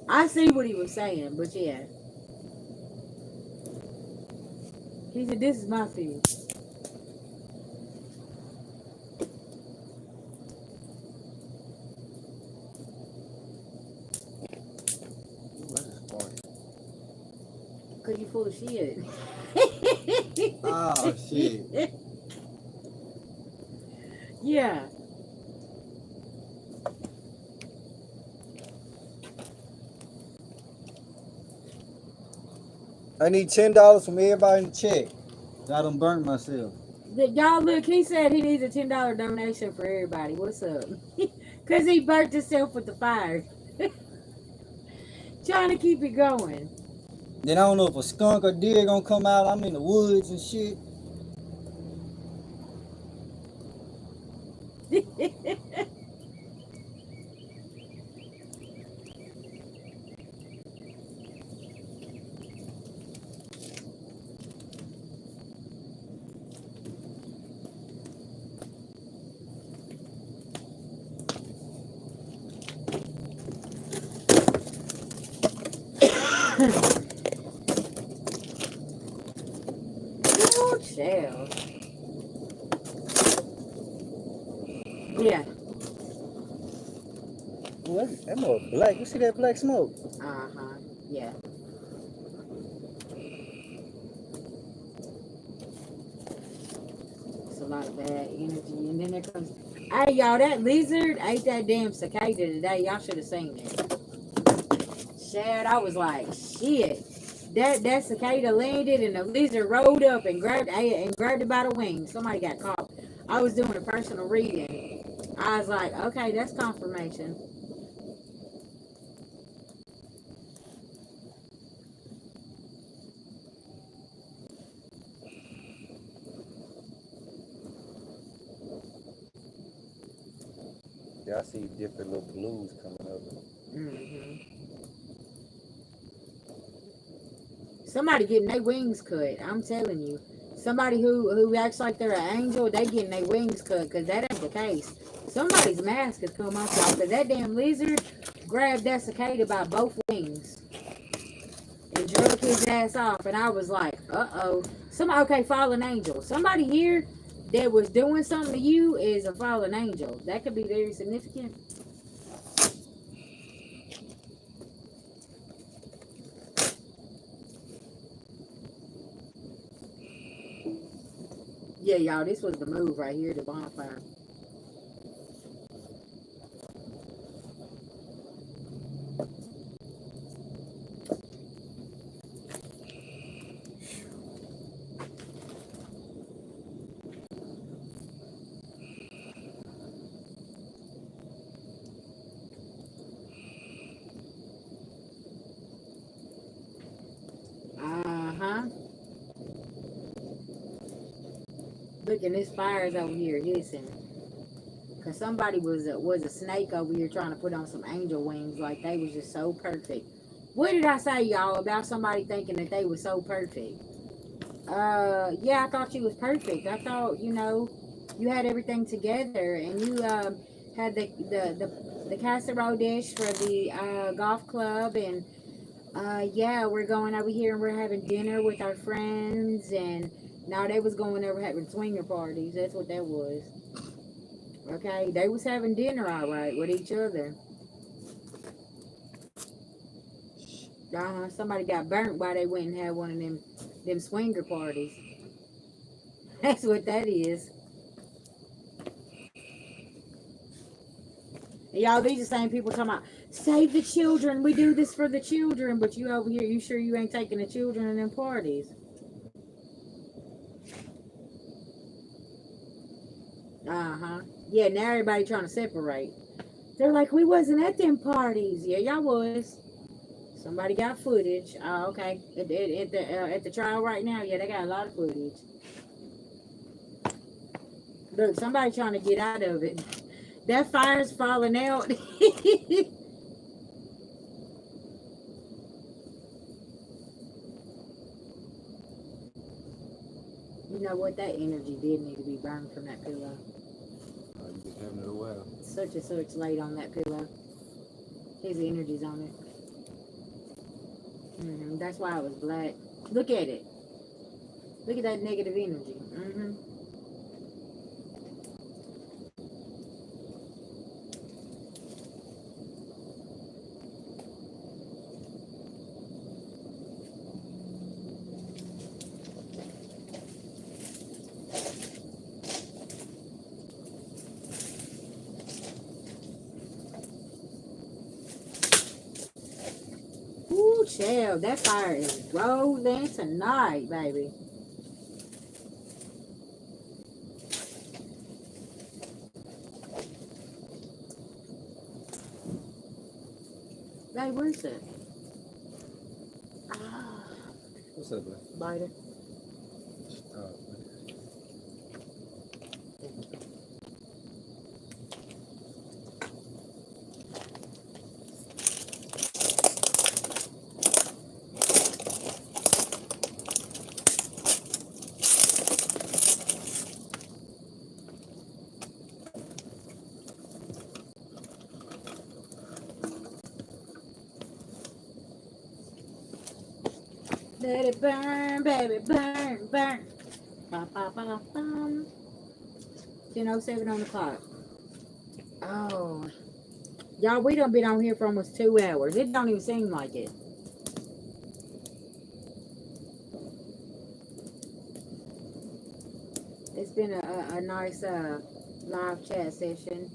Speaker 1: I see what he was saying, but yeah. He said, this is my fish. Because you full of shit.
Speaker 4: Oh, shit.
Speaker 1: Yeah.
Speaker 4: I need $10 from everybody in the check. I done burnt myself.
Speaker 1: Y'all look, he said he needs a $10 donation for everybody. What's up? Because he burnt himself with the fire. Trying to keep it going.
Speaker 4: Then I don't know if a skunk or deer gonna come out. I'm in the woods and shit.
Speaker 1: Oh, chill. Yeah.
Speaker 4: Ooh, that more black. You see that black smoke?
Speaker 1: Uh-huh. Yeah. It's a lot of bad energy. And then there comes... Hey, y'all, that lizard ate that damn cicada today. Y'all should have seen it. Shad, I was like, shit. That cicada landed and the lizard rolled up and grabbed it by the wings. Somebody got caught. I was doing a personal reading. I was like, okay, that's confirmation.
Speaker 4: Yeah, I see different little blues coming up.
Speaker 1: Mm-hmm. Somebody getting their wings cut. I'm telling you. Somebody who acts like they're an angel, they getting their wings cut because that ain't the case. Somebody's mask has come off, y'all, because that damn lizard grabbed that cicada by both wings and jerked his ass off. And I was like, uh-oh. Okay, fallen angel. Somebody here that was doing something to you is a fallen angel. That could be very significant. Yeah, y'all, this was the move right here, the bonfire. Uh-huh. Look, and this fire's over here hissing. Because somebody was a snake over here trying to put on some angel wings like they was just so perfect. What did I say, y'all, about somebody thinking that they were so perfect? Yeah, I thought you was perfect. I thought, you had everything together and you had the casserole dish for the golf club and yeah, we're going over here and we're having dinner with our friends and now they was going over having swinger parties. That's what that was. Okay, they was having dinner all right with each other. Somebody got burnt while they went and had one of them swinger parties. That's what that is. And y'all, these the same people talking about save the children. We do this for the children, but you over here, you sure you ain't taking the children in them parties? Yeah, now everybody trying to separate. They're like, we wasn't at them parties. Yeah, y'all was. Somebody got footage. Oh, okay. At the trial right now, yeah, they got a lot of footage. Look, somebody trying to get out of it. That fire's falling out. You know what? That energy did need to be burned from that pillow.
Speaker 2: You been having it a while.
Speaker 1: Such and such laid on that pillow. His energy's on it. That's why it was black. Look at it. Look at that negative energy. Ooh, child, that fire is rolling tonight, baby. Hey, where's it? Ah,
Speaker 2: What's up, man?
Speaker 1: lighter. Let it burn, baby, burn, burn. Ba, ba, ba, bum. 10:07 on the clock. Oh, y'all, we done been on here for almost 2 hours. It don't even seem like it. It's been a nice live chat session.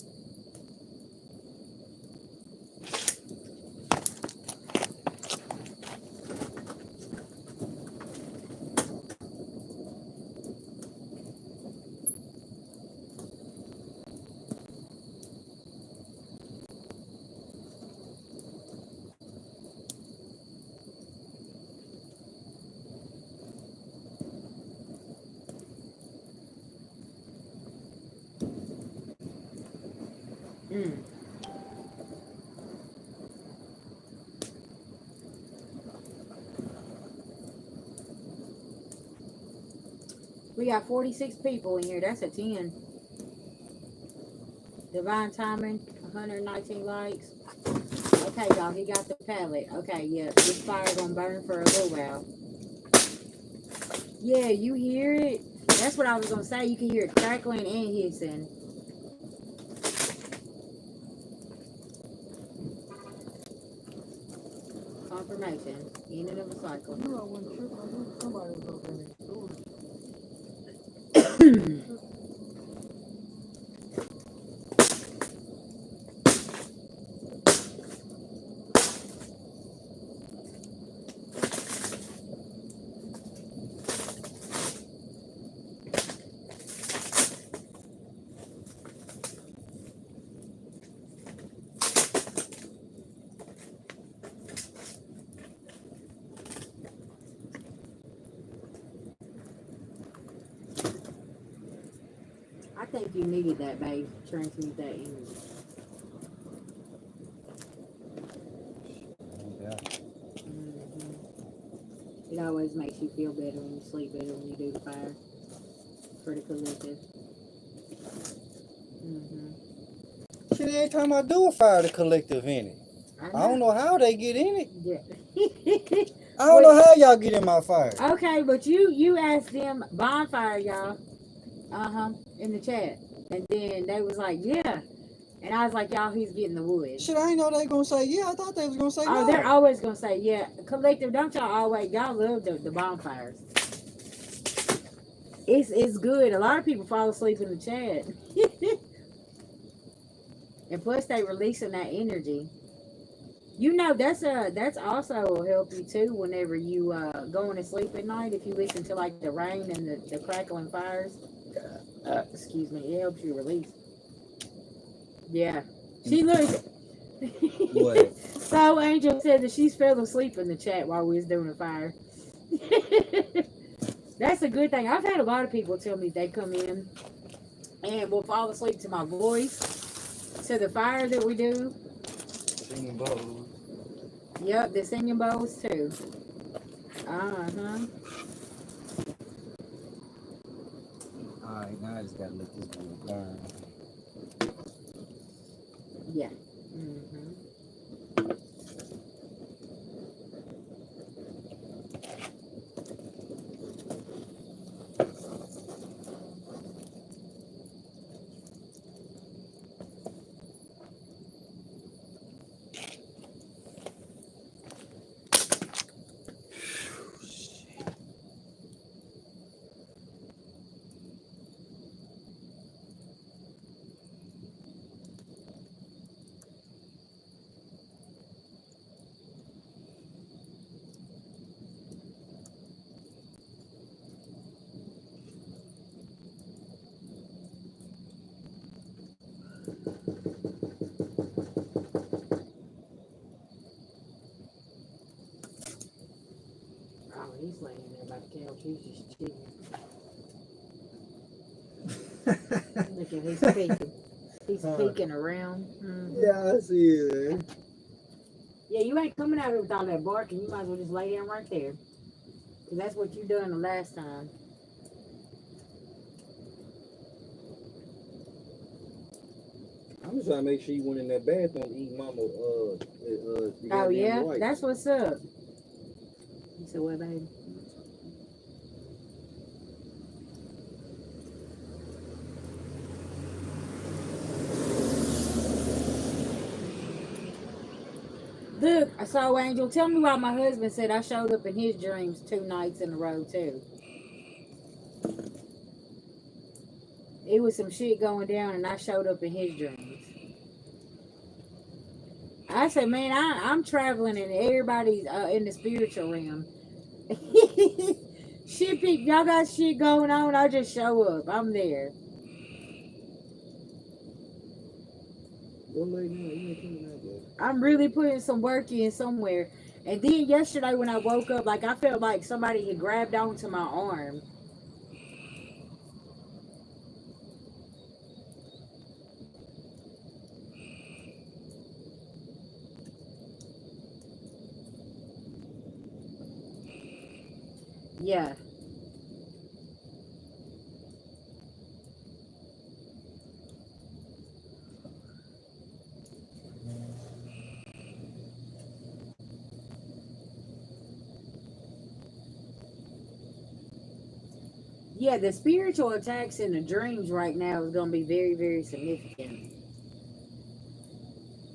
Speaker 1: We got 46 people in here. That's a 10. Divine timing, 119 likes. Okay, y'all, he got the palette. Okay, yeah, this fire gonna burn for a little while. Yeah, you hear it? That's what I was gonna say. You can hear it crackling and hissing. Confirmation. Ending of a cycle. I think you needed that, babe. Transmute that energy. It always makes you feel better when you sleep better when you do the fire for the collective.
Speaker 4: Shit, every time I do a fire, the collective in it. I don't know how they get in it.
Speaker 1: Yeah.
Speaker 4: I don't know how y'all get in my fire.
Speaker 1: Okay, but you asked them Bonfire, y'all. In the chat. And then they was like, yeah. And I was like, y'all, he's getting the wood.
Speaker 4: Shit, I ain't know they gonna say yeah. I thought they was gonna say
Speaker 1: Oh,
Speaker 4: no.
Speaker 1: they're always gonna say, yeah. Collective, don't y'all always, y'all love the bonfires. It's good. A lot of people fall asleep in the chat. And plus they releasing that energy. You know, that's also will help you too whenever you going to sleep at night. If you listen to like the rain and the crackling fires, Excuse me. It helps you release. Yeah. She looks.
Speaker 4: What?
Speaker 1: So Angel said that she's fell asleep in the chat while we was doing the fire. That's a good thing. I've had a lot of people tell me they come in and will fall asleep to my voice, to the fire that we do.
Speaker 4: Singing bowls.
Speaker 1: Yep, the singing bowls too. Uh-huh.
Speaker 4: Alright, now I just gotta let this one burn.
Speaker 1: Yeah. Mm-hmm. Oh, he's laying there by the couch. He's just chilling. Look at he's peeking. He's peeking around. Mm-hmm.
Speaker 4: Yeah, I see it.
Speaker 1: Yeah, you ain't coming out here with all that barking. You might as well just lay down right there. Because that's what you done the last time.
Speaker 4: I'm just trying to make sure you went in that bathroom to eat mama
Speaker 1: Oh,
Speaker 4: goddamn
Speaker 1: yeah?
Speaker 4: rice.
Speaker 1: That's what's up. You said, what, baby? Look, I saw Angel. Tell me why my husband said I showed up in his dreams 2 nights in a row, too. It was some shit going down, and I showed up in his dreams. I said, man, I'm traveling, and everybody's in the spiritual realm. Shit, people, y'all got shit going on. I just show up. I'm there.
Speaker 4: Go lay down. You ain't coming out there.
Speaker 1: I'm really putting some work in somewhere. And then yesterday when I woke up, like I felt like somebody had grabbed onto my arm. Yeah. Yeah, the spiritual attacks in the dreams right now is going to be very, very significant.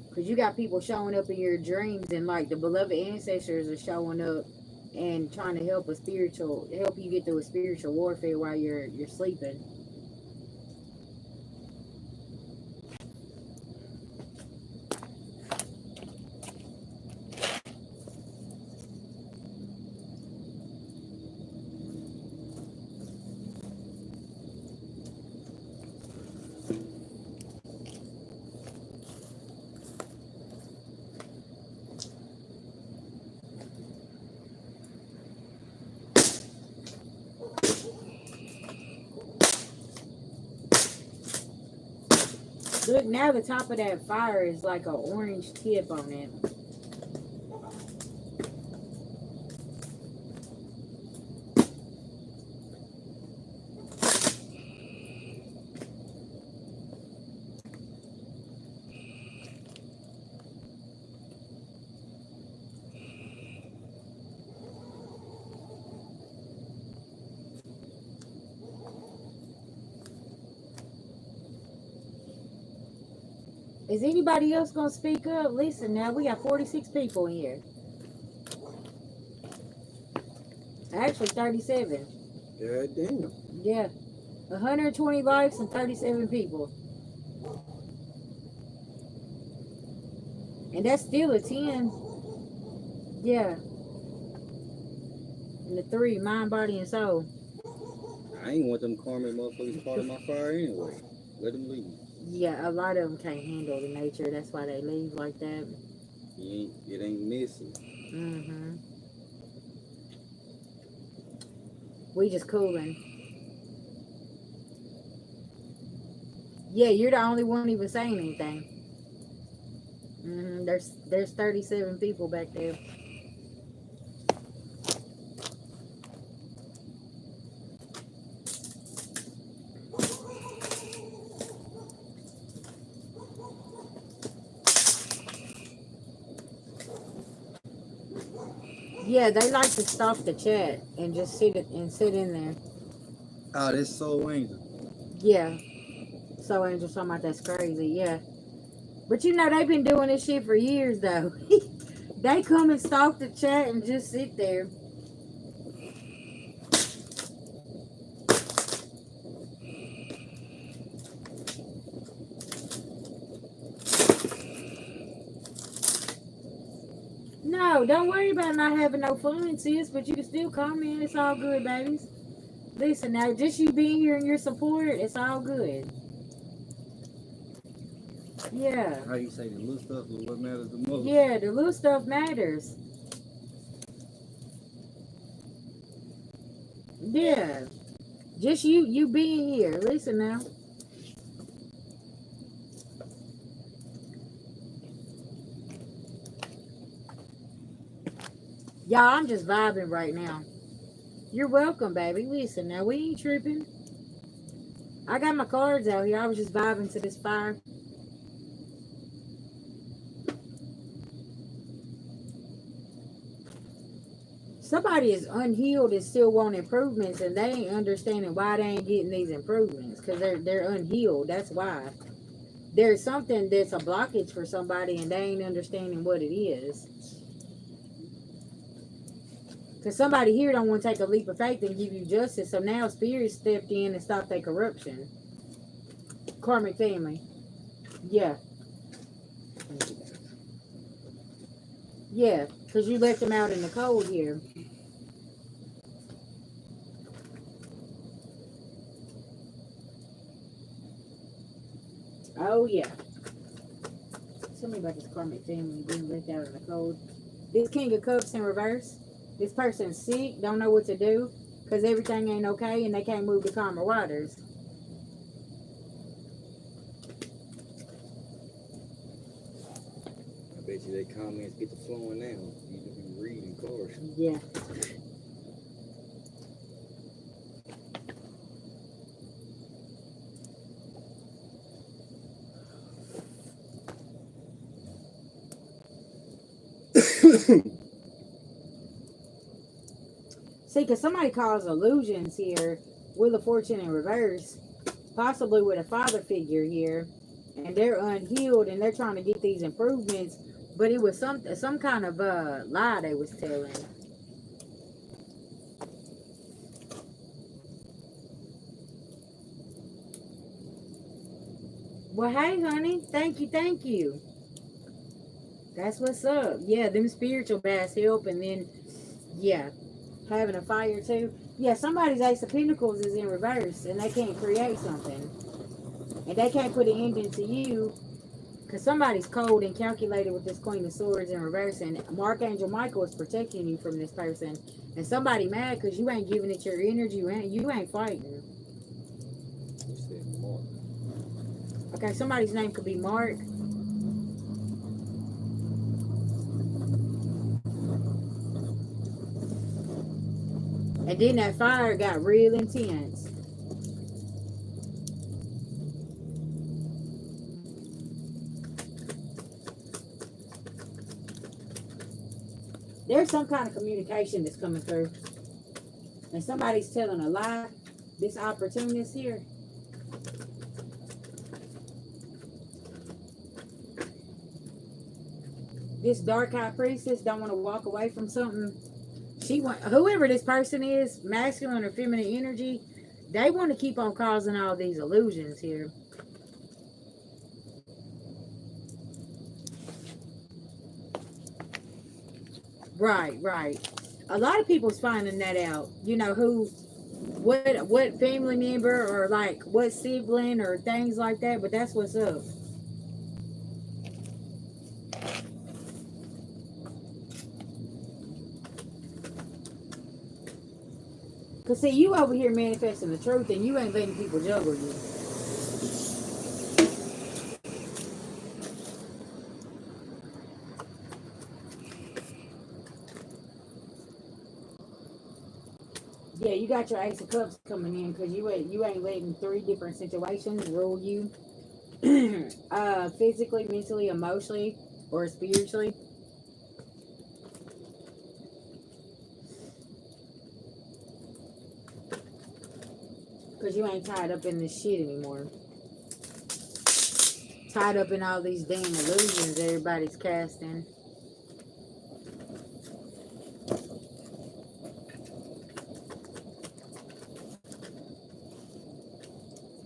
Speaker 1: Because you got people showing up in your dreams, and like the beloved ancestors are showing up and trying to help you get through a spiritual warfare while you're sleeping. Look, now the top of that fire is like an orange tip on it. Is anybody else going to speak up? Listen, now we got 46 people in here. Actually, 37.
Speaker 4: God damn.
Speaker 1: Yeah. 120 likes and 37 people. And that's still a 10. Yeah. And the 3, mind, body, and soul.
Speaker 2: I ain't want them karmic motherfuckers part of my fire anyway. Let them leave.
Speaker 1: Yeah, a lot of them can't handle the nature. That's why they leave like that.
Speaker 2: It ain't messy.
Speaker 1: Mm-hmm. We just cooling. Yeah, you're the only one even saying anything. There's 37 people back there. Yeah, they like to stop the chat and just sit in there.
Speaker 4: Oh, that's so angel.
Speaker 1: Yeah. So Angel talking about that's crazy. Yeah. But you know they've been doing this shit for years though. They come and stalk the chat and just sit there. No, don't worry about not having no fun, sis. But you can still comment. It's all good, babies. Listen now, just you being here and your support, it's all good. Yeah.
Speaker 4: How you say the little stuff is what matters the most?
Speaker 1: Yeah, the little stuff matters. Yeah. Just you being here. Listen now. Y'all, I'm just vibing right now. You're welcome, baby. Listen now, we ain't tripping. I got my cards out here. I was just vibing to this fire. Somebody is unhealed and still want improvements, and they ain't understanding why they ain't getting these improvements because they're unhealed. That's why. There's something that's a blockage for somebody, and they ain't understanding what it is. Because somebody here don't want to take a leap of faith and give you justice, so now spirit stepped in and stopped their corruption. Karmic family. Yeah. Yeah, because you left them out in the cold here. Oh, yeah. Tell me about this karmic family being left out in the cold. This King of Cups in reverse. This person's sick, don't know what to do, because everything ain't okay, and they can't move the calmer waters.
Speaker 2: I bet you they comments get to flowing now. You can be reading cards.
Speaker 1: Yeah. See, because somebody calls illusions here, Wheel of Fortune in reverse, possibly with a father figure here, and they're unhealed and they're trying to get these improvements, but it was some kind of lie they was telling. Well, hey, honey, thank you. That's what's up. Yeah, them spiritual baths help, and then, yeah, having a fire too. Yeah, somebody's Ace of Pentacles is in reverse, and they can't create something. And they can't put an ending to you, because somebody's cold and calculated with this Queen of Swords in reverse, and Archangel Michael is protecting you from this person. And somebody mad because you ain't giving it your energy, you ain't fighting.
Speaker 2: You said Mark.
Speaker 1: Okay, somebody's name could be Mark. And then that fire got real intense. There's some kind of communication that's coming through. And somebody's telling a lie. This opportunist here. This dark high priestess don't want to walk away from something. Whoever this person is, masculine or feminine energy, they want to keep on causing all these illusions here. Right. A lot of people's finding that out. You know, who what family member or like what sibling or things like that, but that's what's up. Cause see, you over here manifesting the truth, and you ain't letting people juggle you. Yeah, you got your Ace of Cups coming in because you ain't letting three different situations rule you, physically, mentally, emotionally, or spiritually. Because you ain't tied up in this shit anymore. Tied up in all these damn illusions everybody's casting.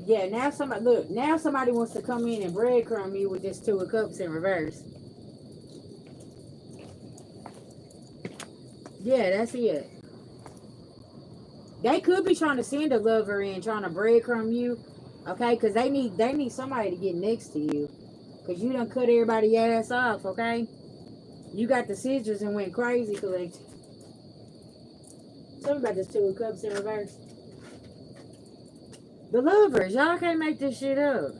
Speaker 1: Yeah, now somebody look. Now somebody wants to come in and breadcrumb you with this Two of Cups in reverse. Yeah, that's it. They could be trying to send a lover in, trying to breadcrumb you, okay? Because they need somebody to get next to you, because you done cut everybody ass off, okay? You got the scissors and went crazy, collect. Tell me about this Two of Cups in reverse. The lovers, y'all can't make this shit up.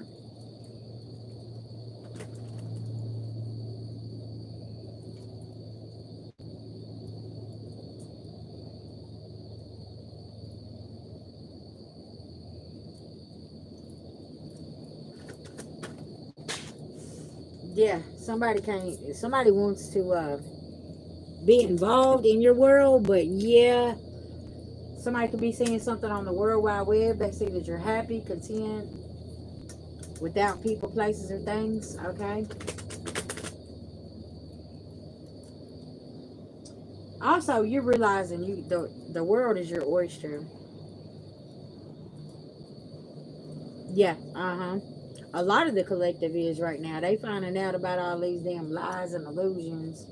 Speaker 1: Yeah, somebody wants to be involved in your world, but yeah, somebody could be saying something on the World Wide Web that say that you're happy, content, without people, places, or things, okay? Also, you're realizing the world is your oyster. Yeah, uh-huh. A lot of the collective is right now. They finding out about all these damn lies and illusions.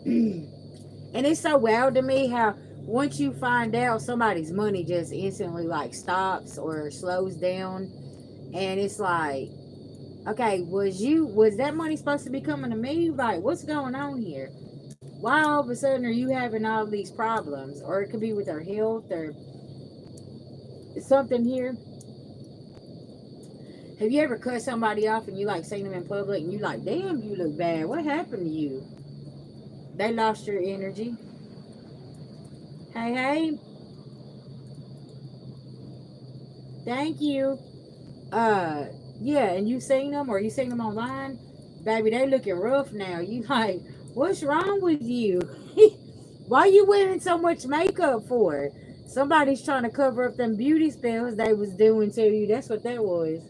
Speaker 1: And it's so wild to me how once you find out, somebody's money just instantly like stops or slows down, and it's like, okay, was that money supposed to be coming to me? Like, what's going on here? Why all of a sudden are you having all these problems? Or it could be with their health or something here. Have you ever cut somebody off and you like seen them in public and you like, damn, you look bad. What happened to you? They lost your energy. Hey, hey, thank you. Uh, yeah, and you seen them or you seen them online, baby, they looking rough now. You like, what's wrong with you? Why you wearing so much makeup for? Somebody's trying to cover up them beauty spells they was doing to you. That's what that was.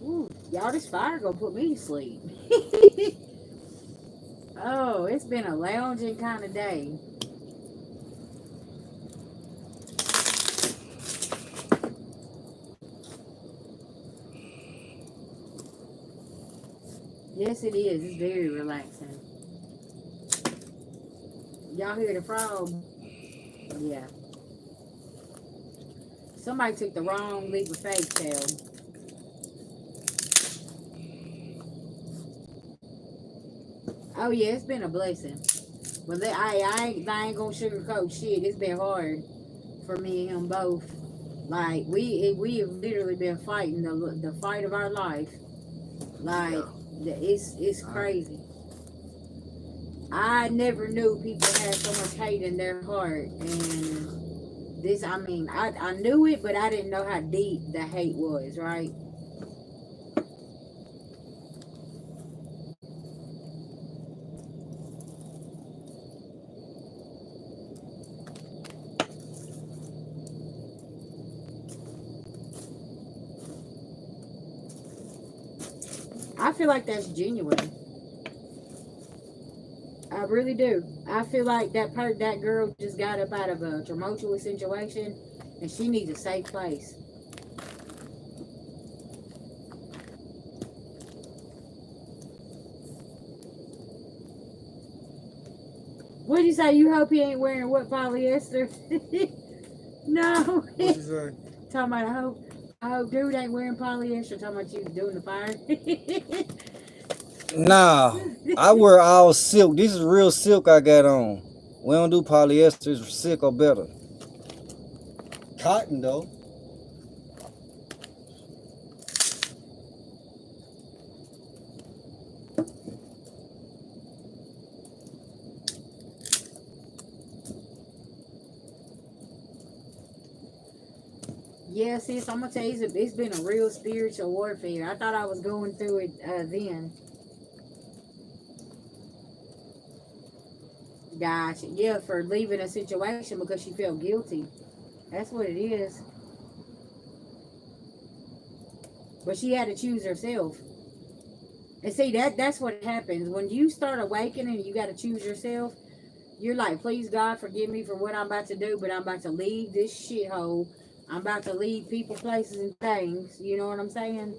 Speaker 1: Ooh, y'all, this fire gonna put me to sleep. Oh, it's been a lounging kind of day. Yes, it is. It's very relaxing. Y'all hear the frog? Yeah. Somebody took the wrong leap of faith, tail. Oh yeah, it's been a blessing. But I ain't gonna sugarcoat shit. It's been hard for me and him both. Like we have literally been fighting the fight of our life. Like it's crazy. I never knew people had so much hate in their heart, and this. I mean, I knew it, but I didn't know how deep the hate was. Right. I feel like that's genuine. I really do. I feel like that girl just got up out of a tumultuous situation, and she needs a safe place. What did you say? You hope he ain't wearing what polyester? No.
Speaker 4: What you say?
Speaker 1: Talking about I hope dude ain't wearing polyester. Talking about you doing the fire.
Speaker 4: Nah, I wear all silk. This is real silk I got on. We don't do polyester. It's silk or better. Cotton though.
Speaker 1: Yeah, sis, I'm gonna tell you, it's been a real spiritual warfare. I thought I was going through it then. Gotcha. Yeah, for leaving a situation because she felt guilty. That's what it is. But she had to choose herself. And see, that's what happens. When you start awakening, you got to choose yourself. You're like, please, God, forgive me for what I'm about to do, but I'm about to leave this shithole. I'm about to leave people, places, and things. You know what I'm saying?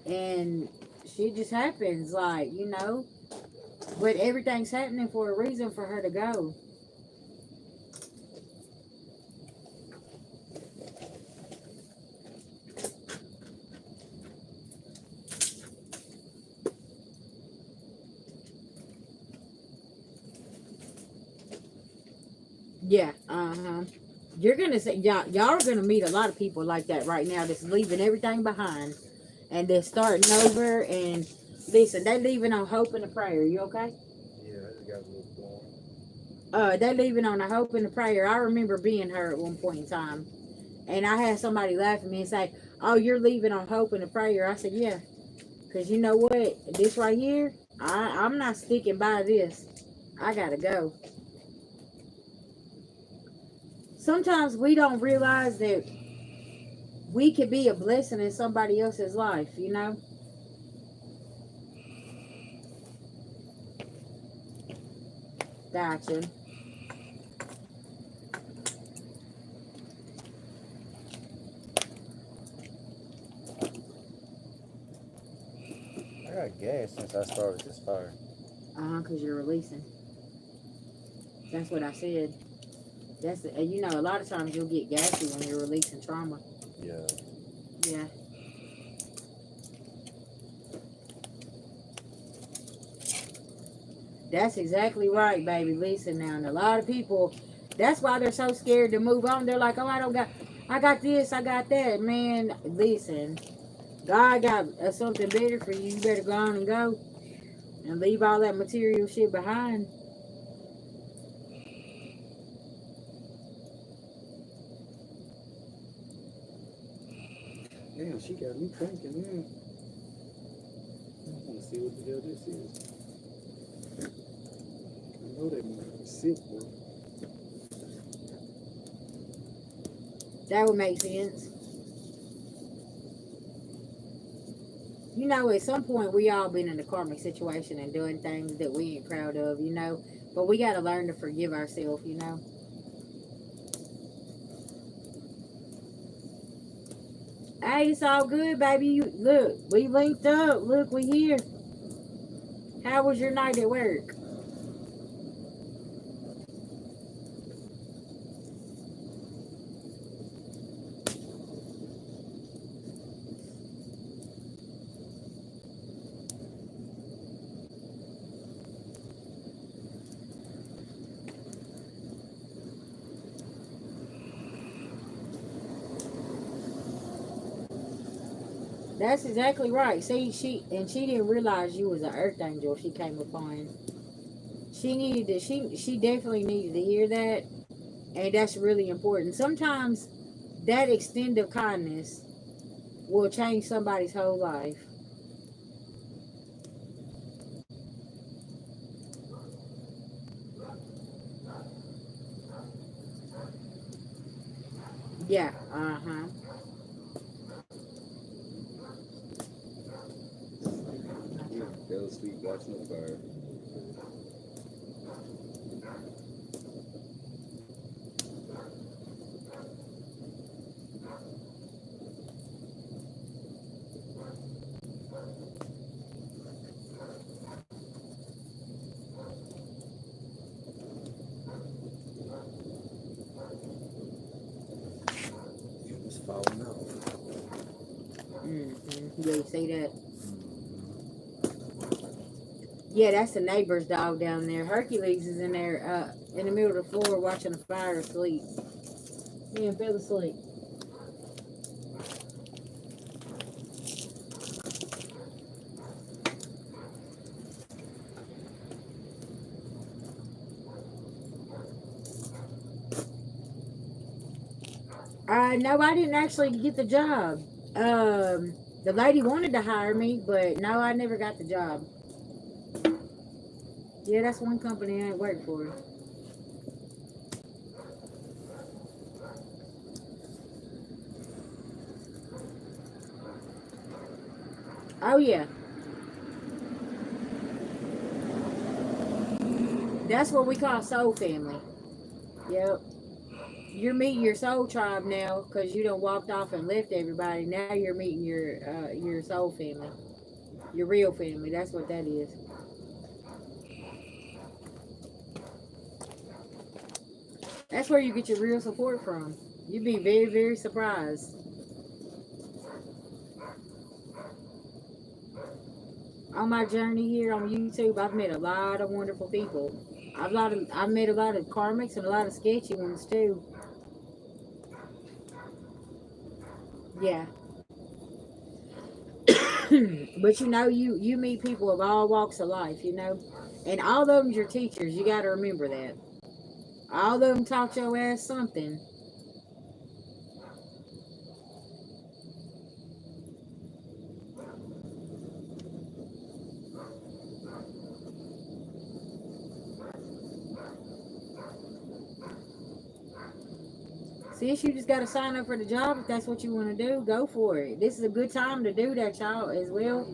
Speaker 1: And shit just happens, like, you know. But everything's happening for a reason for her to go. Yeah, uh-huh. You're gonna say y'all are gonna meet a lot of people like that right now that's leaving everything behind and they're starting over and listen, they leaving on hope and a prayer. You okay?
Speaker 2: Yeah, I just got a little boring.
Speaker 1: They leaving on a hope and a prayer. I remember being her at one point in time. And I had somebody laugh at me and say, oh, you're leaving on hope and a prayer. I said, yeah. Because you know what? This right here, I'm not sticking by this. I gotta go. Sometimes we don't realize that we could be a blessing in somebody else's life, you know? Gotcha.
Speaker 4: I got gas since I started this fire.
Speaker 1: Because you're releasing. That's what I said. You know, a lot of times you'll get gassy when you're releasing trauma.
Speaker 4: Yeah.
Speaker 1: Yeah. That's exactly right, baby. Listen now, and a lot of people, that's why they're so scared to move on. They're like, oh, I got this, I got that. Man, listen, God got something better for you. You better go on and go and leave all that material shit behind.
Speaker 2: Damn, she got me thinking, man. I want to see what the hell this is. I know that motherfucker sick, bro.
Speaker 1: That would make sense. You know, at some point, we all been in a karmic situation and doing things that we ain't proud of, you know. But we got to learn to forgive ourselves, you know. Hey, it's all good, baby. Look, we linked up. Look, we here. How was your night at work? That's exactly right. See, she didn't realize you was an earth angel. She came upon. She needed to. She definitely needed to hear that, and that's really important. Sometimes that extent of kindness will change somebody's whole life. Yeah. Uh-huh.
Speaker 2: Yeah, fell asleep watching the fire.
Speaker 4: It was falling off.
Speaker 1: Yeah, you see that? Yeah, that's the neighbor's dog down there. Hercules is in there, in the middle of the floor watching the fire asleep. Yeah, fell asleep. No, I didn't actually get the job. The lady wanted to hire me, but no, I never got the job. Yeah, that's one company I ain't worked for. Oh yeah, that's what we call soul family. Yep. You're meeting your soul tribe now because you done walked off and left everybody. Now you're meeting your soul family, your real family. That's what that is. That's where you get your real support from. You'd be very, very surprised. On my journey here on YouTube, I've met a lot of wonderful people. I've met a lot of karmics and a lot of sketchy ones too. Yeah. But you meet people of all walks of life, and all of them's your teachers. You got to remember that. All of them taught your ass something. Sis, you just got to sign up for the job if that's what you want to do. Go for it. This is a good time to do that, y'all, as well.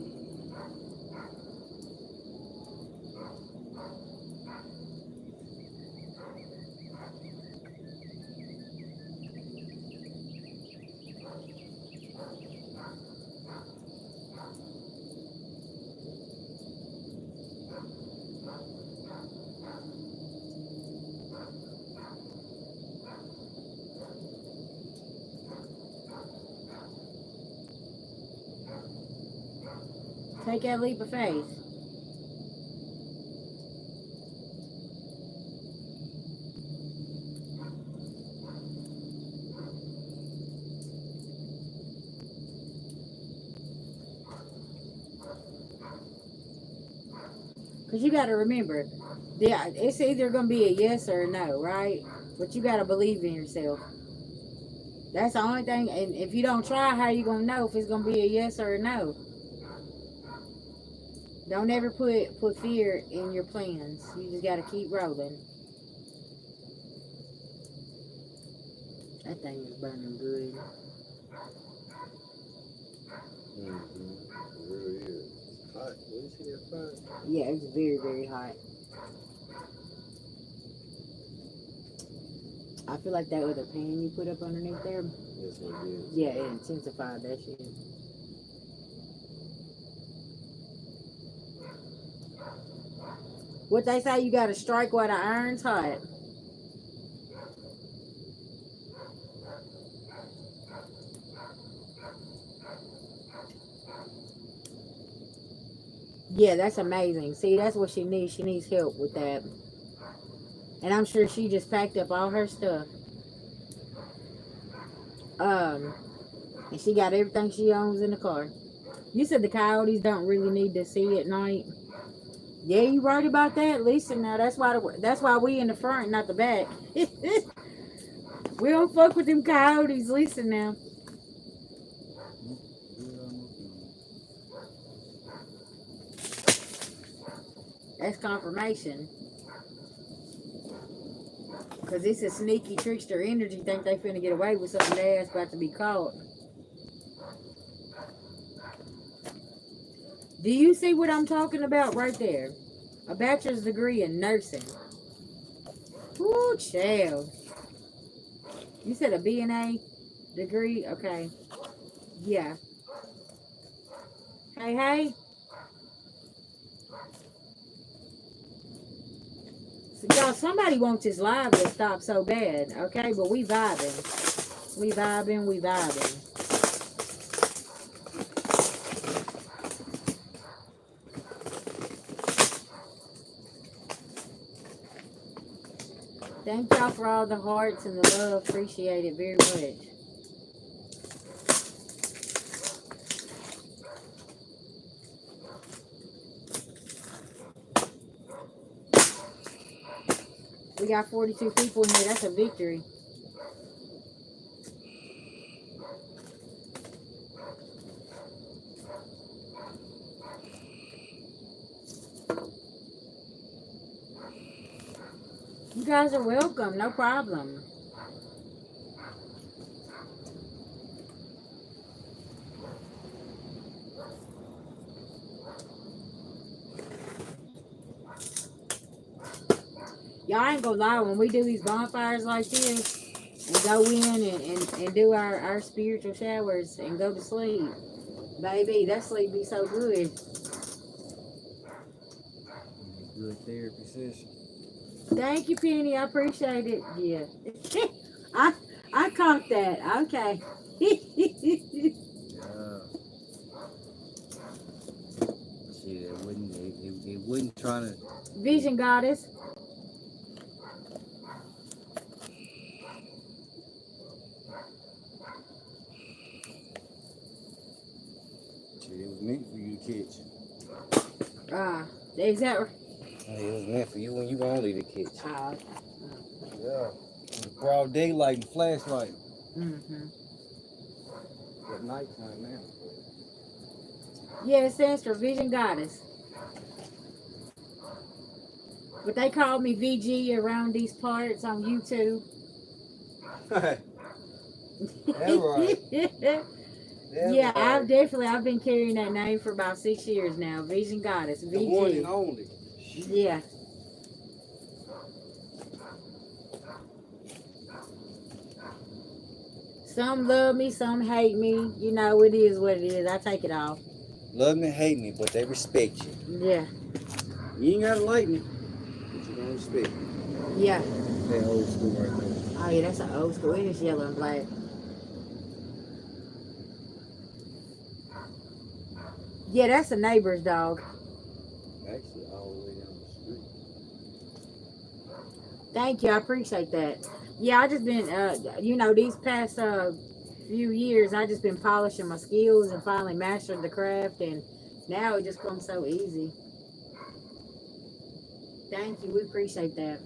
Speaker 1: Take that leap of faith. Because you got to remember, yeah, it's either going to be a yes or a no, right? But you got to believe in yourself. That's the only thing. And if you don't try, how you going to know if it's going to be a yes or a no? Don't ever put fear in your plans. You just got to keep rolling. That thing is burning good.
Speaker 2: It really is. It's hot. What is he at fire?
Speaker 1: Yeah, it's very, very hot. I feel like that other pan you put up underneath there,
Speaker 2: Yes, it is.
Speaker 1: yeah, it intensified that shit. What they say, you got to strike while the iron's hot. Yeah, that's amazing. See, that's what she needs. She needs help with that. And I'm sure she just packed up all her stuff. Um, and she got everything she owns in the car. You said the coyotes don't really need to see at night. Yeah, you right about that. Listen now, that's why we in the front, not the back. We don't fuck with them coyotes. Listen now. That's confirmation. Cause it's a sneaky trickster energy. Think they finna get away with something their ass about to be caught. Do you see what I'm talking about right there? A bachelor's degree in nursing. Ooh, child. You said a BNA degree? Okay. Yeah. Hey, hey. So, y'all, somebody wants this live to stop so bad. Okay, but we vibing. We vibing, we vibing. Thank y'all for all the hearts and the love. Appreciate it very much. We got 42 people in here. That's a victory. You guys are welcome. No problem. Y'all ain't gonna lie, when we do these bonfires like this and go in and do our spiritual showers and go to sleep, baby, that sleep be so good.
Speaker 4: Good therapy session.
Speaker 1: Thank you, Penny. I appreciate it. Yeah. I caught that. Okay.
Speaker 4: Yeah. Shit, it wouldn't trying to.
Speaker 1: Vision goddess.
Speaker 4: Shit, it was meant for you to catch.
Speaker 1: Is that right?
Speaker 4: It was meant for you and you only to catch.
Speaker 1: Yeah.
Speaker 4: Broad daylight and flashlight.
Speaker 1: Mm-hmm.
Speaker 4: At nighttime now.
Speaker 1: Yeah, it stands for Vision Goddess. But they call me VG around these parts on YouTube.
Speaker 4: That's right.
Speaker 1: Yeah, I've been carrying that name for about 6 years now. Vision Goddess, VG.
Speaker 4: The one and only.
Speaker 1: Yeah. Some love me, some hate me. You know, it is what it is. I take it all.
Speaker 4: Love me, hate me, but they respect you.
Speaker 1: Yeah.
Speaker 4: You ain't gotta like me, but you gonna respect me.
Speaker 1: Yeah.
Speaker 4: That old school right there.
Speaker 1: Oh yeah, that's an old school. It is yellow and black. Yeah, that's a neighbor's dog.
Speaker 4: Actually, all the way down the street.
Speaker 1: Thank you. I appreciate that. Yeah, I just been, these past few years, I just been polishing my skills and finally mastered the craft, and now it just comes so easy. Thank you. We appreciate that.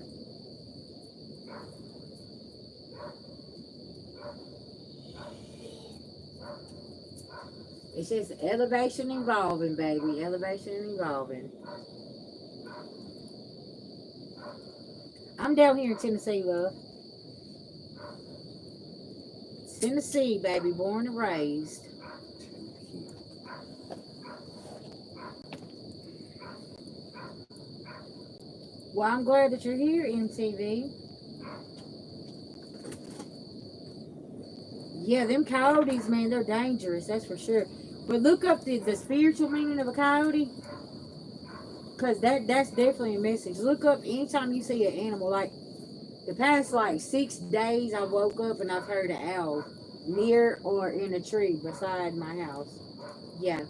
Speaker 1: It's just elevation evolving, baby. Elevation and evolving. I'm down here in Tennessee, love. Tennessee, baby. Born and raised. Well, I'm glad that you're here, MTV. Yeah, them coyotes, man, they're dangerous. That's for sure. But look up the spiritual meaning of a coyote. Because that's definitely a message. Look up anytime you see an animal. Like, the past, 6 days, I woke up and I've heard an owl near or in a tree beside my house. Yeah.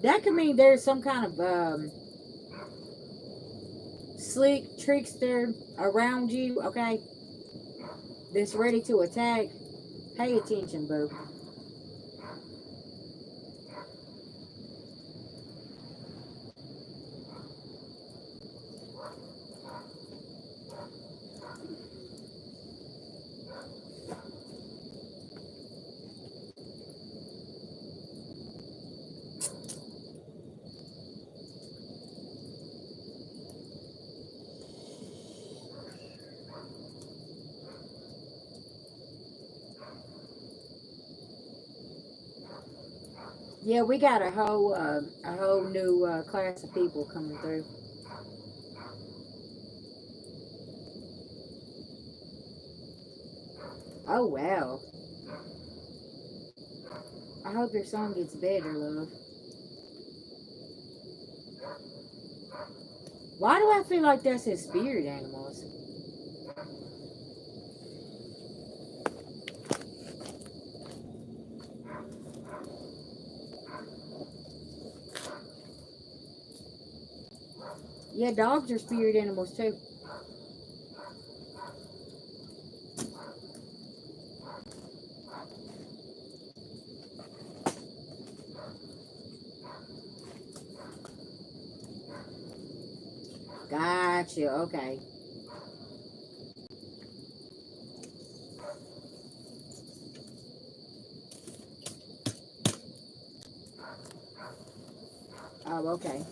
Speaker 1: That could mean there's some kind of slick trickster around you, okay? that's ready to attack, pay attention, boo. Yeah, we got a whole new class of people coming through. Oh wow! I hope your song gets better, love. Why do I feel like that's his spirit animals? Yeah, dogs are spirit animals too. Gotcha. Okay. Oh, okay.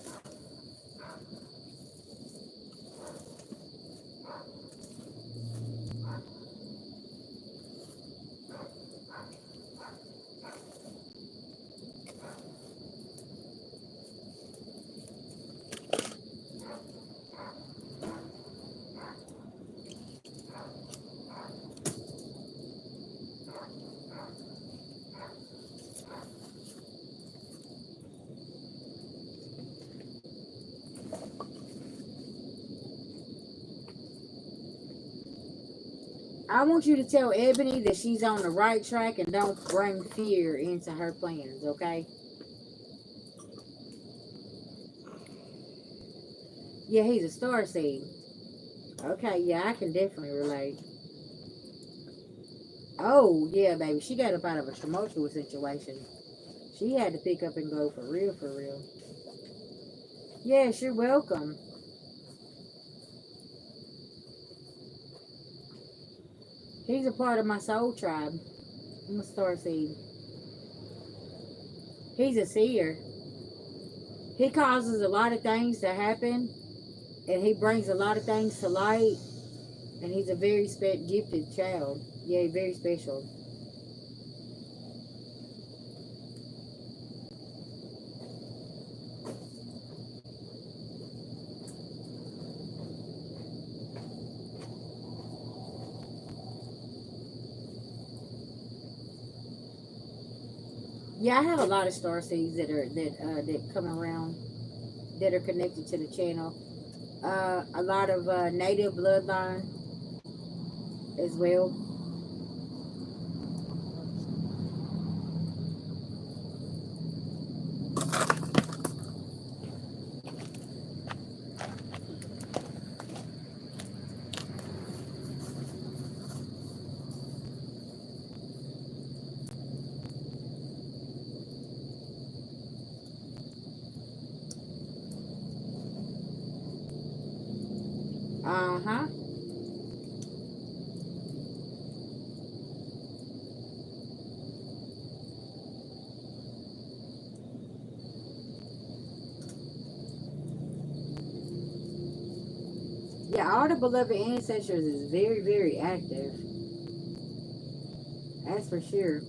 Speaker 1: I want you to tell Ebony that she's on the right track and don't bring fear into her plans, okay? Yeah, he's a star seed. Okay, yeah, I can definitely relate. Oh, yeah, baby. She got up out of a tumultuous situation. She had to pick up and go for real, for real. Yes, you're welcome. He's a part of my soul tribe. I'm a star seed. He's a seer. He causes a lot of things to happen, and he brings a lot of things to light, and he's a very gifted child. Yeah, very special. Yeah, I have a lot of star seeds that come around that are connected to the channel. A lot of native bloodline as well. Uh huh. Yeah, all the beloved ancestors is very, very active. That's for sure.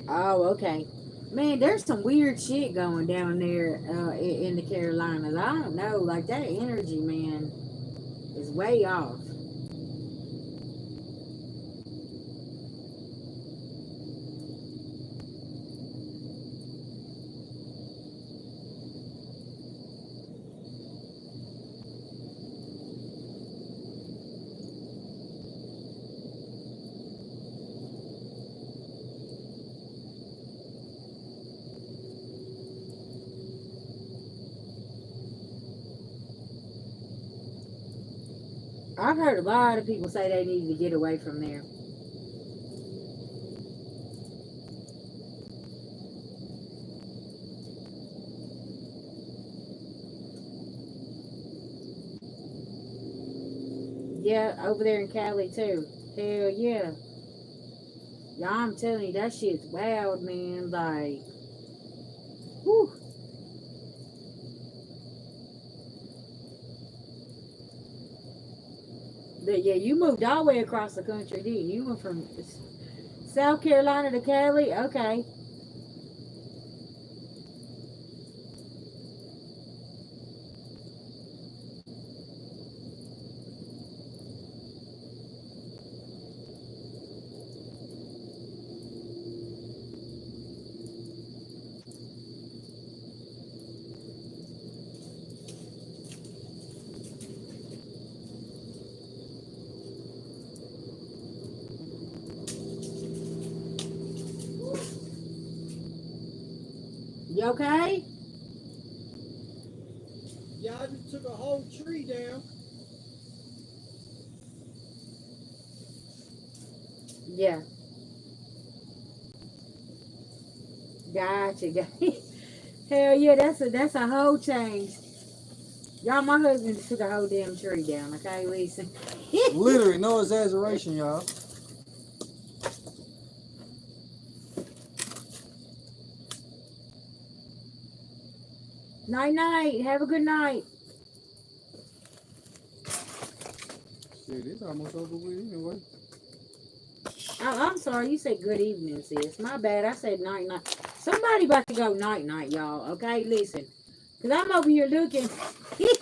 Speaker 1: Oh, okay. Man, there's some weird shit going down there in the Carolinas. I don't know. Like, that energy, man, is way off. I've heard a lot of people say they need to get away from there. Yeah, over there in Cali too. Hell yeah. Y'all, I'm telling you, that shit's wild, man. Like, whew. But yeah, you moved all the way across the country, didn't you? You went from South Carolina to Cali? Okay. You okay?
Speaker 4: Yeah, I just took a whole tree down.
Speaker 1: Yeah. Gotcha. Hell yeah, that's a whole change. Y'all, my husband just took a whole damn tree down, okay, Lisa?
Speaker 4: Literally, no exaggeration, y'all.
Speaker 1: Night night. Have a good night.
Speaker 4: Shit, it's almost over with anyway.
Speaker 1: I'm sorry, you said good evening, sis. My bad. I said night night. Somebody about to go night night, y'all. Okay, listen. Cause I'm over here looking.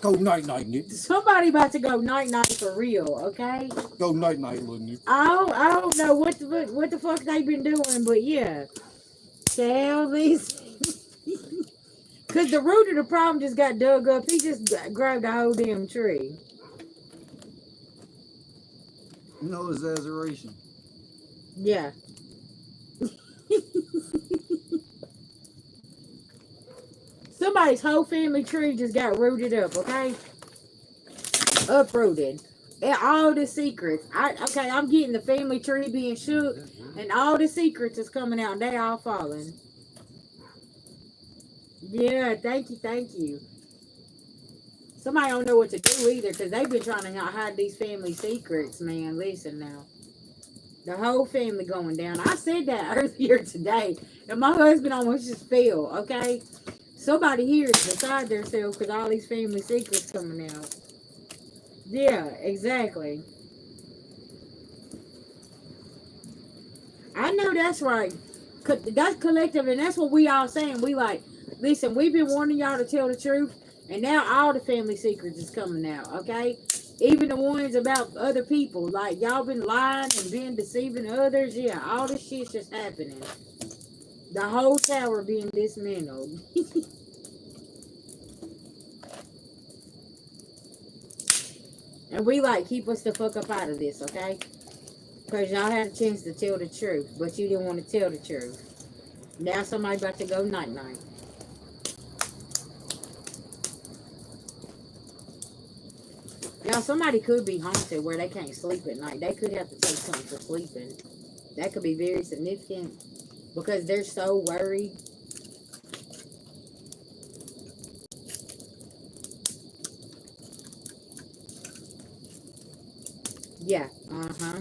Speaker 4: Go night night, Nick.
Speaker 1: Somebody about to go night night for real. Okay.
Speaker 4: Go night night, little Nick.
Speaker 1: I don't know what the fuck they been doing, but yeah. Tell these. Cause the root of the problem just got dug up. He just grabbed a whole damn tree.
Speaker 4: No exaggeration.
Speaker 1: Yeah. Somebody's whole family tree just got rooted up, okay? Uprooted. And all the secrets. I'm getting the family tree being shook, and all the secrets is coming out. They all falling. Yeah, thank you, thank you. Somebody don't know what to do either, because they've been trying to hide these family secrets, man. Listen now. The whole family going down. I said that earlier today, and my husband almost just fell, okay? Somebody here is beside themselves because all these family secrets coming out. Yeah, exactly. I know that's right. That's collective, and that's what we all saying. We like, listen, we've been wanting y'all to tell the truth, and now all the family secrets is coming out, okay? Even the ones about other people. Like, y'all been lying and been deceiving others. Yeah, all this shit's just happening. The whole tower being dismantled. And we like, keep us the fuck up out of this, okay? Because y'all had a chance to tell the truth, but you didn't want to tell the truth. Now somebody about to go night-night. Now somebody could be haunted where they can't sleep at night. They could have to take something for sleeping. That could be very significant because they're so worried. Yeah, uh-huh.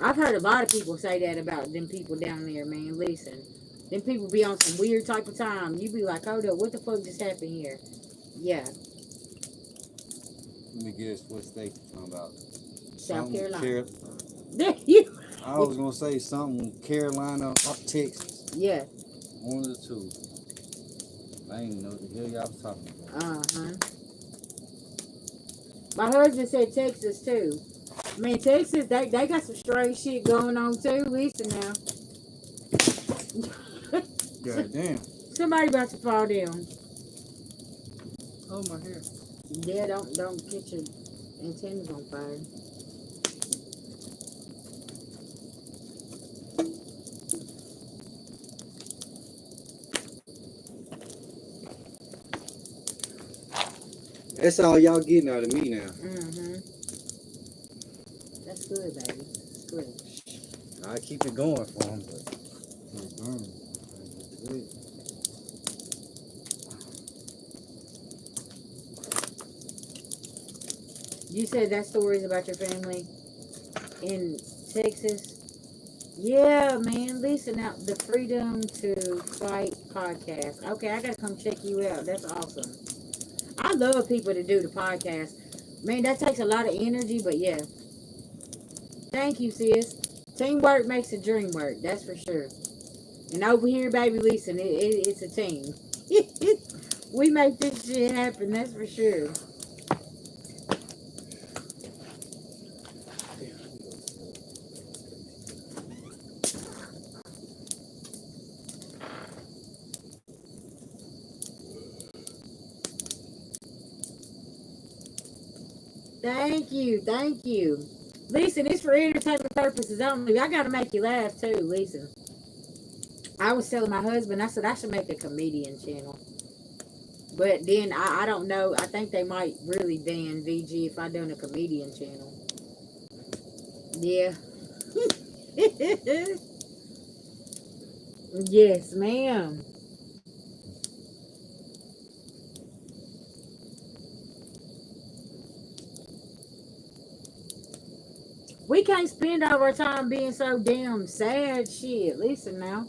Speaker 1: I've heard a lot of people say that about them people down there, man. Listen, them people be on some weird type of time. You be like, hold up, what the fuck just happened here? Yeah.
Speaker 4: Let me guess what state you talking about.
Speaker 1: South Carolina.
Speaker 4: I was gonna say something Carolina or Texas.
Speaker 1: Yeah.
Speaker 4: One of the two. I ain't know what the hell y'all was talking about.
Speaker 1: Uh-huh. My husband said Texas too. I mean, Texas, they got some strange shit going on too. Listen now.
Speaker 4: God damn.
Speaker 1: Somebody about to fall down.
Speaker 4: Oh, my hair.
Speaker 1: Yeah, don't get your antennas on fire.
Speaker 4: That's all y'all getting out of me now.
Speaker 1: Mm-hmm. It's good, baby. It's good.
Speaker 4: I keep it going for him, but
Speaker 1: You said that story is about your family in Texas. Yeah, man. Listen out the Freedom to Fight podcast. Okay, I gotta come check you out. That's awesome. I love people to do the podcast. Man, that takes a lot of energy, but yeah. Thank you, sis. Teamwork makes the dream work. That's for sure. And over here, baby, listen, it's a team. We make this shit happen. That's for sure. Thank you. Thank you. Listen, it's for entertainment purposes only. I gotta make you laugh too. Listen, I was telling my husband, I said I should make a comedian channel. But then I don't know. I think they might really ban VG if I done a comedian channel. Yeah. Yes, ma'am. We can't spend all our time being so damn sad. Shit. Listen now.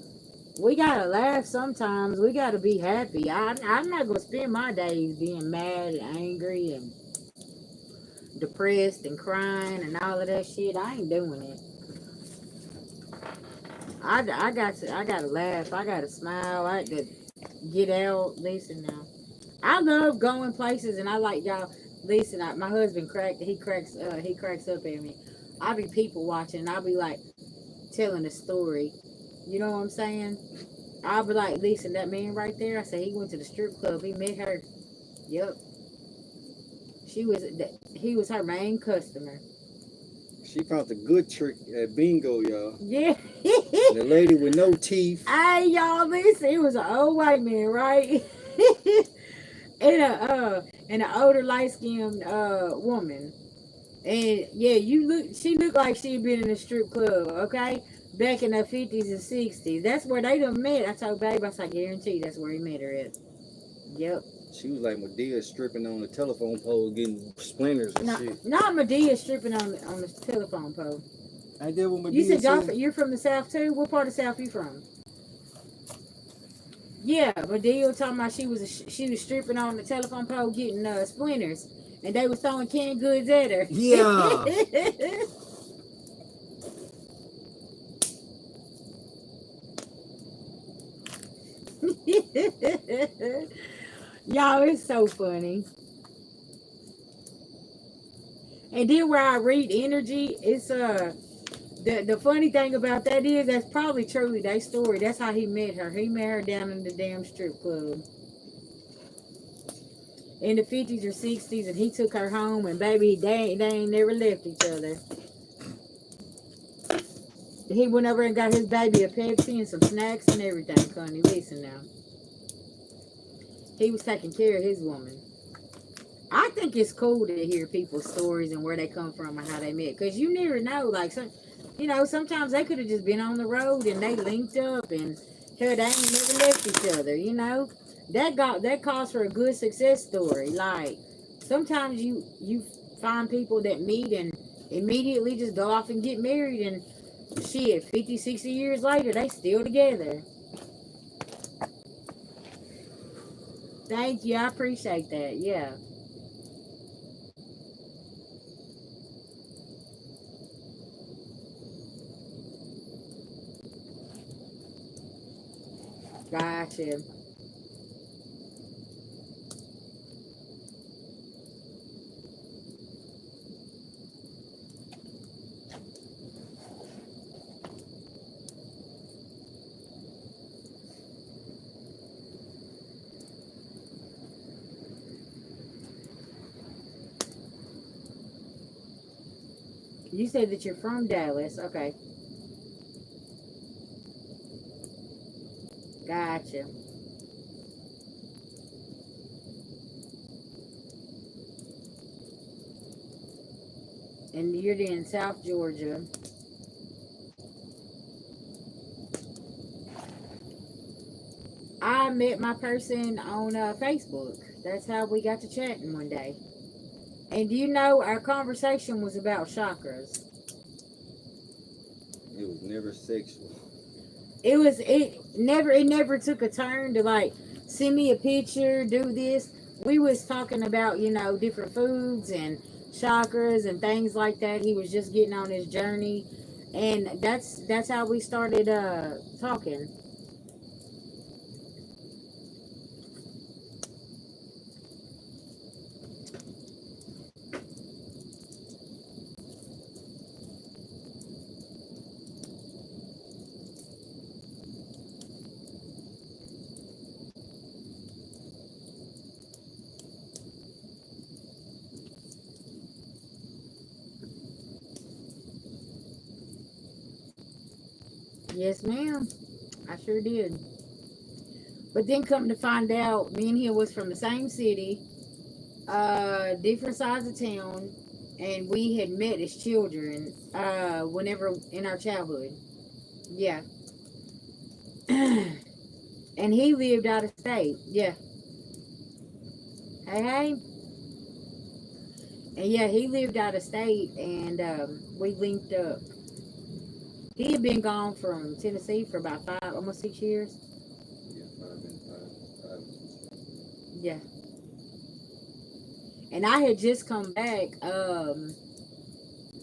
Speaker 1: We gotta laugh sometimes. We gotta be happy. I'm not gonna spend my days being mad and angry and depressed and crying and all of that shit. I ain't doing it. I gotta laugh. I gotta smile. I got to get out. Listen now. I love going places, and I like y'all. Listen, my husband he cracks up at me. I be people watching, and I'll be like telling a story. You know what I'm saying? I'll be like, listen, that man right there. I said he went to the strip club. He met her. Yep, he was her main customer.
Speaker 4: she found a good trick at bingo, y'all.
Speaker 1: Yeah.
Speaker 4: The lady with no teeth.
Speaker 1: Hey, y'all, listen. It was an old white man, right? And an older light skinned woman. And yeah, she looked like she'd been in a strip club, okay? Back in the 50s and 60s. That's where they done met. I told Babe, I said, I guarantee that's where he met her at. Yep.
Speaker 4: She was like Medea stripping on the telephone pole, getting splinters and shit.
Speaker 1: Not Medea stripping on the telephone pole.
Speaker 4: I did what
Speaker 1: You
Speaker 4: Medea
Speaker 1: said
Speaker 4: said.
Speaker 1: you're from the South too? What part of the South you from? Yeah, Medea talking about she was stripping on the telephone pole getting splinters. And they was throwing canned goods at her.
Speaker 3: Yeah.
Speaker 1: Y'all, it's so funny. And then where I read energy, it's the funny thing about that is that's probably truly their story. That's how he met her. He met her down in the damn strip club in the 50s or 60s, and he took her home, and baby, they ain't never left each other. He went over and got his baby a Pepsi and some snacks and everything, Connie. Listen now. He was taking care of his woman. I think it's cool to hear people's stories and where they come from and how they met. Because you never know. Like, sometimes they could have just been on the road and they linked up and hell, they ain't never left each other, you know? That calls for a good success story. Like, sometimes you find people that meet and immediately just go off and get married and shit, 50, 60 years later, they still together. Thank you. I appreciate that. Yeah. Gotcha. You said that you're from Dallas. Okay. Gotcha. And you're in South Georgia. I met my person on Facebook. That's how we got to chatting one day. And you know, our conversation was about chakras.
Speaker 2: It was never sexual.
Speaker 1: It never took a turn to like send me a picture, do this. We was talking about, different foods and chakras and things like that. He was just getting on his journey. And that's how we started talking. Yes, ma'am. I sure did. But then come to find out, me and him was from the same city, different sides of town, and we had met as children, whenever in our childhood. Yeah. And he lived out of state. Yeah. Hey, hey. And yeah, he lived out of state, and we linked up. He had been gone from Tennessee for about almost 6 years.
Speaker 2: Yeah, five.
Speaker 1: Yeah. And I had just come back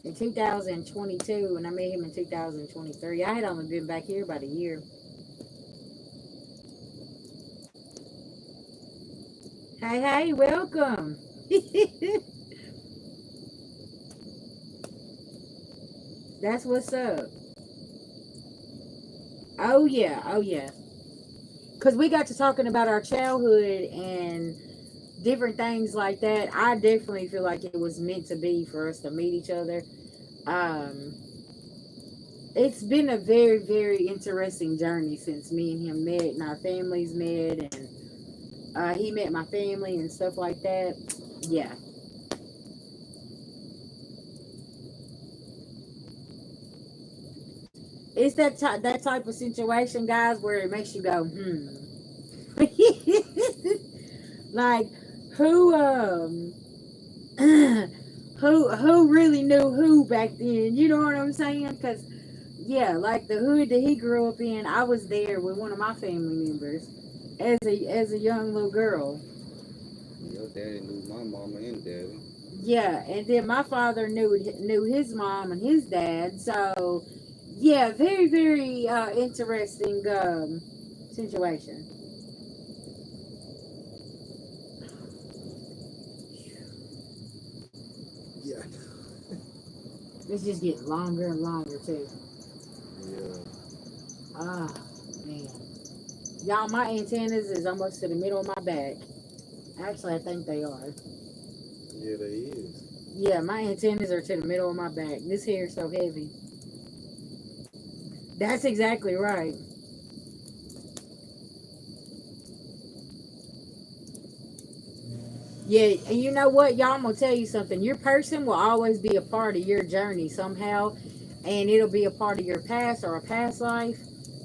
Speaker 1: in 2022, and I met him in 2023. I had only been back here about a year. Hey, hey, welcome. That's what's up. Oh, yeah. Oh, yeah. Because we got to talking about our childhood and different things like that. I definitely feel like it was meant to be for us to meet each other. Um, it's been a very, very interesting journey since me and him met and our families met, and he met my family and stuff like that. Yeah. It's that type of situation, guys, where it makes you go, like, who who really knew who back then? You know what I'm saying? Because yeah, like the hood that he grew up in, I was there with one of my family members as a young little girl.
Speaker 2: Your daddy knew my mama and daddy.
Speaker 1: Yeah, and then my father knew his mom and his dad. So yeah, very very interesting situation.
Speaker 3: Yeah.
Speaker 1: It's just getting longer and longer too.
Speaker 2: Yeah.
Speaker 1: Ah, man. Y'all, my antennas is almost to the middle of my back. Actually, I think they are.
Speaker 2: Yeah, they is.
Speaker 1: Yeah, my antennas are to the middle of my back. This hair is so heavy. That's exactly right. Yeah, and you know what, y'all? I'm gonna tell you something. Your person will always be a part of your journey somehow, and it'll be a part of your past or a past life.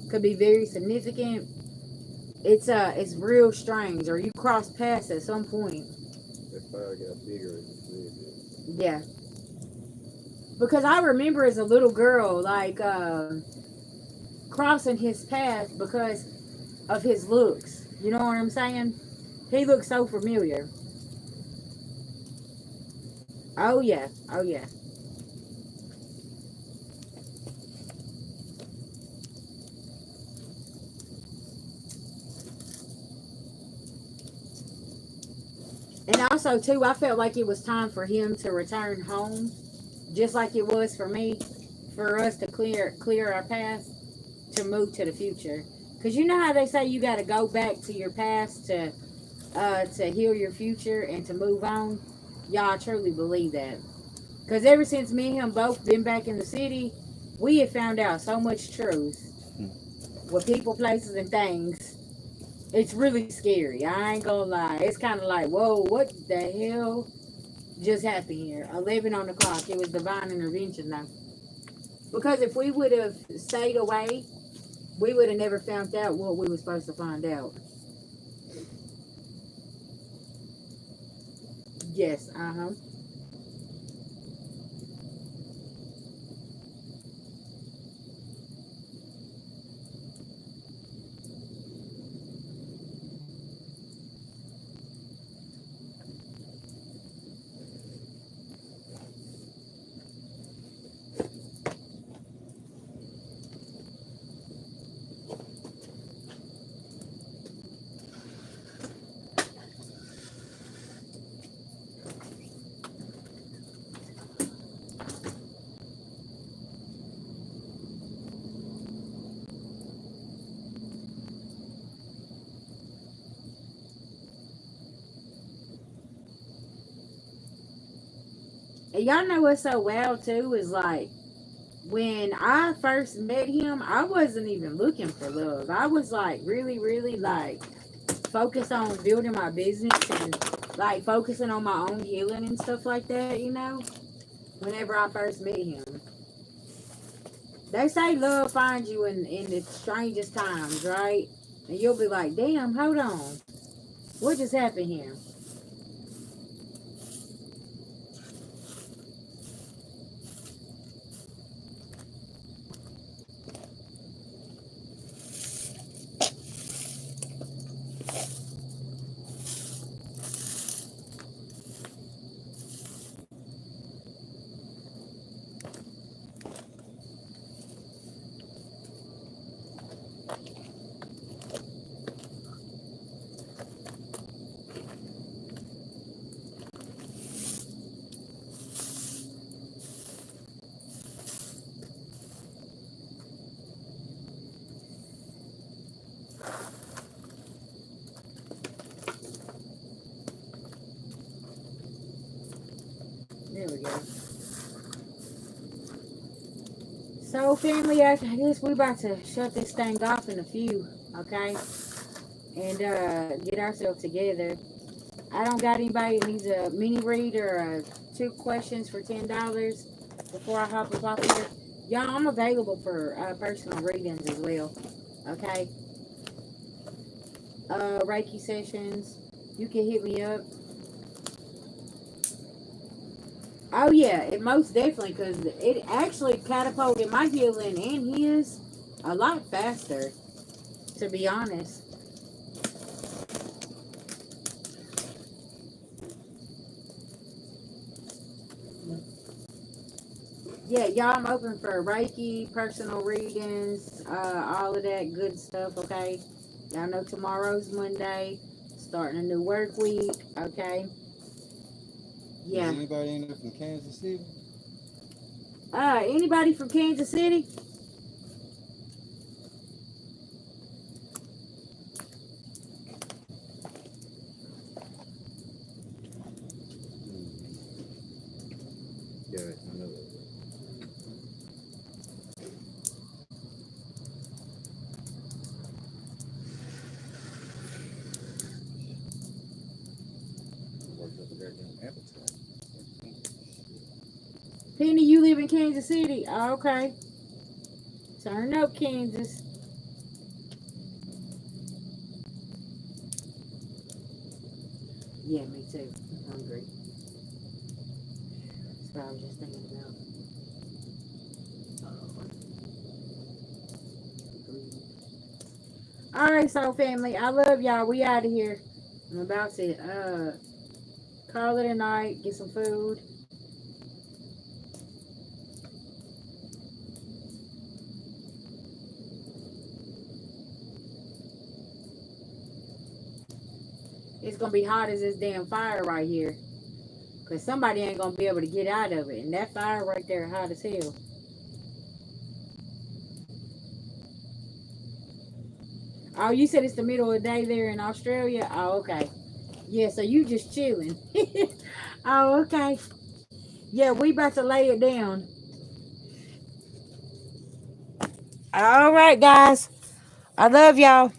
Speaker 1: Could be very significant. It's real strange, or you cross paths at some point.
Speaker 2: That fire got bigger as you said
Speaker 1: Yeah, because I remember as a little girl, like crossing his path because of his looks. You know what I'm saying? He looks so familiar. Oh yeah, oh yeah. And also too, I felt like it was time for him to return home, just like it was for me, for us to clear our path to move to the future. Cause you know how they say you got to go back to your past to heal your future and to move on. Y'all, I truly believe that. Cause ever since me and him both been back in the city, we have found out so much truth with people, places, and things. It's really scary. I ain't gonna lie. It's kind of like, whoa, what the hell? just happened here. 11 on the clock. It was divine intervention though. Because if we would have stayed away, we would have never found out what we were supposed to find out. Yes, uh-huh. And y'all know what's so wild too is like when I first met him, I wasn't even looking for love. I was like really, really like focused on building my business and like focusing on my own healing and stuff like that, you know, whenever I first met him. They say love finds you in the strangest times, right? And you'll be like, damn, hold on. What just happened here? There we go. So, family, I guess we about to shut this thing off in a few, okay? And get ourselves together. I don't got anybody that needs a mini read or 2 questions for $10 before I hop off here. Y'all, I'm available for personal readings as well, okay? Reiki sessions, you can hit me up. Oh yeah, it most definitely, because it actually catapulted my healing and his a lot faster, to be honest. Yeah, y'all, I'm open for Reiki, personal readings, all of that good stuff, okay? Y'all know tomorrow's Monday, starting a new work week, okay?
Speaker 4: Is
Speaker 1: Yeah.
Speaker 4: anybody in there from Kansas City?
Speaker 1: Anybody from Kansas City?
Speaker 2: Yeah, I know that. Worked up a goddamn appetite.
Speaker 1: Penny, you live in Kansas City? Oh, okay. Turn up, Kansas. Yeah, me too. I'm hungry. That's what I was just thinking about. All right, so family, I love y'all. We out of here. I'm about to call it a night, get some food. It's gonna be hot as this damn fire right here, cause somebody ain't gonna be able to get out of it, and that fire right there hot as hell. Oh, you said it's the middle of the day there in Australia? Oh, okay. Yeah, so you just chilling. Oh, okay. Yeah, we about to lay it down. All right, guys. I love y'all.